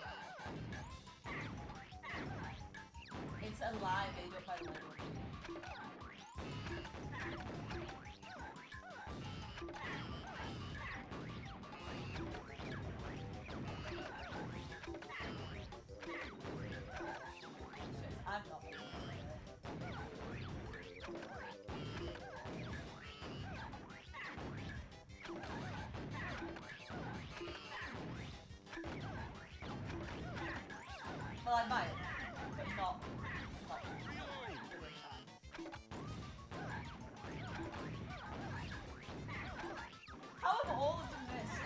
It's a lie made up by the majority. I'm not. Well, I might, but not during time. How have all of them missed?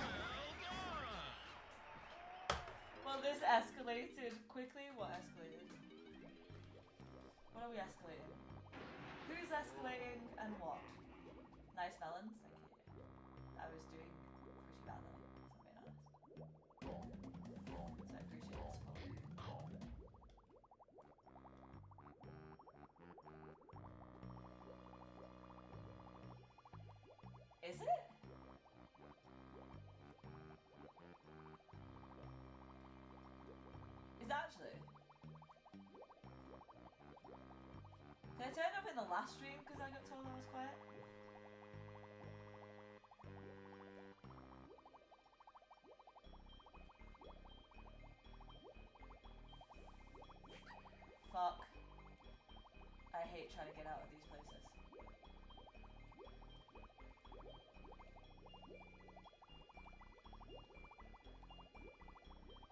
Well, this escalated quickly. What escalated? What are we escalating? Who's escalating and what? Nice melons, thank you. I was doing pretty badly, if I'm being honest. So I appreciate this support. actually? Did I turn up in the last stream because I got told I was quiet? Fuck. I hate trying to get out of these places.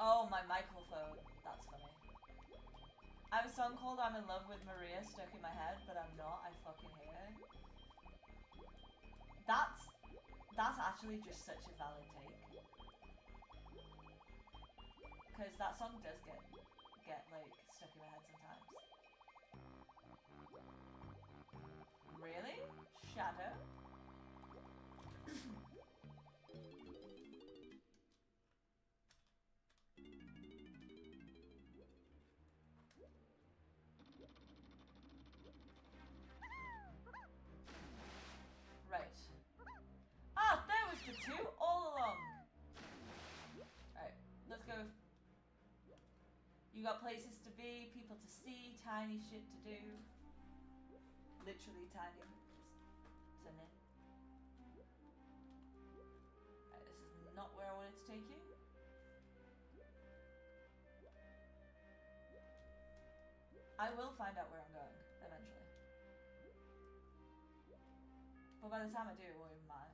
Oh, my microphone. That's funny. I have a song called I'm in Love with Maria stuck in my head, but I'm not. I fucking hate it. That's actually just such a valid take. Because that song does get like stuck in my head sometimes. Really? Shadow? Right. Ah, there was the two all along. Right, let's go. You got places to be, people to see, tiny shit to do. Literally tiny. Isn't it? Right, this is not where I wanted to take you. I will find out where I'm going eventually. But by the time I do, it won't even matter.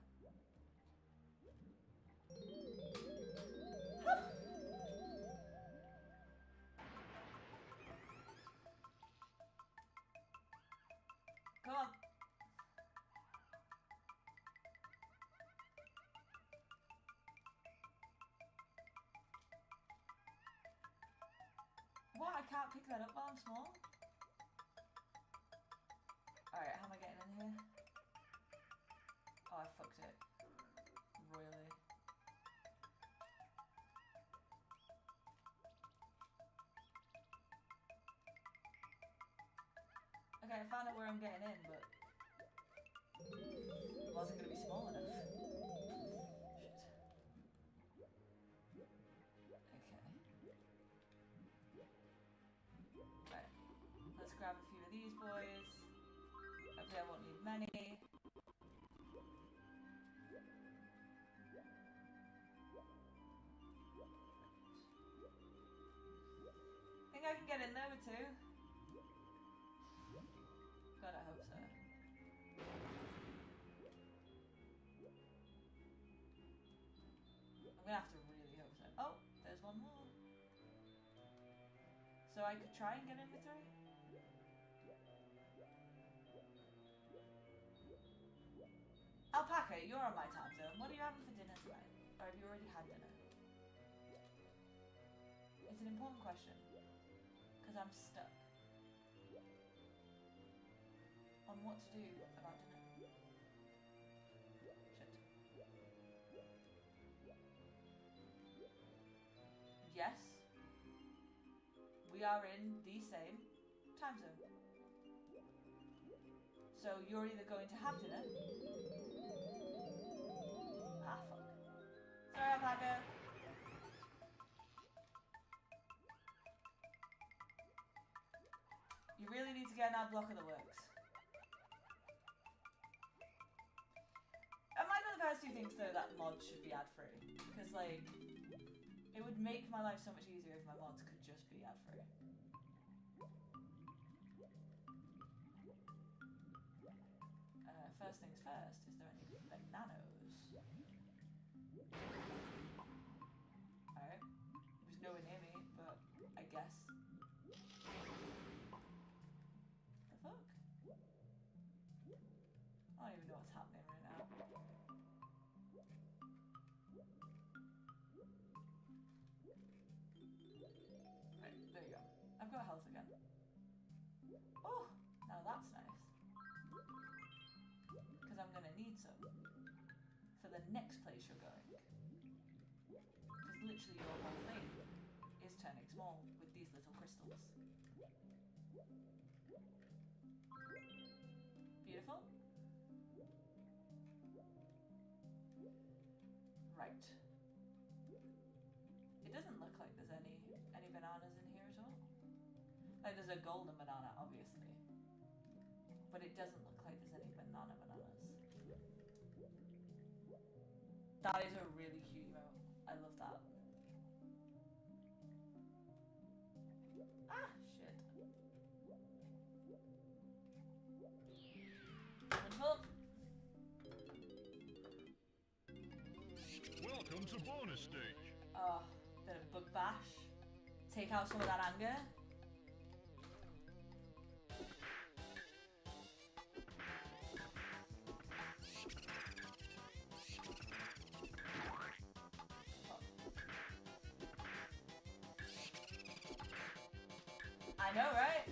Come on. What? I can't pick that up while I'm small? Alright, how am I getting in here? Oh, I fucked it. Royally. Okay, I found out where I'm getting in, but it wasn't going to be small enough. Shit. Okay. Right. Let's grab a few of these boys. Hopefully I won't need many. Think I can get in there with two? God, I hope so. I'm gonna have to really hope so. Oh, there's one more. So I could try and get in with three? Alpaca, you're on my time zone. What are you having for dinner tonight? Or have you already had dinner? It's an important question. Because I'm stuck on what to do about dinner. Shit. Yes. We are in the same time zone. So you're either going to have dinner. Ah, fuck. Sorry, Alpaca. You really need to get an ad block of the works. I might be the person who thinks though that mods should be ad free. Because like, it would make my life so much easier if my mods could just be ad free. First things first, is there any bananas? Alright. There's nowhere near me, but I guess. The fuck? I don't even know what's happening right now. Right, there you go. I've got health again. Oh, now that's nice. Because I'm gonna need some for the next place you're going. Because literally your whole thing is turning small with these little crystals. Beautiful. Right. It doesn't look like there's any bananas in here at Like there's a golden banana, obviously. But it doesn't look like there's any bananas. That is a really cute emote. I love that. Ah, shit. Wonderful. Welcome to bonus stage. Oh, bit of bug bash. Take out some of that anger. I know, right?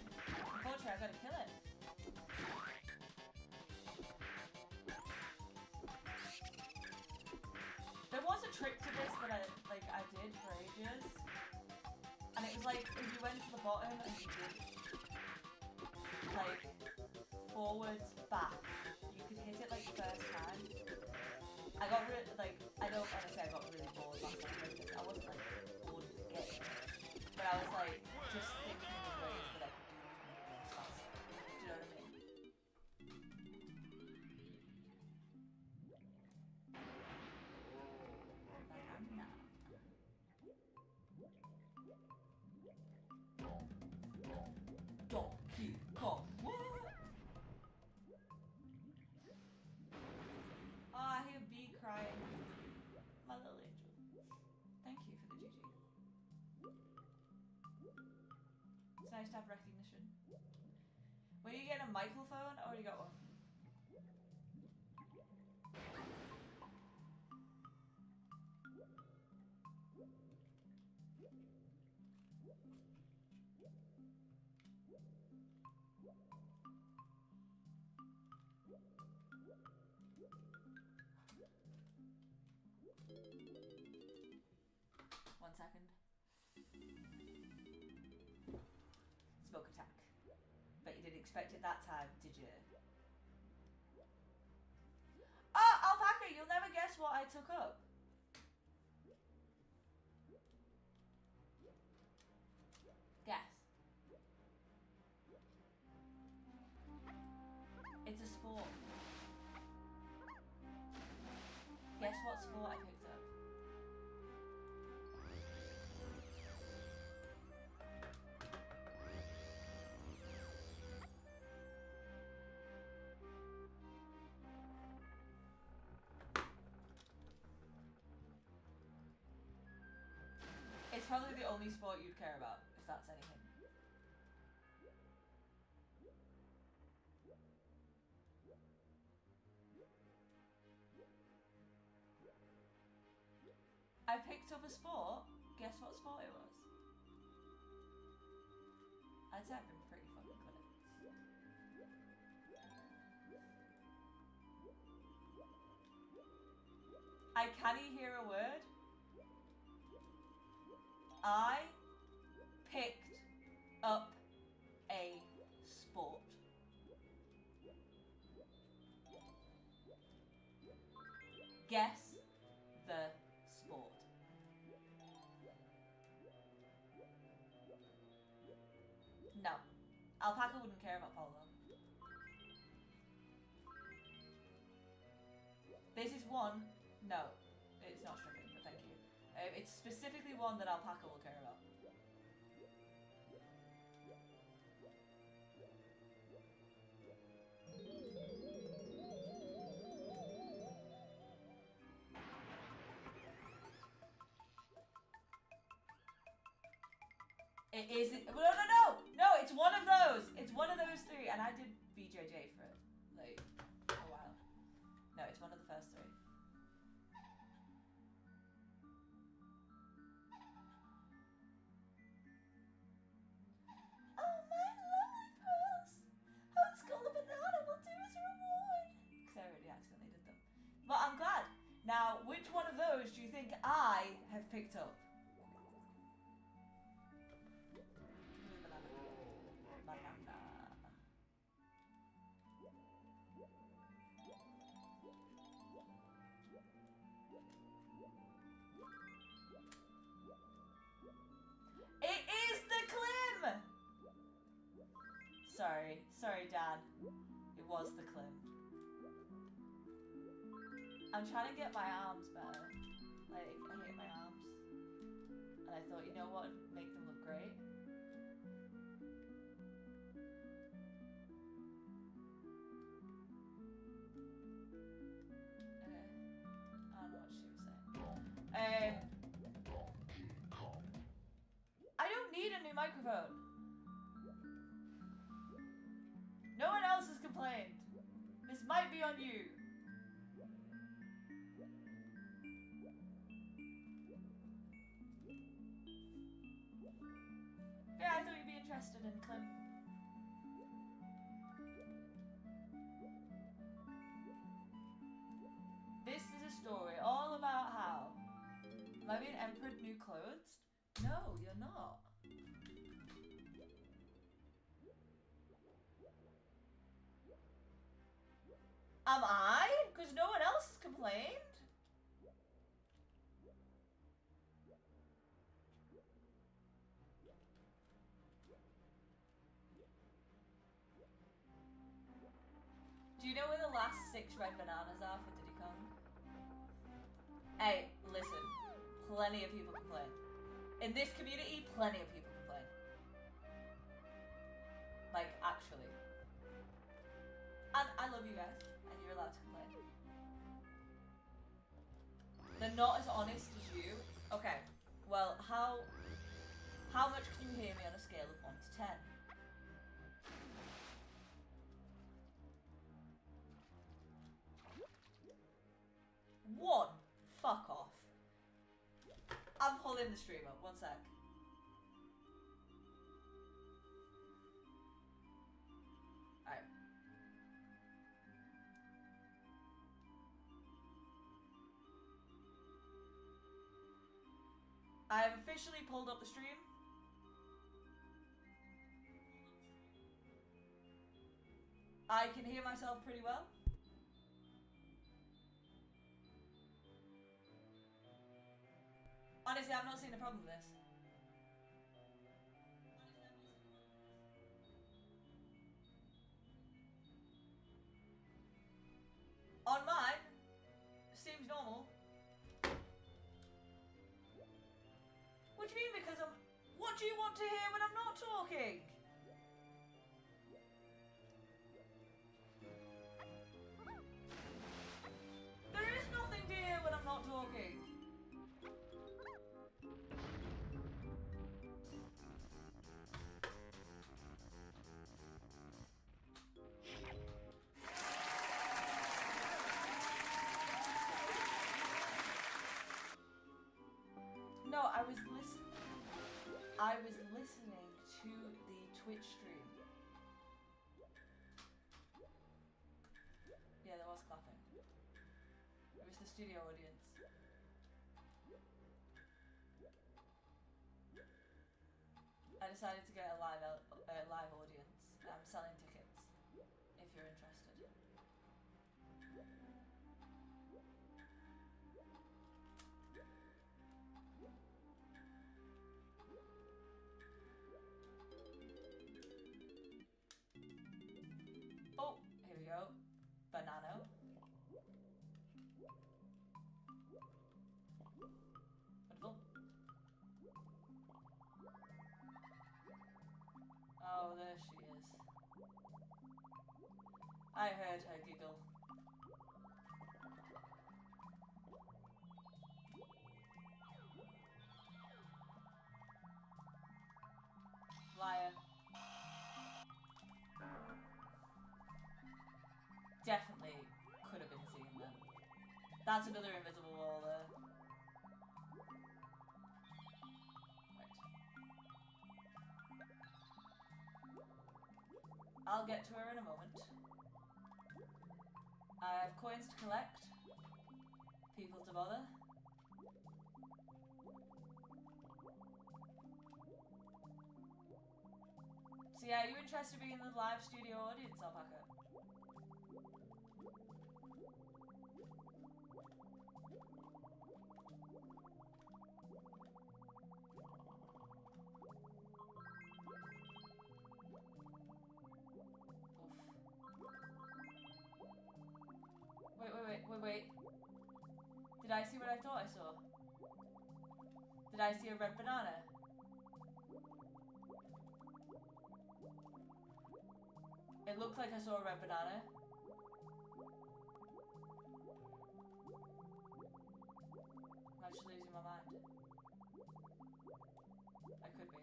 Unfortunately, I've got to kill it. There was a trick to this that I did for ages, and it was like if you went to the bottom and you did like forwards back, you could hit it like first time. I got really I don't want to say I got really bored last time I did this. I wasn't like bored of the game, but I was like just thinking of ways that I could do movements faster. Do you know what I mean? Donkey Kong. What? Oh, I hear B crying. My little angel. Thank you for the GG. It's nice to have recognition. When you get a microphone, I already got one. One second. Smoke attack. Bet you didn't expect it that time, did you? Oh, Alpaca, you'll never guess what I took up. Guess. It's a sport. Guess what sport I picked up? It's probably the only sport you'd care about, if that's anything. I picked up a sport. Guess what sport it was? I'd say I've been pretty fucking good. I can't hear a word. I picked up a sport. Guess the sport. No. Alpaca wouldn't care about polo. This is one. No, it's not stripping, but thank you. It's specifically one that Alpaca will care about. It is. No! It's one of those. It's one of those three, and I did BJJ for like a while. No, it's one of the first three. Oh my lovely pearls! How Skull a Banana will do as your reward. Because I already accidentally did them. But I'm glad. Now, which one of those do you think I have picked up? It is the Klim! Sorry, Dad. It was the Klim. I'm trying to get my arms better. Like, I hate my arms. And I thought, you know what would make them look great? Okay. I don't know what she was saying. I don't need a new microphone. No one else has complained. This might be on you. Yeah, I thought you'd be interested in Klim. This is a story all about how... Am I being emperor new clothes? No, you're not. Am I? Because no one else has complained? Do you know where the last 6 red bananas are for Diddy Kong? Hey, listen. Plenty of people complain. In this community, plenty of people complain. Like, actually. And I love you guys, and you're allowed to complain. They're not as honest as you. Okay, well, how much can you hear me on a scale of 1 to 10? 1. Fuck off. I'm pulling the stream up. 1 sec. Alright. I have officially pulled up the stream. I can hear myself pretty well. Honestly, I've not seen a problem with this. On mine, seems normal. What do you mean because I'm... What do you want to hear when I'm not talking? There is nothing to hear when I'm not talking. No, I was listening to the Twitch stream. Yeah, there was clapping. It was the studio audience. I decided to get a live audience. I'm selling tickets if you're interested. Oh, here we go. Banano. Wonderful. Oh, there she is. I heard her giggle. Liar. Definitely could have been seen then. That's another invisible wall there. Right. I'll get to her in a moment. I have coins to collect. People to bother. So yeah, are you interested in being in the live studio audience, Alpaca? what I thought I saw. Did I see a red banana? It looked like I saw a red banana. I'm just losing my mind. I could be.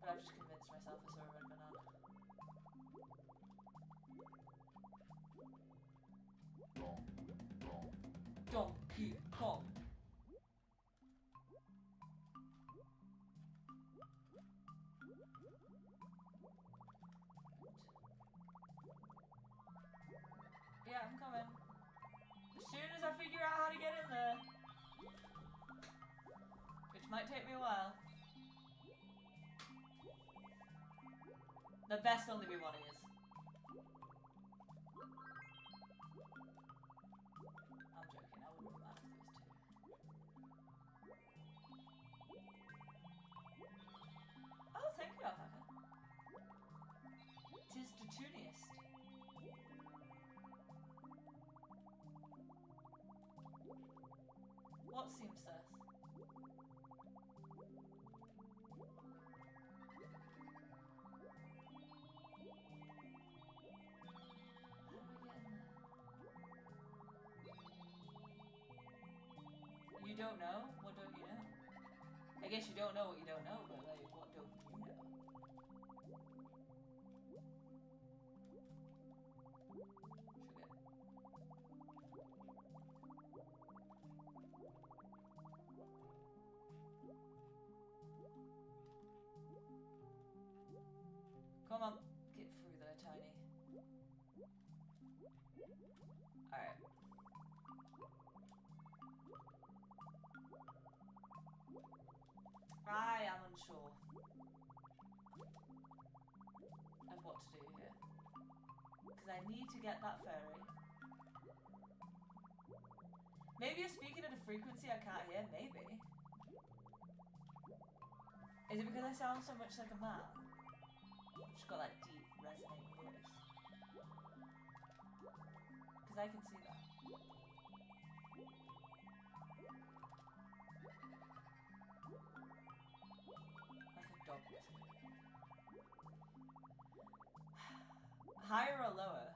But I've just convinced myself I saw a red banana. Donkey Kong. Yeah, I'm coming. As soon as I figure out how to get in there. Which might take me a while. There best only be one ears. I'm joking, I wouldn't mind if there was two. Oh, thank you, Alpaca. Tis the tuniest. What seems sus? You don't know? What don't you know? I guess you don't know what you don't know, but like, what don't you know? Sugar. Come on, get through there, Tiny. Alright. I am unsure of what to do here. Because I need to get that fairy. Maybe you're speaking at a frequency I can't hear, maybe. Is it because I sound so much like a man? I've just got that deep, resonating voice. Because I can see that. Higher or lower?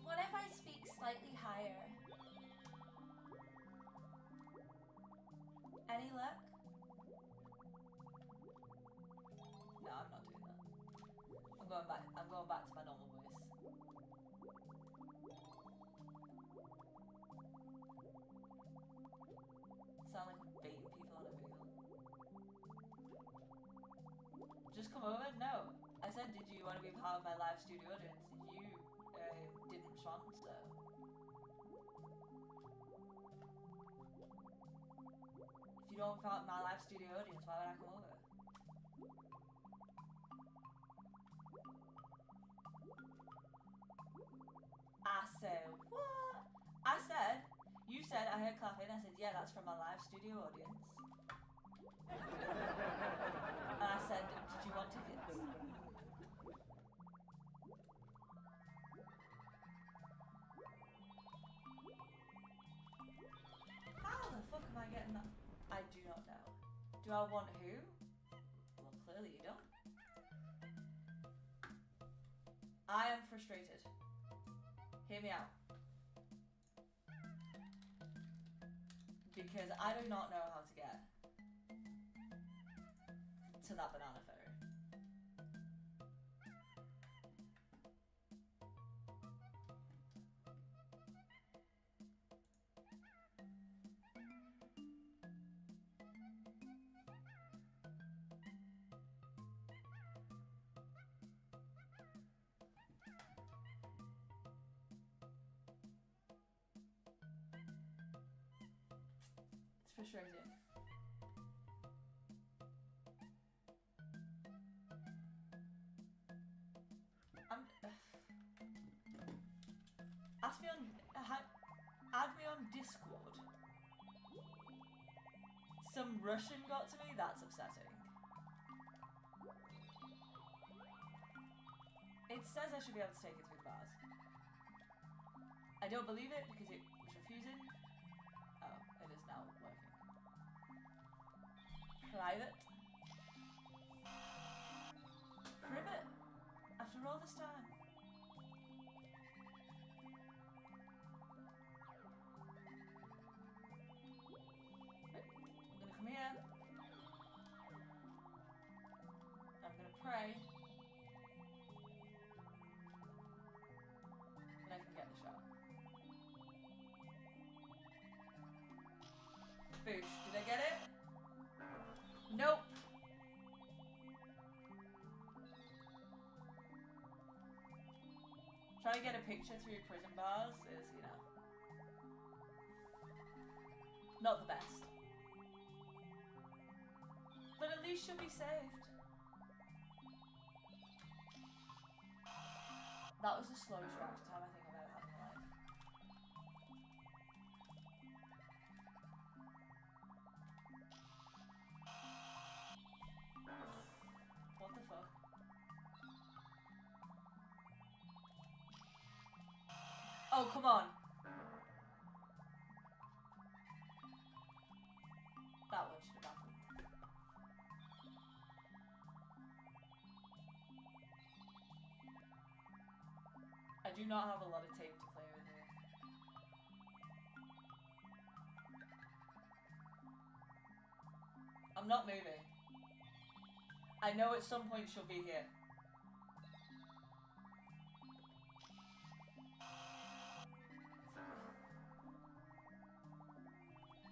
What if I speak slightly higher? Any luck? No, I'm not doing that. I'm going back to my normal voice. Sound like I'm baiting people on a bagel. Just come over? No. I said, did you want to be part of my live studio audience? You didn't respond, so. If you don't want my live studio audience, why would I come over? I said, what? I said, you said I heard clapping. I said, yeah, that's from my live studio audience. And I said, did you want tickets? How the fuck am I getting that? I do not know. Do I want who? Well, clearly you don't. I am frustrated. Hear me out. Because I do not know how to get to that banana fairy. It's frustrating. Ask me on, add me on Discord. Russian got to me, that's upsetting. It says I should be able to take it through the bars. I don't believe it because it was refusing. Oh, it is now working. Private. Privet. After all this time. Right. I'm gonna come here. I'm gonna pray. And I can get the shot. Boosh. Did I get it? Nope. Trying to get a picture through prison bars is, you know, not the best. But at least she'll be saved. That was the slowest reaction time I think I've ever had in my life. What the fuck? Oh, come on. That one should have happened. I do not have a lot of tape to play with here. I'm not moving. I know at some point she'll be here.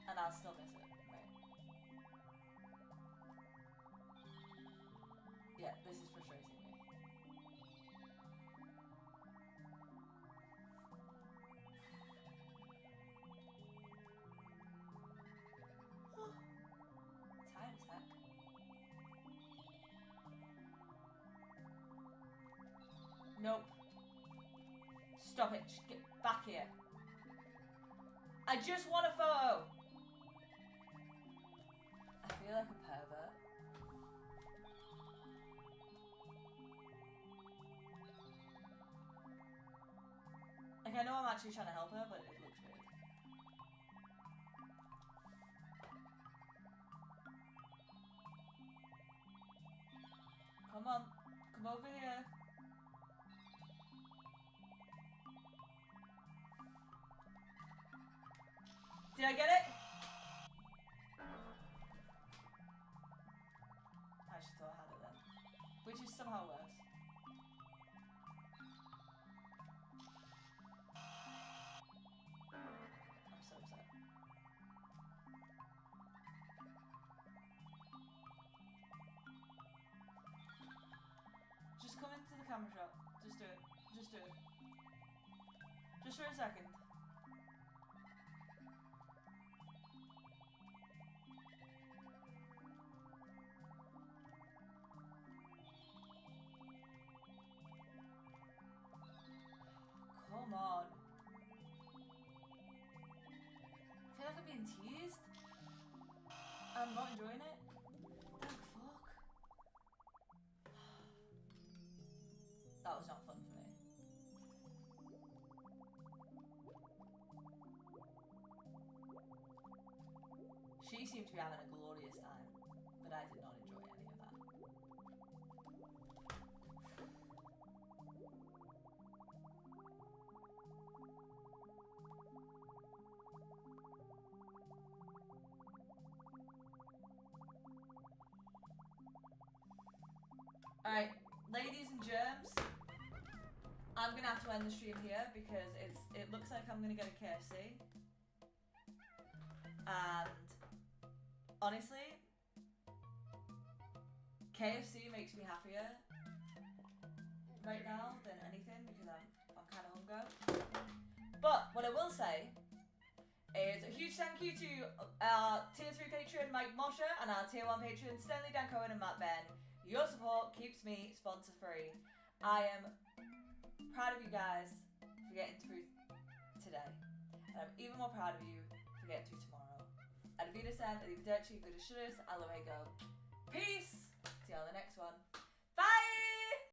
And I'll still miss it, right? Yeah, this is frustrating me. Tired as heck. Nope. Stop it. Just get back here. I just want a photo. I feel like a pervert. Like, I know I'm actually trying to help her, but it looks weird. Come on. Come over here. Did I get it? I actually thought I had it then. Which is somehow worse. I'm so upset. Just come into the camera shot. Just do it. Just do it. Just for a second. Come on. I feel like I'm being teased. I'm not enjoying it. Thank fuck. That was not fun for me. She seemed to be having a glorious time, but I did not enjoy any of that. Alright, ladies and germs, I'm gonna have to end the stream here because it looks like I'm gonna get a KFC. And honestly, KFC makes me happier right now than anything because I'm kind of hungry. But what I will say is a huge thank you to our tier 3 patron Mike Mosher and our tier 1 patron Stanley Dan Cohen and Matt Ben. Your support keeps me sponsor free. I am proud of you guys for getting through today. And I'm even more proud of you for getting through tomorrow. Arrivederci, arrivederci, good shoulders, Aloe go. Peace! See you on the next one.